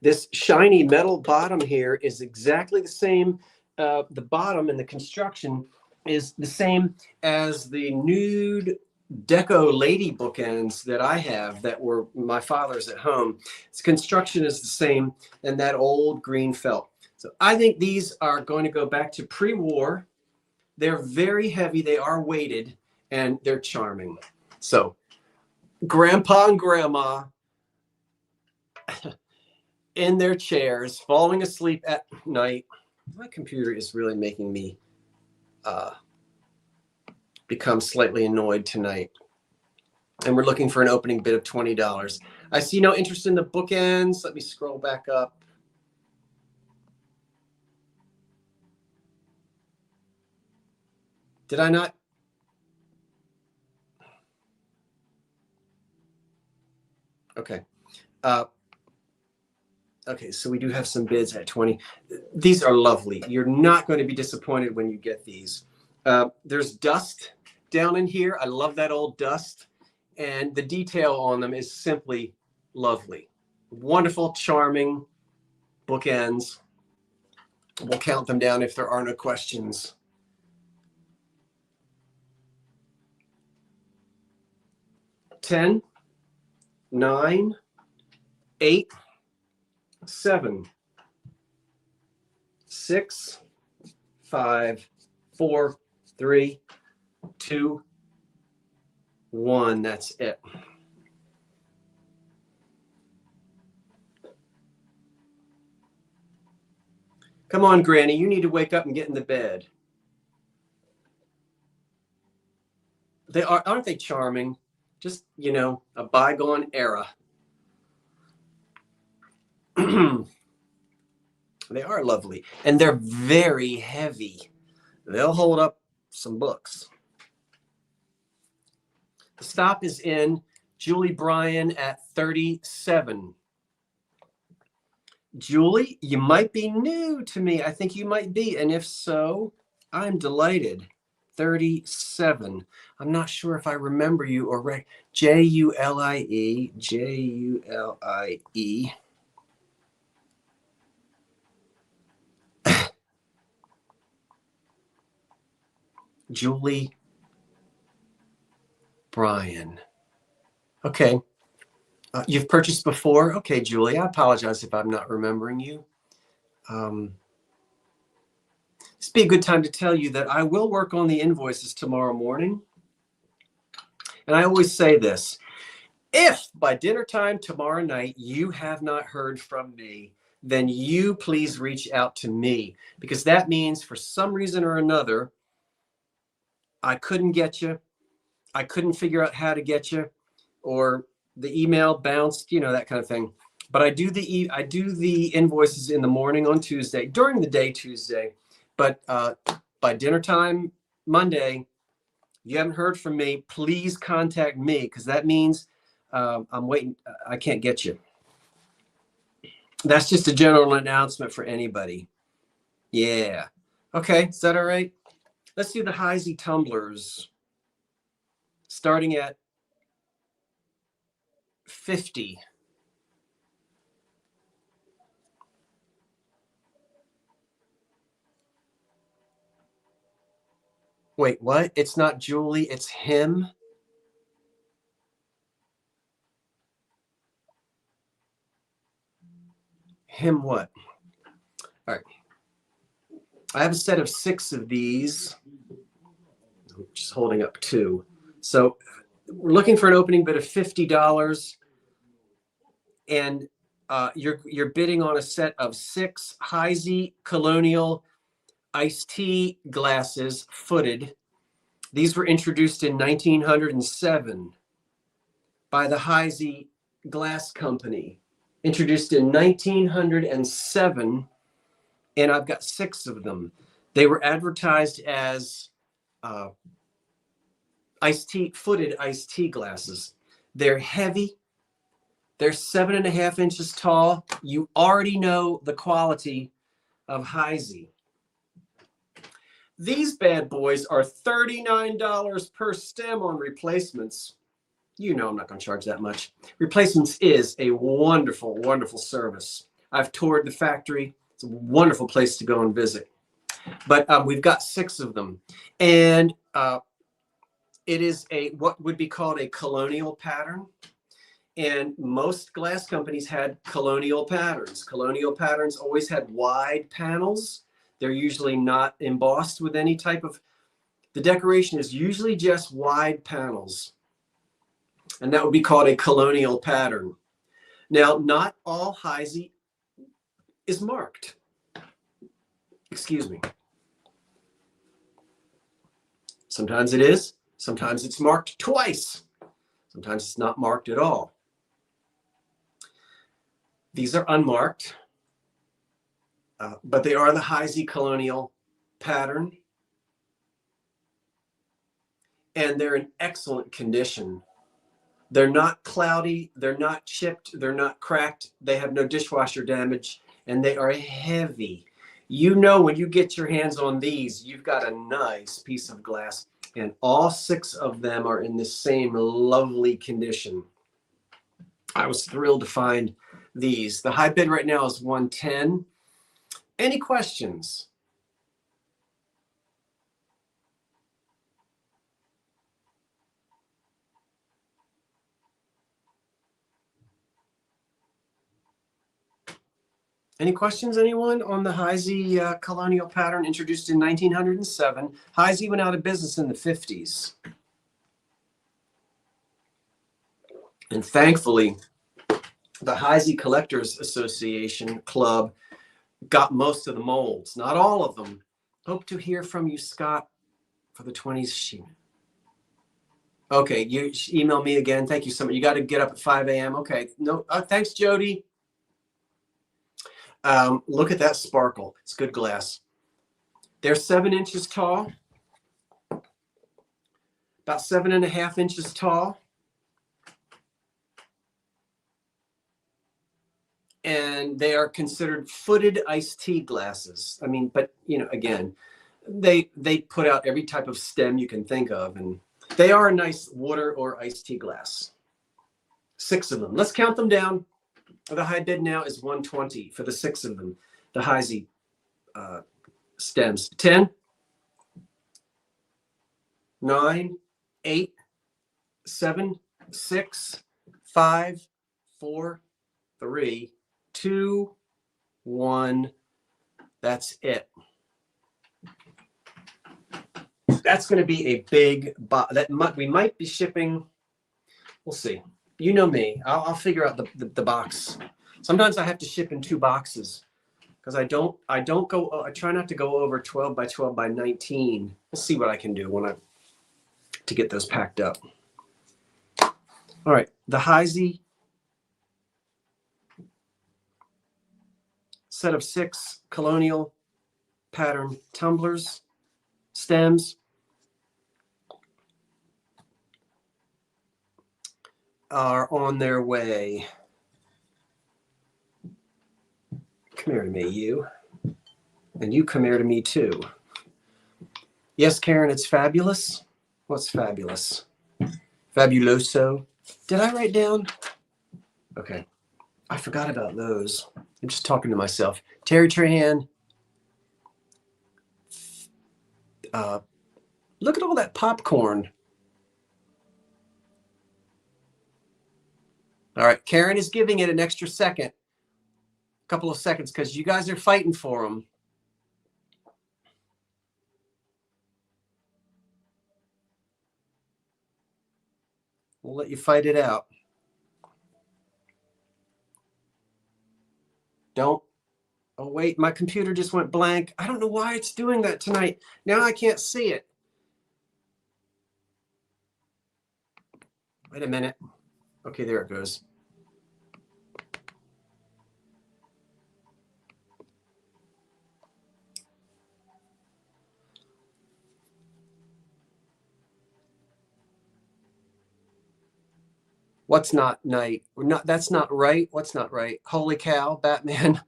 this shiny metal bottom here is exactly the same the bottom and the construction is the same as the nude deco lady bookends that I have that were my father's at home. Its construction is the same, and that old green felt. So I think these are going to go back to pre-war. They're very heavy, they are weighted, and they're charming. So grandpa and grandma in their chairs, falling asleep at night. My computer is really making me become slightly annoyed tonight. And we're looking for an opening bid of $20. I see no interest in the bookends. Let me scroll back up. Did I not? Okay. Okay, so we do have some bids at 20. These are lovely. You're not going to be disappointed when you get these. There's dust down in here. I love that old dust. And the detail on them is simply lovely. Wonderful, charming bookends. We'll count them down if there are no questions. 10, 9, 8, 7, 6, 5, 4, 3, 2, 1. That's it. Come on, Granny, you need to wake up and get in the bed. They aren't they charming? Just, you know, a bygone era. They are lovely, and they're very heavy. They'll hold up some books. The stop is in Julie Bryan at 37. Julie, you might be new to me. I think you might be, and if so, I'm delighted. 37. I'm not sure if I remember you or Julie, Julie. Julie Bryan. Okay. You've purchased before? Okay, Julie. I apologize if I'm not remembering you. This would be a good time to tell you that I will work on the invoices tomorrow morning. And I always say this. If by dinner time tomorrow night you have not heard from me, then you please reach out to me, because that means for some reason or another, I couldn't get you. I couldn't figure out how to get you, or the email bounced, you know, that kind of thing. But I do the invoices in the morning on Tuesday, during the day Tuesday. But by dinner time Monday, if you haven't heard from me, please contact me, because that means I'm waiting. I can't get you. That's just a general announcement for anybody. Yeah. Okay. Is that all right? Let's do the Heisey tumblers. Starting at 50. Wait, what? It's not Julie, it's him? Him what? All right. I have a set of 6 of these. I'm just holding up 2. So we're looking for an opening bid of $50, and you're bidding on a set of 6 Heisey Colonial iced tea glasses, footed. These were introduced in 1907 by the Heisey Glass Company. Introduced in 1907, and I've got 6 of them. They were advertised as footed iced tea glasses. They're heavy. They're 7.5 inches tall. You already know the quality of Heisey. These bad boys are $39 per stem on replacements. You know I'm not going to charge that much. Replacements is a wonderful, wonderful service. I've toured the factory. It's a wonderful place to go and visit. But we've got 6 of them. And it is what would be called a colonial pattern. And most glass companies had colonial patterns. Colonial patterns always had wide panels. They're usually not embossed with any type of, the decoration is usually just wide panels. And that would be called a colonial pattern. Now, not all Heisey is marked. Excuse me. Sometimes it is. Sometimes it's marked twice. Sometimes it's not marked at all. These are unmarked, but they are the Heisey colonial pattern. And they're in excellent condition. They're not cloudy, they're not chipped, they're not cracked, they have no dishwasher damage, and they are heavy. You know, when you get your hands on these, you've got a nice piece of glass, and all 6 of them are in the same lovely condition. I was thrilled to find these. The high bid right now is $110. Any questions? Any questions, anyone, on the Heisey colonial pattern introduced in 1907? Heisey went out of business in the 50s. And thankfully, the Heisey Collectors Association Club got most of the molds, not all of them. Hope to hear from you, Scott, for the 20s sheet. Okay, you email me again. Thank you so much. You got to get up at 5 a.m. Okay, no, thanks, Jody. Look at that sparkle. It's good glass. They're 7 inches tall, about 7.5 inches tall. And they are considered footed iced tea glasses. I mean, but you know, again, they put out every type of stem you can think of, and they are a nice water or iced tea glass. 6 of them. Let's count them down. The high bid now is $120 for the 6 of them. The Heisey stems. 10, 9, 8, 7, 6, 5, 4, 3, 2, 1. That's it. That's going to be a big box. We might be shipping. We'll see. You know me. I'll figure out the box. Sometimes I have to ship in 2 boxes because I try not to go over 12 by 12 by 19. We'll see what I can do to get those packed up. All right, the Heisey set of 6 colonial pattern tumblers, stems, are on their way. Come here to me, you. And you come here to me too. Yes, Karen, it's fabulous. What's fabulous? Fabuloso. Did I write down? Okay. I forgot about those. I'm just talking to myself. Terry Trahan. Look at all that popcorn. All right, Karen is giving it an extra second, a couple of seconds, because you guys are fighting for them. We'll let you fight it out. Don't. Oh, wait, my computer just went blank. I don't know why it's doing that tonight. Now I can't see it. Wait a minute. Okay, there it goes. What's not night? That's not right. What's not right? Holy cow, Batman.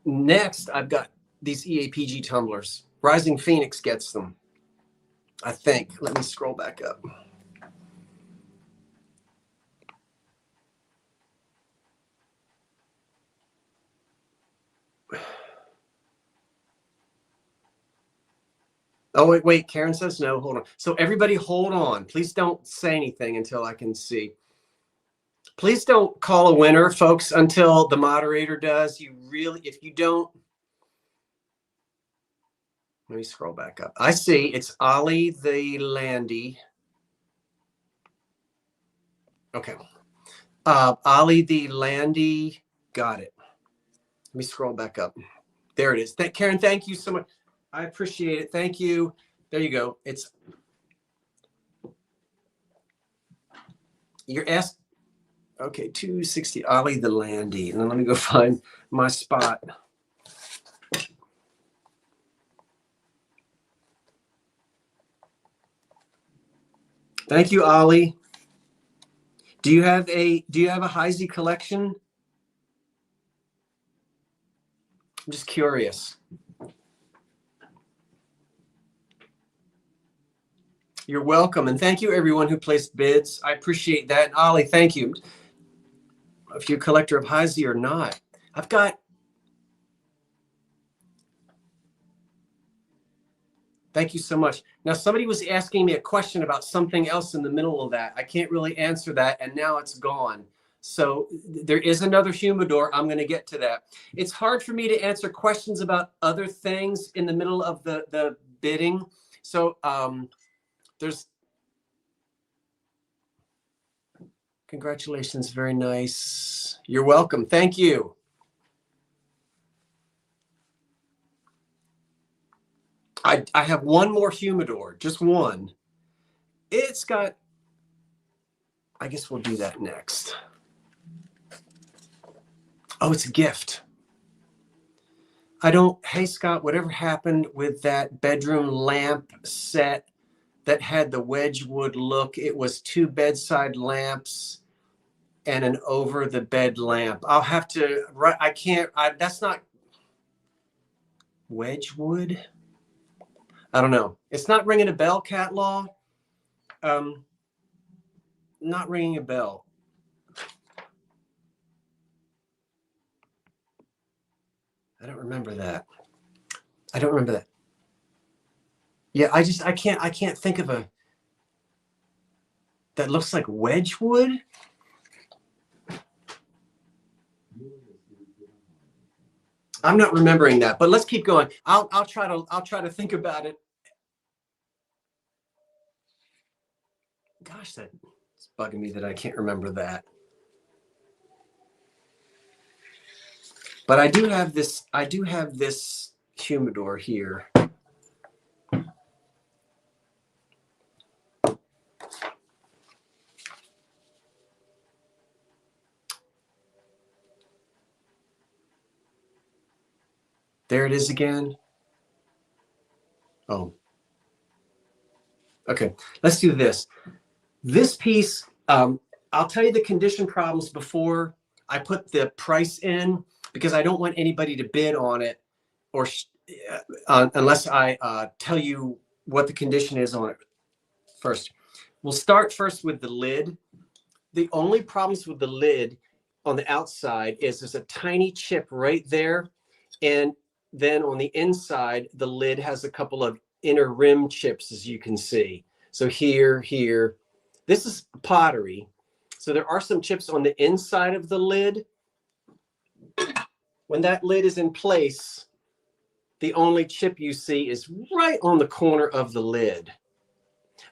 Next, I've got these EAPG tumblers. Rising Phoenix gets them. I think. Let me scroll back up. Oh, wait. Karen says no. Hold on. So everybody hold on. Please don't say anything until I can see. Please don't call a winner, folks, until the moderator does. You really, if you don't, let me scroll back up. I see it's Ollie the Landy. Okay. Ollie the Landy. Got it. Let me scroll back up. There it is. Karen, thank you so much. I appreciate it. Thank you. There you go. You're asked. Okay, 260 Ollie the Landy. And then let me go find my spot. Thank you, Ollie. Do you have a Heisey collection? I'm just curious. You're welcome. And thank you, everyone who placed bids. I appreciate that. And Ollie, thank you. If you're a collector of Heisey or not, I've got. Thank you so much. Now, somebody was asking me a question about something else in the middle of that. I can't really answer that, and now it's gone. So there is another humidor. I'm going to get to that. It's hard for me to answer questions about other things in the middle of the bidding. So there's. Congratulations. Very nice. You're welcome. Thank you. I have one more humidor, just one. It's got, I guess we'll do that next. Oh, it's a gift. Hey, Scott, whatever happened with that bedroom lamp set that had the Wedgwood look? It was 2 bedside lamps and an over the bed lamp. I'll have to, that's not Wedgwood. I don't know. It's not ringing a bell, Cat Law. Not ringing a bell. I don't remember that. Yeah, I can't think of a that looks like Wedgwood. I'm not remembering that, but let's keep going. I'll try to think about it. Gosh, that's bugging me that I can't remember that. But I do have this humidor here. There it is again. Oh. Okay, let's do this. This piece, I'll tell you the condition problems before I put the price in, because I don't want anybody to bid on it or unless I tell you what the condition is on it first. We'll start first with the lid. The only problems with the lid on the outside is there's a tiny chip right there. And then on the inside, the lid has a couple of inner rim chips, as you can see. So here. This is pottery. So there are some chips on the inside of the lid. When that lid is in place, the only chip you see is right on the corner of the lid.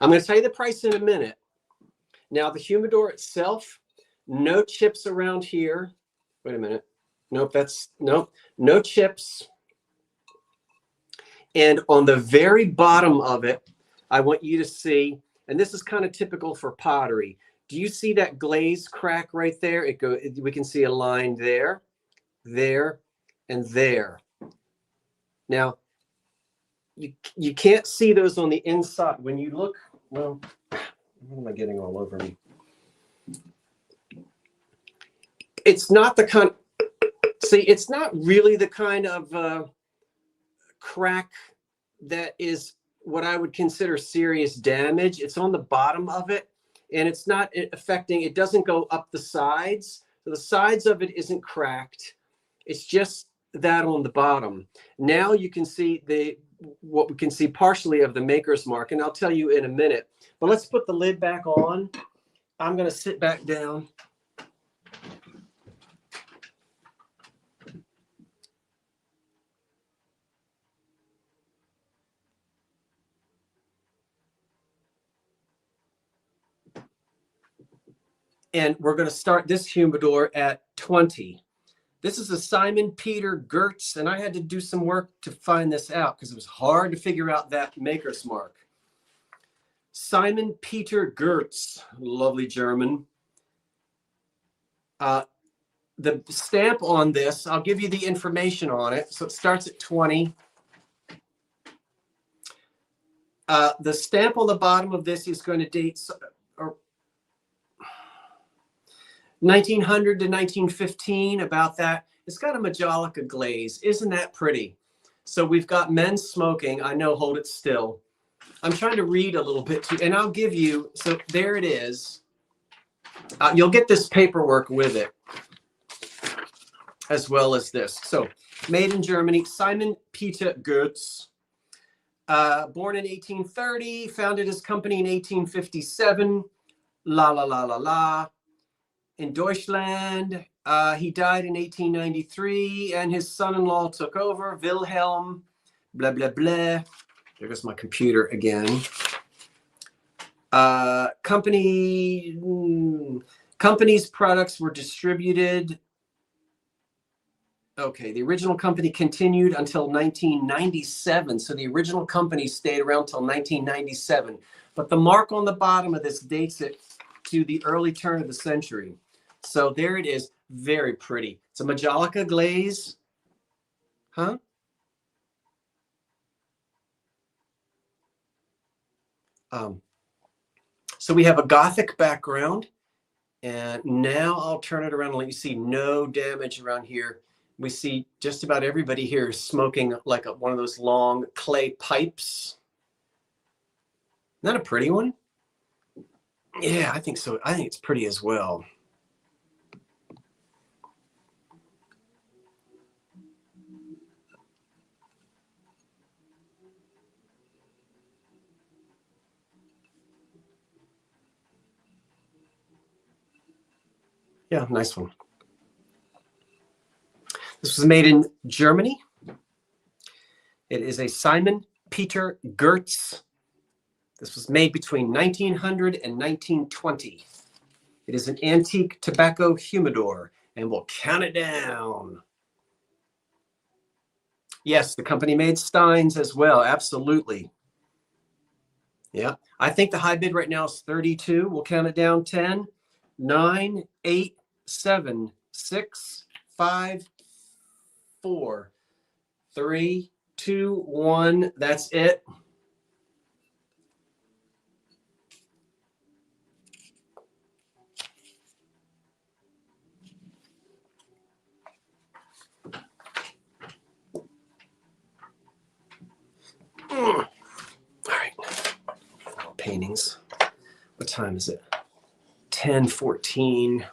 I'm going to tell you the price in a minute. Now, the humidor itself, no chips around here. Wait a minute. Nope, no chips. And on the very bottom of it, I want you to see, and this is kind of typical for pottery. Do you see that glaze crack right there? We can see a line there, and there. Now, you can't see those on the inside. When you look, well, what am I getting all over me? It's not the kind, see, it's not really the kind of crack that is what I would consider serious damage. It's on the bottom of it, and it's not affecting, it doesn't go up the sides. So the sides of it isn't cracked. It's just that on the bottom. Now you can see what we can see partially of the maker's mark, and I'll tell you in a minute. But let's put the lid back on. I'm going to sit back down. And we're going to start this humidor at 20. This is a Simon Peter Gertz, and I had to do some work to find this out because it was hard to figure out that maker's mark. Simon Peter Gertz, lovely German. The stamp on this, I'll give you the information on it. So it starts at 20. The stamp on the bottom of this is going to date 1900 to 1915, about that. It's got a Majolica glaze. Isn't that pretty? So we've got men smoking. I know, hold it still. I'm trying to read a little bit too, and I'll give you, so there it is. You'll get this paperwork with it, as well as this. So made in Germany, Simon Peter Gertz. Born in 1830, founded his company in 1857. La la la la la. In Deutschland, he died in 1893, and his son-in-law took over, Wilhelm, blah, blah, blah. There goes my computer again. Company's products were distributed. Okay, the original company continued until 1997. So the original company stayed around till 1997. But the mark on the bottom of this dates it to the early turn of the century. So there it is. Very pretty. It's a Majolica glaze. Huh? So we have a Gothic background. And now I'll turn it around and let you see no damage around here. We see just about everybody here is smoking like one of those long clay pipes. Isn't that a pretty one? Yeah, I think so. I think it's pretty as well. Yeah, nice one. This was made in Germany. It is a Simon Peter Gertz. This was made between 1900 and 1920. It is an antique tobacco humidor, and we'll count it down. Yes, the company made Steins as well. Absolutely. Yeah, I think the high bid right now is 32. We'll count it down. 10, 9, 8, 7, 6, 5, 4, 3, 2, 1. That's it. All right. Paintings. What time is it? 10:14.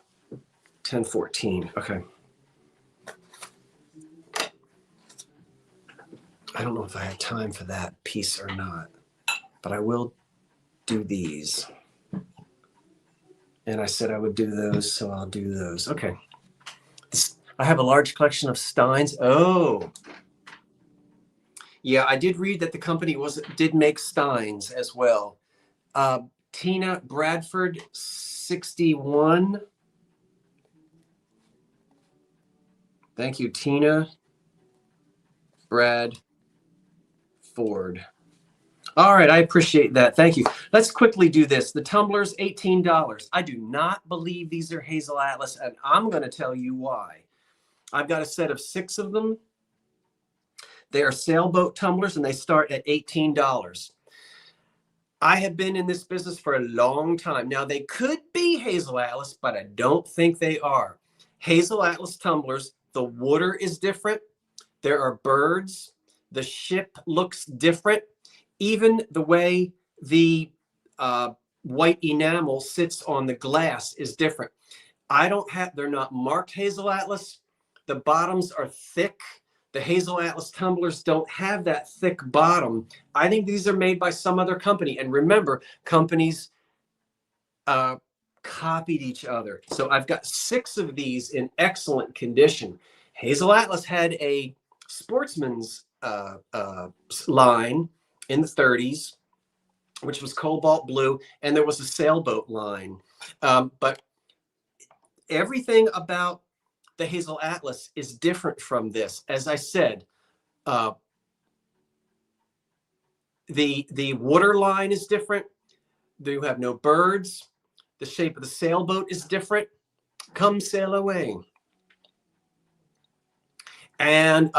10:14. Okay. I don't know if I have time for that piece or not, but I will do these. And I said I would do those, so I'll do those. Okay. I have a large collection of Steins. Oh. Yeah, I did read that the company did make Steins as well. Tina Bradford, 61. Thank you, Tina Bradford. All right, I appreciate that. Thank you. Let's quickly do this. The tumblers, $18. I do not believe these are Hazel Atlas, and I'm going to tell you why. I've got a set of 6 of them. They are sailboat tumblers, and they start at $18. I have been in this business for a long time. Now, they could be Hazel Atlas, but I don't think they are. Hazel Atlas tumblers, the water is different. There are birds. The ship looks different. Even the way the white enamel sits on the glass is different. They're not marked Hazel Atlas. The bottoms are thick. The Hazel Atlas tumblers don't have that thick bottom. I think these are made by some other company. And remember, companies copied each other. So I've got 6 of these in excellent condition. Hazel Atlas had a sportsman's line in the 30s, which was cobalt blue, and there was a sailboat line. But everything about the Hazel Atlas is different from this. As I said, the water line is different. You have no birds. The shape of the sailboat is different. Come sail away. And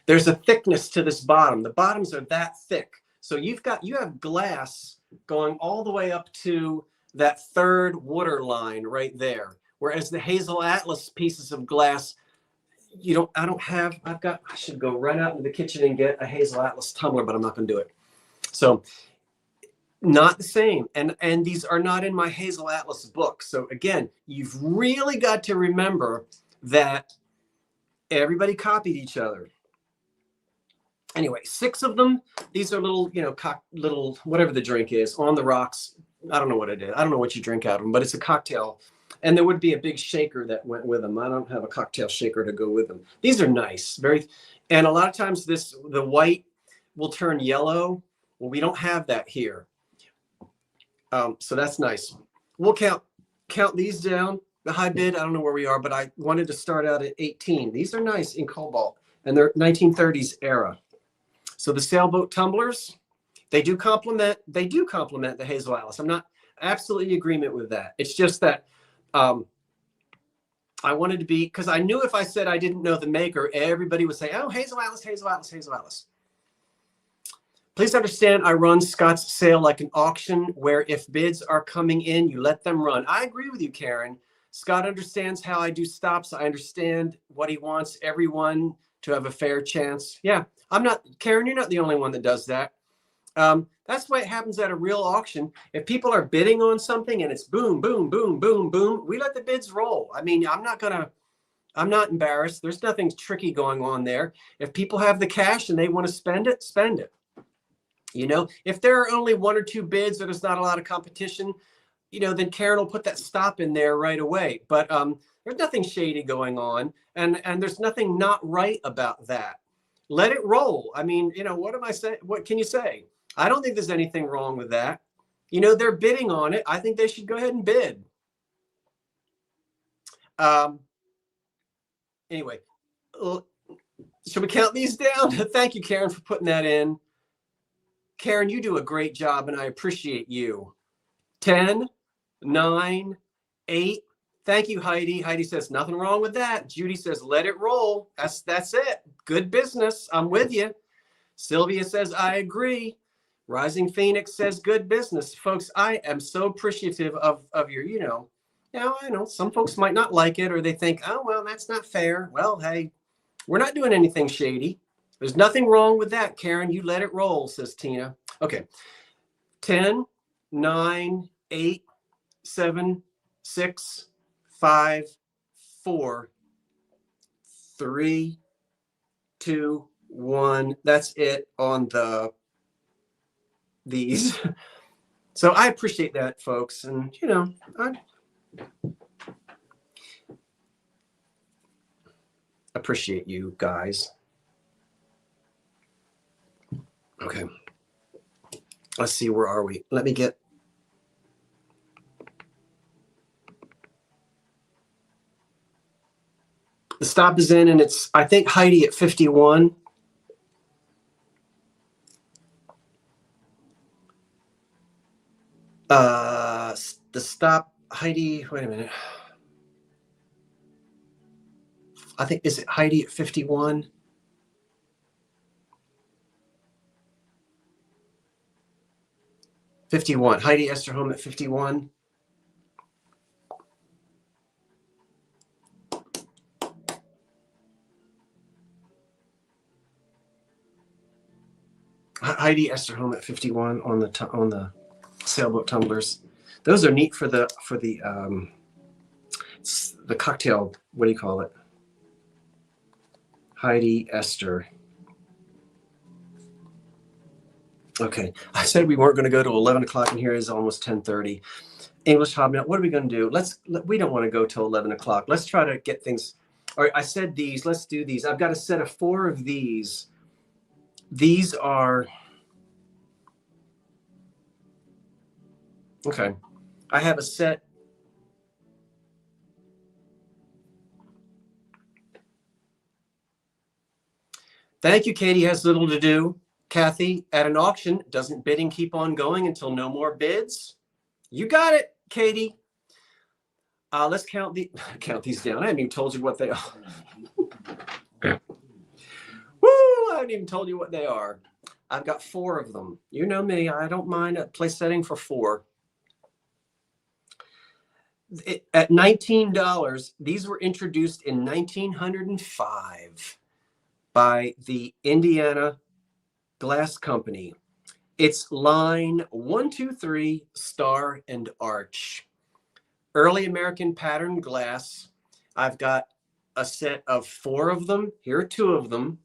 there's a thickness to this bottom. The bottoms are that thick. So you have glass going all the way up to that 3rd water line right there. Whereas the Hazel Atlas pieces of glass, I should go right out into the kitchen and get a Hazel Atlas tumbler, but I'm not going to do it. So not the same. And these are not in my Hazel Atlas book. So again, you've really got to remember that everybody copied each other. Anyway, 6 of them. These are little, little, whatever the drink is, on the rocks. I don't know what it is. I don't know what you drink out of them, but it's a cocktail. And there would be a big shaker that went with them. I don't have a cocktail shaker to go with them. These are nice. And a lot of times the white will turn yellow. Well, we don't have that here. So that's nice. We'll count these down. The high bid, I don't know where we are, but I wanted to start out at 18. These are nice in cobalt, and they're 1930s era. So the sailboat tumblers, they do complement the Hazel Atlas. I'm not absolutely in agreement with that. It's just that I wanted to be, because I knew if I said I didn't know the maker, everybody would say, oh, Hazel Atlas, Hazel Atlas, Hazel Atlas. Please understand, I run Scott's sale like an auction where if bids are coming in, you let them run. I agree with you, Karen. Scott understands how I do stops. I understand what he wants everyone to have a fair chance. Yeah, Karen, you're not the only one that does that. That's why it happens at a real auction. If people are bidding on something and it's boom, boom, boom, boom, boom, we let the bids roll. I mean, I'm not embarrassed. There's nothing tricky going on there. If people have the cash and they want to spend it, spend it. If there are only 1 or 2 bids or there's not a lot of competition, then Karen will put that stop in there right away. But there's nothing shady going on, and there's nothing not right about that. Let it roll. I mean, what am I saying? What can you say? I don't think there's anything wrong with that. They're bidding on it. I think they should go ahead and bid. Anyway, should we count these down? Thank you, Karen, for putting that in. Karen, you do a great job, and I appreciate you. 10, 9, 8. Thank you, Heidi. Heidi says, nothing wrong with that. Judy says, let it roll. That's it. Good business. I'm with you. Sylvia says, I agree. Rising Phoenix says, good business. Folks, I am so appreciative of your, I know some folks might not like it, or they think, oh, well, that's not fair. Well, hey, we're not doing anything shady. There's nothing wrong with that, Karen. You let it roll, says Tina. Okay. 10, 9, 8, 7, 6, 5, 4, 3, 2, 1. That's it on these. So I appreciate that, folks. And, I appreciate you guys. Okay. Let's see, where are we? Let me get. The stop is in, and it's, I think, Heidi at 51. The stop, Heidi, wait a minute. I think, is it Heidi at 51? Heidi Esterholm at 51. Heidi Esther home at 51 on the sailboat tumblers. Those are neat for the cocktail. What do you call it? Heidi Esther. Okay, I said we weren't going to go to 11 o'clock, and here is almost 10:30. English Hobnob. What are we going to do? We don't want to go till 11 o'clock. Let's try to get things. All right, I said these. Let's do these. I've got a set of 4 of these. These are okay. I have a set. Thank you, Katie. Has little to do. Kathy, at an auction, doesn't bidding keep on going until no more bids? You got it, Katie. Let's count these down. I haven't even told you what they are. Woo! I haven't even told you what they are. I've got 4 of them. You know me. I don't mind a place setting for 4. At $19, these were introduced in 1905 by the Indiana Glass Company. It's line 123 Star and Arch. Early American patterned glass. I've got a set of 4 of them. Here are 2 of them.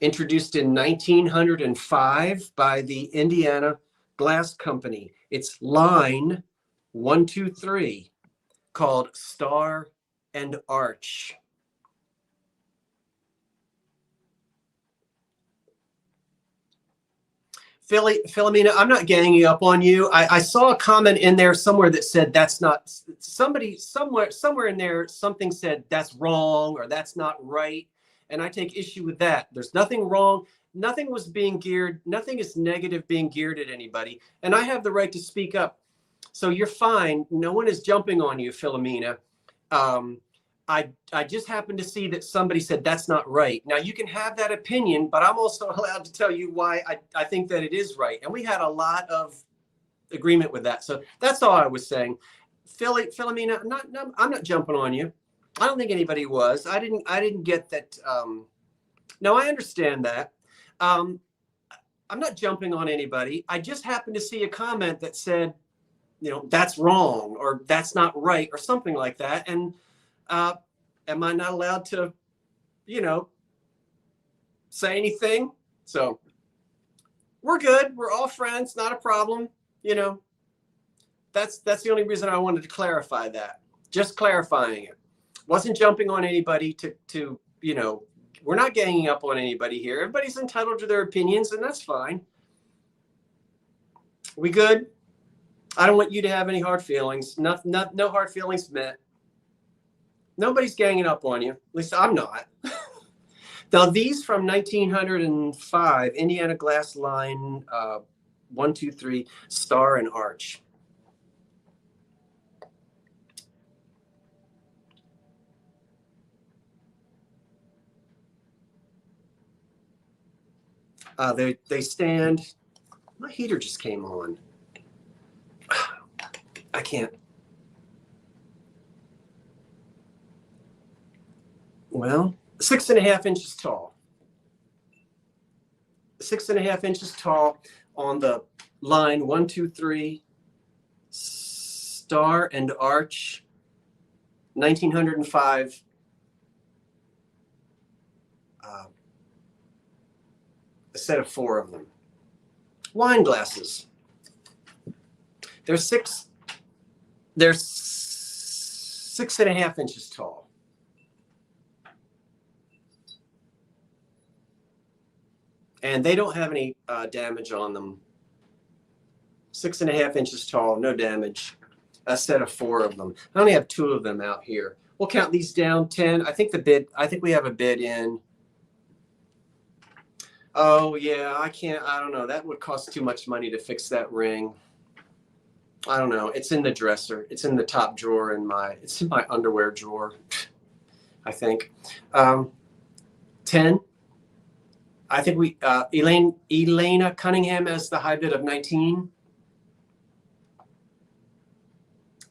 Introduced in 1905 by the Indiana Glass Company. It's line 123 called Star and Arch. Philomena, I'm not ganging up on you. I saw a comment in there somewhere that said that's not, somewhere in there, something said that's wrong or that's not right. And I take issue with that. There's nothing wrong. Nothing was being geared. Nothing is negative being geared at anybody. And I have the right to speak up. So you're fine. No one is jumping on you, Philomena. I just happened to see that somebody said that's not right. Now you can have that opinion, but I'm also allowed to tell you why I think that it is right. And we had a lot of agreement with that. So that's all I was saying. Philomena, I'm not jumping on you. I don't think anybody was. I didn't get that. No, I understand that. I'm not jumping on anybody. I just happened to see a comment that said, that's wrong or that's not right or something like that. And am I not allowed to, say anything? So we're good. We're all friends. Not a problem. That's the only reason I wanted to clarify that. Just clarifying it. Wasn't jumping on anybody to we're not ganging up on anybody here. Everybody's entitled to their opinions, and that's fine. We good? I don't want you to have any hard feelings. No hard feelings meant. Nobody's ganging up on you. At least I'm not. Now, these from 1905, Indiana Glass line 123 Star and Arch. They stand. My heater just came on. I can't. Well, 6.5 inches tall. 6.5 inches tall on the line 123 Star and Arch, 1905. A set of 4 of them. Wine glasses. They're 6.5 inches tall. And they don't have any damage on them. 6.5 inches tall, no damage. A set of 4 of them. I only have 2 of them out here. We'll count these down 10. I think we have a bid in. Oh yeah, I don't know. That would cost too much money to fix that ring. I don't know. It's in the dresser. It's in the top drawer it's in my underwear drawer, I think. 10. I think we, Elena Cunningham has the high bid of 19.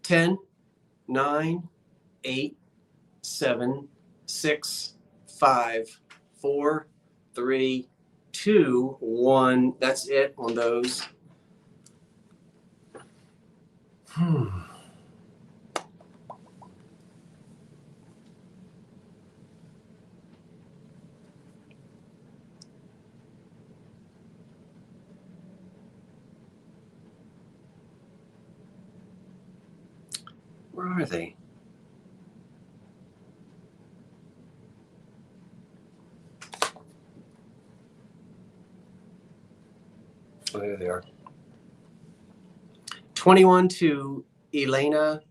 10, 9, 8, 7, 6, 5, 4, 3, 2, 1. That's it on those. Where are they? Oh, there they are. 21 to Elena.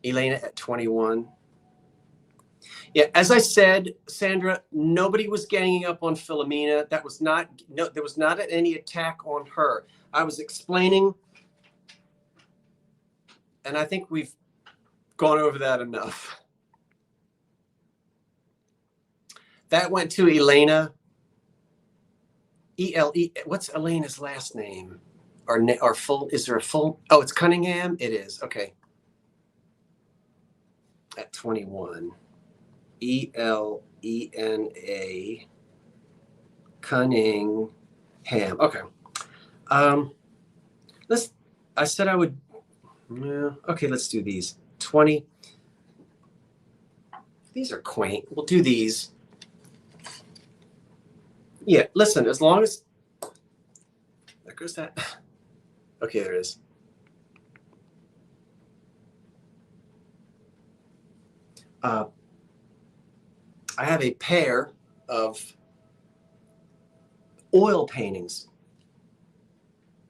Elena at 21. Yeah, as I said, Sandra, nobody was ganging up on Philomena. That was not, no, there was not any attack on her. I was explaining, and I think we've gone over that enough. That went to Elena. E-L-E, what's Elena's last name? Or full, is there a full? Oh, it's Cunningham? It is, okay. At 21. E-L-E-N-A Cunningham. Okay. I said I would, yeah, okay, let's do these. 20. These are quaint. We'll do these. Yeah, listen, as long as, there goes that. Okay, there it is. I have a pair of oil paintings,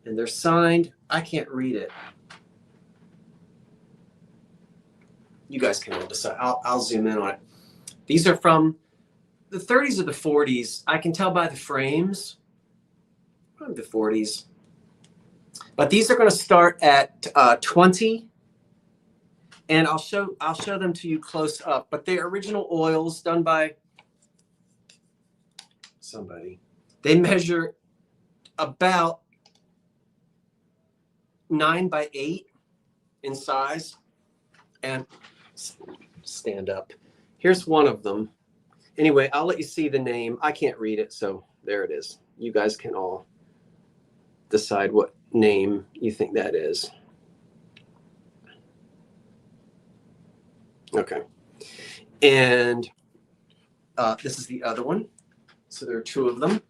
and they're signed. I can't read it. You guys can all decide. I'll zoom in on it. These are from the 30s or the 40s. I can tell by the frames. Probably the 40s. But these are going to start at 20, and I'll show them to you close up. But they're original oils done by somebody. They measure about 9 by 8 in size. And stand up. Here's one of them. Anyway, I'll let you see the name. I can't read it, so there it is. You guys can all decide what name you think that is. Okay. And this is the other one. So there are 2 of them.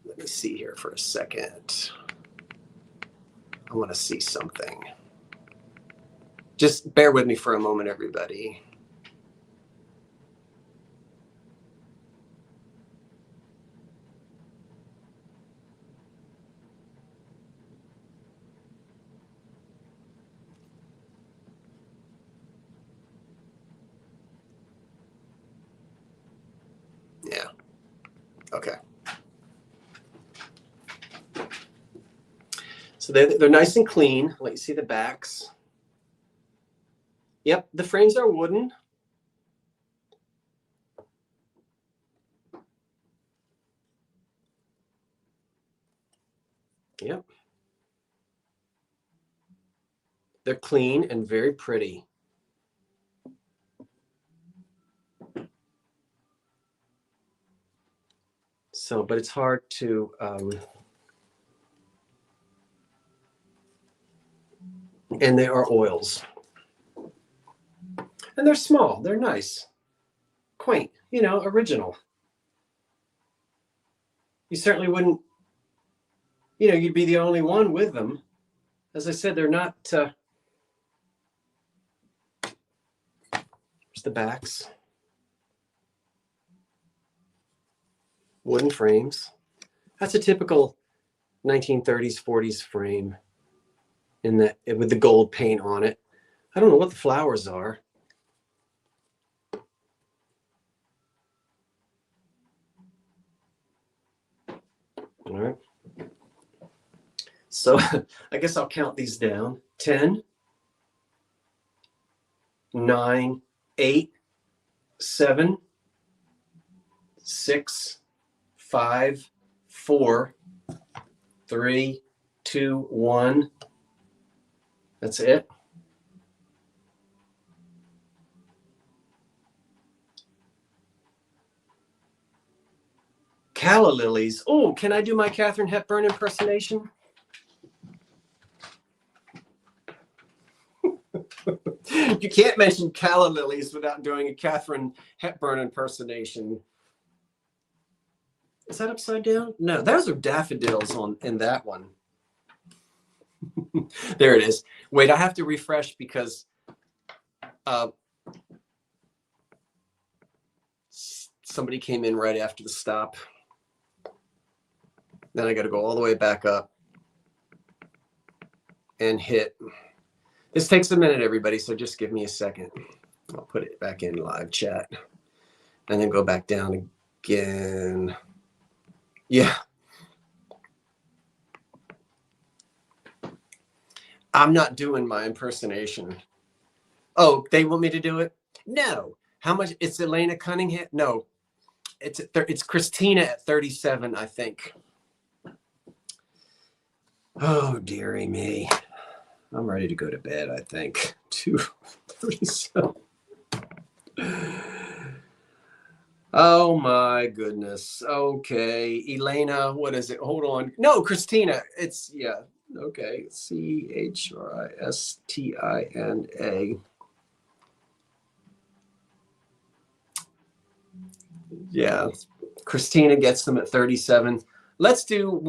Let me see here for a second. I want to see something. Just bear with me for a moment, everybody. Yeah. Okay. So they're nice and clean. Let you see the backs. Yep, the frames are wooden. Yep. They're clean and very pretty. So, but it's hard to, and they are oils. And they're small, they're nice, quaint, you know, original. You certainly wouldn't, you know, you'd be the only one with them. As I said, they're not, here's the backs. Wooden frames. That's a typical 1930s, 40s frame in that with the gold paint on it. I don't know what the flowers are. All right. So I guess I'll count these down. 10, 9, 8, 7, 6, 5, 4, 3, 2, 1. That's it. Calla lilies. Oh, can I do my Katharine Hepburn impersonation? You can't mention calla lilies without doing a Katharine Hepburn impersonation. Is that upside down? No, those are daffodils in that one. There it is. Wait, I have to refresh because somebody came in right after the stop. Then I got to go all the way back up and hit. This takes a minute, everybody, so just give me a second. I'll put it back in live chat and then go back down again. Yeah. I'm not doing my impersonation. Oh, they want me to do it? No. How much? It's Elena Cunningham? No. It's Christina at 37, I think. Oh, dearie me. I'm ready to go to bed, I think. 2:37. Oh my goodness. Okay. Elena, what is it? Hold on. No, Christina. It's, yeah. Okay. Christina. Yeah. Christina gets them at 37. Let's do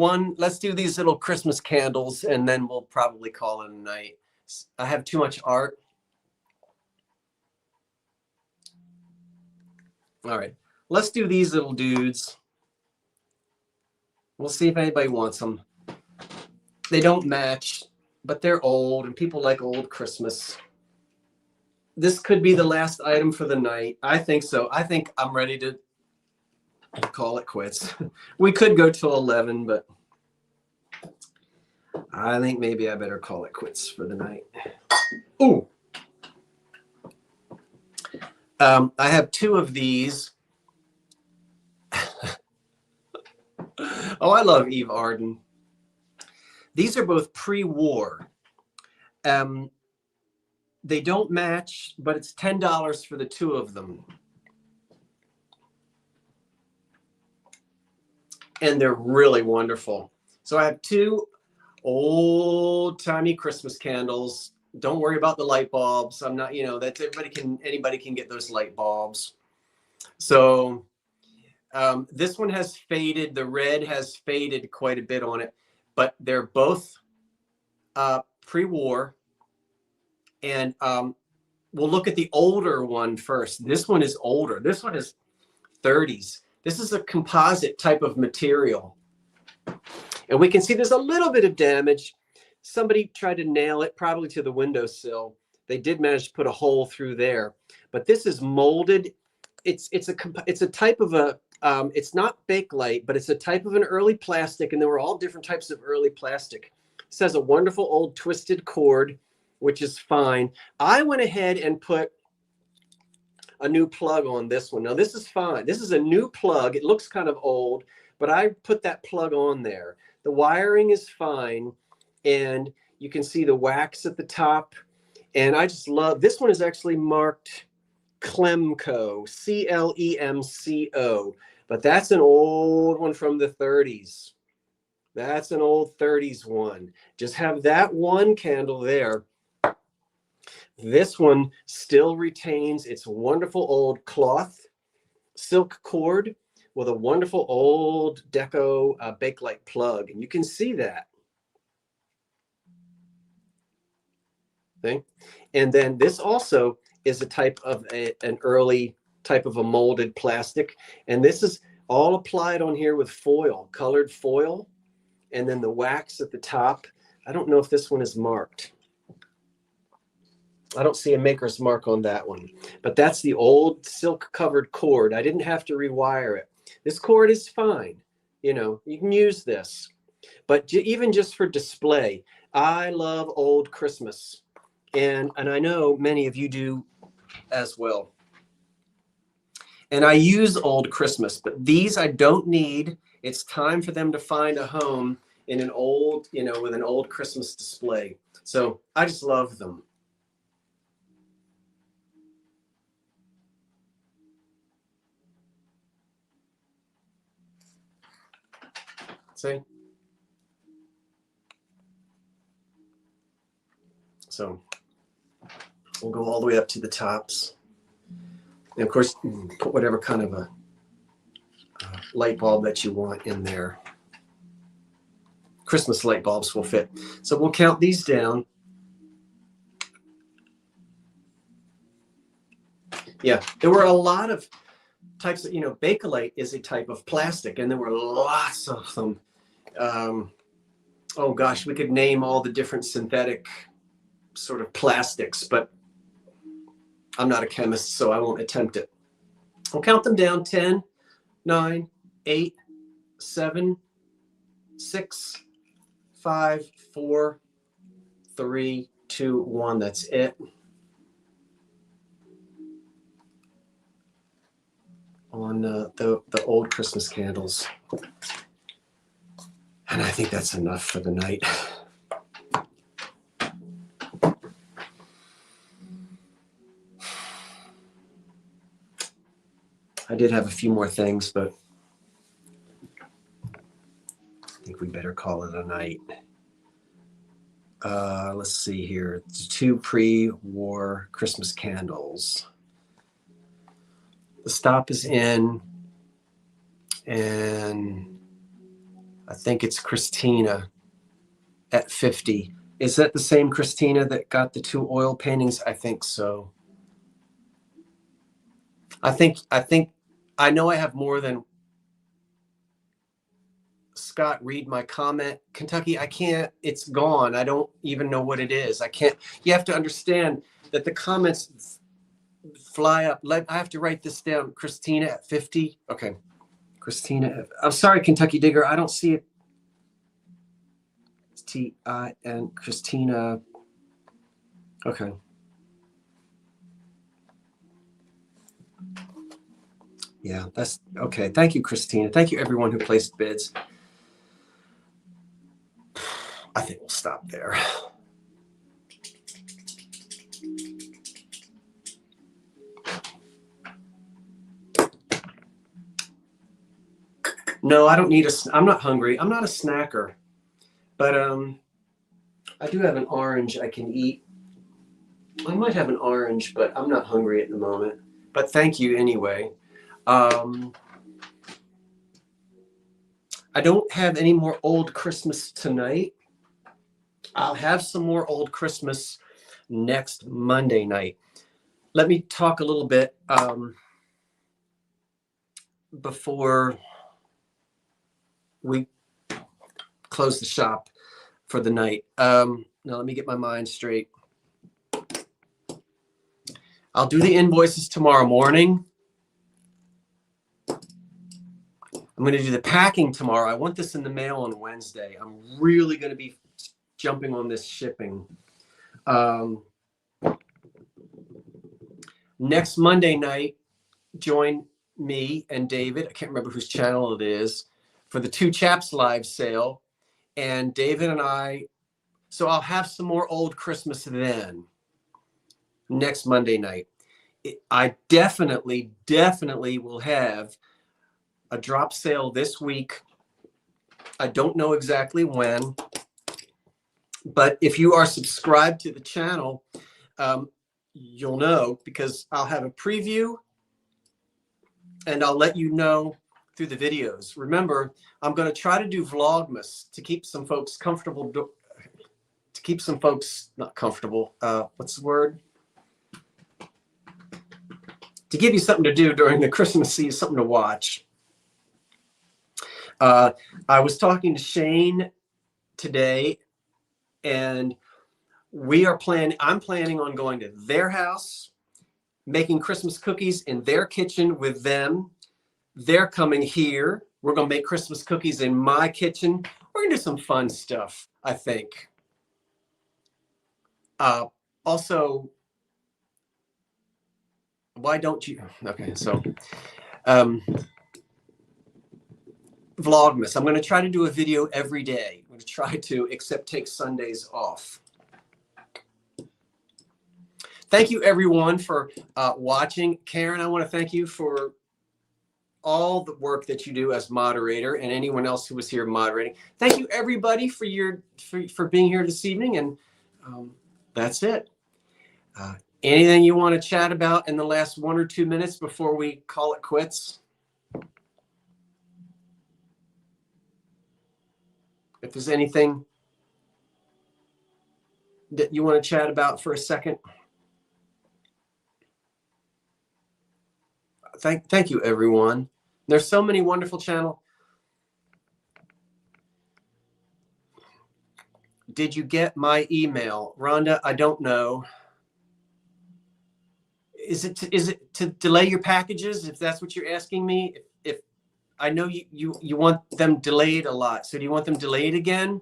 these little Christmas candles and then we'll probably call it a night. I have too much art. All right. Let's do these little dudes. We'll see if anybody wants them. They don't match, but they're old and people like old Christmas. This could be the last item for the night. I think so. I think I'm ready to call it quits. We could go till 11, but I think maybe I better call it quits for the night. Ooh. I have two of these. Oh, I love Eve Arden. These are both pre-war. They don't match, but it's $10 for the two of them. And they're really wonderful. So I have two old-timey Christmas candles. Don't worry about the light bulbs. I'm not, that's anybody can get those light bulbs. So this one has faded. The red has faded quite a bit on it, but they're both pre-war. And we'll look at the older one first. This one is older. This one is 30s. This is a composite type of material. And we can see there's a little bit of damage. Somebody tried to nail it probably to the windowsill. They did manage to put a hole through there. But this is molded. It's a type of a, it's not Bakelite, but it's a type of an early plastic. And there were all different types of early plastic. This has a wonderful old twisted cord, which is fine. I went ahead and put a new plug on this one. Now this is fine. This is a new plug. It looks kind of old, but I put that plug on there. The wiring is fine. And you can see the wax at the top. And I just love, this one is actually marked Clemco, Clemco. But that's an old one from the 30s. That's an old 30s one. Just have that one candle there. This one still retains its wonderful old cloth silk cord with a wonderful old deco Bakelite plug. And you can see that. Okay. And then this also is a type of an early type of a molded plastic. And this is all applied on here with foil, colored foil. And then the wax at the top. I don't know if this one is marked. I don't see a maker's mark on that one, but that's the old silk covered cord. I didn't have to rewire it. This cord is fine. You can use this, but even just for display, I love old Christmas. And I know many of you do as well. And I use old Christmas, but these I don't need. It's time for them to find a home in an old, with an old Christmas display. So I just love them. See? So we'll go all the way up to the tops. And of course, put whatever kind of a light bulb that you want in there. Christmas light bulbs will fit. So we'll count these down. Yeah, there were a lot of types of, Bakelite is a type of plastic, and there were lots of them. Oh gosh, we could name all the different synthetic sort of plastics, but I'm not a chemist, so I won't attempt it. We'll count them down: 10, 9, 8, 7, 6, 5, 4, 3, 2, 1. That's it. On the old Christmas candles. And I think that's enough for the night. I did have a few more things, but I think we better call it a night. Let's see here. 2 pre-war Christmas candles. The stop is in, and I think it's Christina at 50. Is that the same Christina that got the 2 oil paintings? I think so. I know I have more than Scott. Read my comment. Kentucky, I can't, it's gone. I don't even know what it is. I can't, you have to understand that the comments fly up. I have to write this down. Christina at 50. Okay. Christina. I'm sorry, Kentucky Digger. I don't see it. It's T-I-N. Christina. Okay. Yeah, that's okay. Thank you, Christina. Thank you, everyone who placed bids. I think we'll stop there. No, I don't need I'm not hungry. I'm not a snacker, but I do have an orange I can eat. I might have an orange, but I'm not hungry at the moment. But thank you anyway. I don't have any more old Christmas tonight. I'll have some more old Christmas next Monday night. Let me talk a little bit before we close the shop for the night. Now let me get my mind straight. I'll do the invoices tomorrow morning. I'm going to do the packing tomorrow. I want this in the mail on Wednesday. I'm really going to be jumping on this shipping. Next Monday night, join me and David. I can't remember whose channel it is, for the 2 Chaps live sale. And David and I, so I'll have some more old Christmas then, next Monday night. I definitely will have a drop sale this week. I don't know exactly when, but if you are subscribed to the channel, you'll know, because I'll have a preview and I'll let you know through the videos. Remember, I'm going to try to do Vlogmas to keep some folks comfortable, to keep some folks not comfortable. What's the word? To give you something to do during the Christmas season, something to watch. I was talking to Shane today, and I'm planning on going to their house, making Christmas cookies in their kitchen with them. They're coming here. We're going to make Christmas cookies in my kitchen. We're going to do some fun stuff, I think. Also, why don't you? Okay, so Vlogmas. I'm going to try to do a video every day. I'm going to try to, except take Sundays off. Thank you, everyone, for watching. Karen, I want to thank you for all the work that you do as moderator and anyone else who was here moderating. Thank you everybody for being here this evening, and that's it. Anything you want to chat about in the last 1 or 2 minutes before we call it quits? If there's anything that you want to chat about for a second. Thank you, everyone. There's so many wonderful channels. Did you get my email? Rhonda, I don't know. Is it to delay your packages, if that's what you're asking me? If I know you want them delayed a lot. So do you want them delayed again?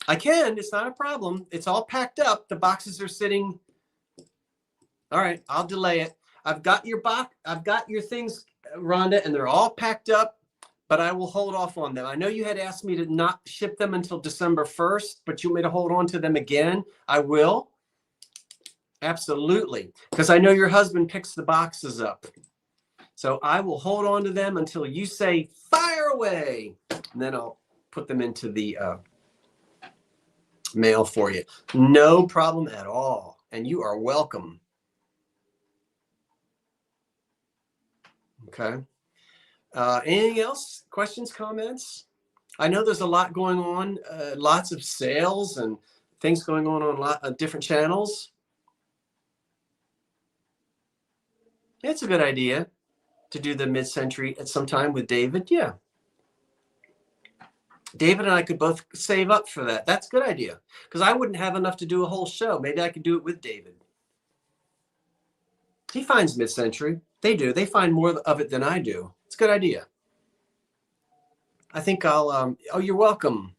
I can. It's not a problem. It's all packed up. The boxes are sitting. All right, I'll delay it. I've got your box. I've got your things, Rhonda, and they're all packed up, but I will hold off on them. I know you had asked me to not ship them until December 1st, but you want me to hold on to them again? I will. Absolutely. Because I know your husband picks the boxes up. So I will hold on to them until you say, fire away. And then I'll put them into the mail for you. No problem at all. And you are welcome. Okay. Anything else? Questions, comments? I know there's a lot going on, lots of sales and things going on a lot of different channels. It's a good idea to do the mid-century at some time with David. Yeah. David and I could both save up for that. That's a good idea, because I wouldn't have enough to do a whole show. Maybe I could do it with David. He finds mid-century. They do. They find more of it than I do. It's a good idea. I think I'll, oh, you're welcome.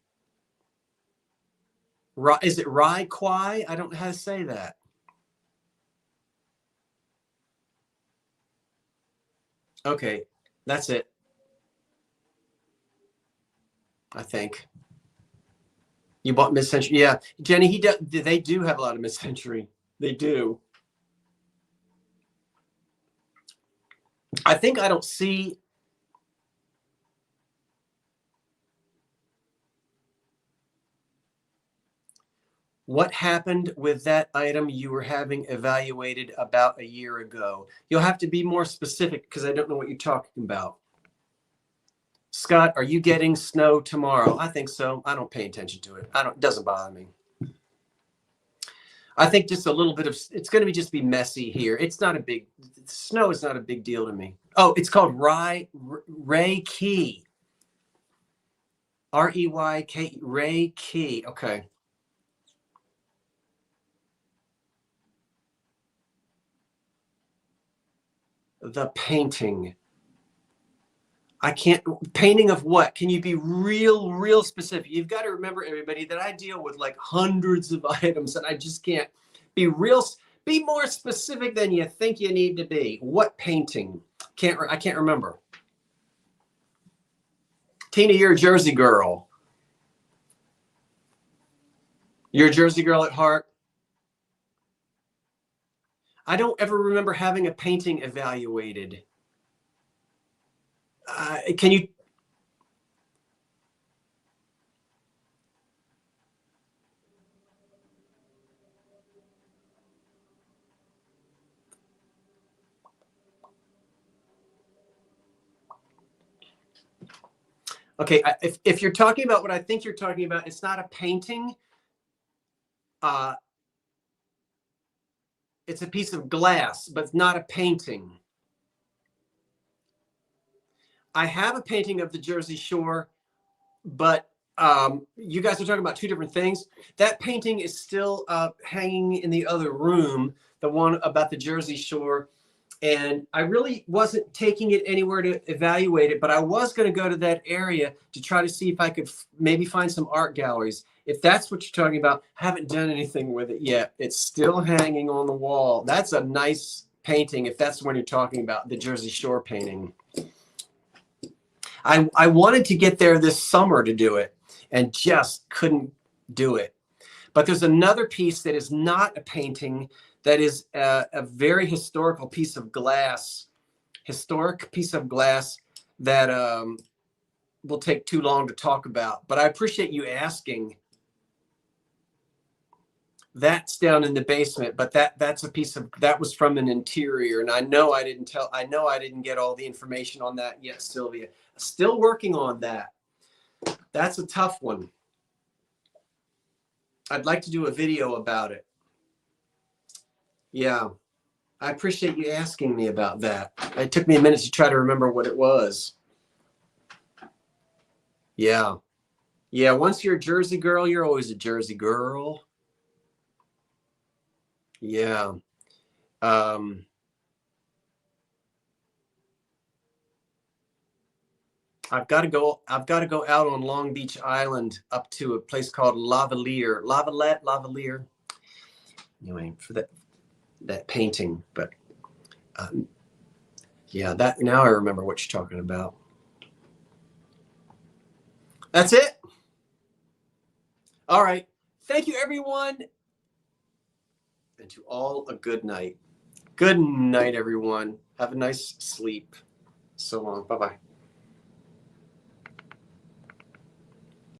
Is it Rai Kwai? I don't know how to say that. Okay, that's it. I think. You bought mid-century. Yeah, Jenny, they do have a lot of mid-century. They do. I think I don't see. What happened with that item you were having evaluated about a year ago? You'll have to be more specific, because I don't know what you're talking about. Scott, are you getting snow tomorrow? I think so. I don't pay attention to it. It doesn't bother me. I think just a little bit of, it's going to just be messy here. It's not a big, snow is not a big deal to me. Oh, it's called Reiki. R-E-Y-K, Reiki. Okay. The painting. I can't, painting of what? Can you be real specific? You've got to remember, everybody, that I deal with like hundreds of items, and I just can't be more specific than you think you need to be. What painting? I can't remember. Tina, you're a Jersey girl. You're a Jersey girl at heart. I don't ever remember having a painting evaluated. Can you? Okay, if you're talking about what I think you're talking about, it's not a painting. It's a piece of glass, but it's not a painting. I have a painting of the Jersey Shore, but you guys are talking about two different things. That painting is still hanging in the other room, the one about the Jersey Shore. And I really wasn't taking it anywhere to evaluate it, but I was going to go to that area to try to see if I could maybe find some art galleries. If that's what you're talking about, I haven't done anything with it yet. It's still hanging on the wall. That's a nice painting, if that's the one you're talking about, the Jersey Shore painting. I wanted to get there this summer to do it and just couldn't do it. But there's another piece that is not a painting, that is a very historical piece of glass historic piece of glass that will take too long to talk about. But I appreciate you asking. That's down in the basement, but that's a piece of that was from an interior, and I know I didn't get all the information on that yet, Sylvia. Still working on that. That's a tough one. I'd like to do a video about it. Yeah, I appreciate you asking me about that. It took me a minute to try to remember what it was. Yeah. Yeah, once you're a Jersey girl, you're always a Jersey girl. Yeah. I've got to go out on Long Beach Island up to a place called Lavalier. Anyway, for that painting, but yeah, that now I remember what you're talking about. That's it. All right. Thank you, everyone. And to all a good night. Good night, everyone. Have a nice sleep. So long. Bye-bye.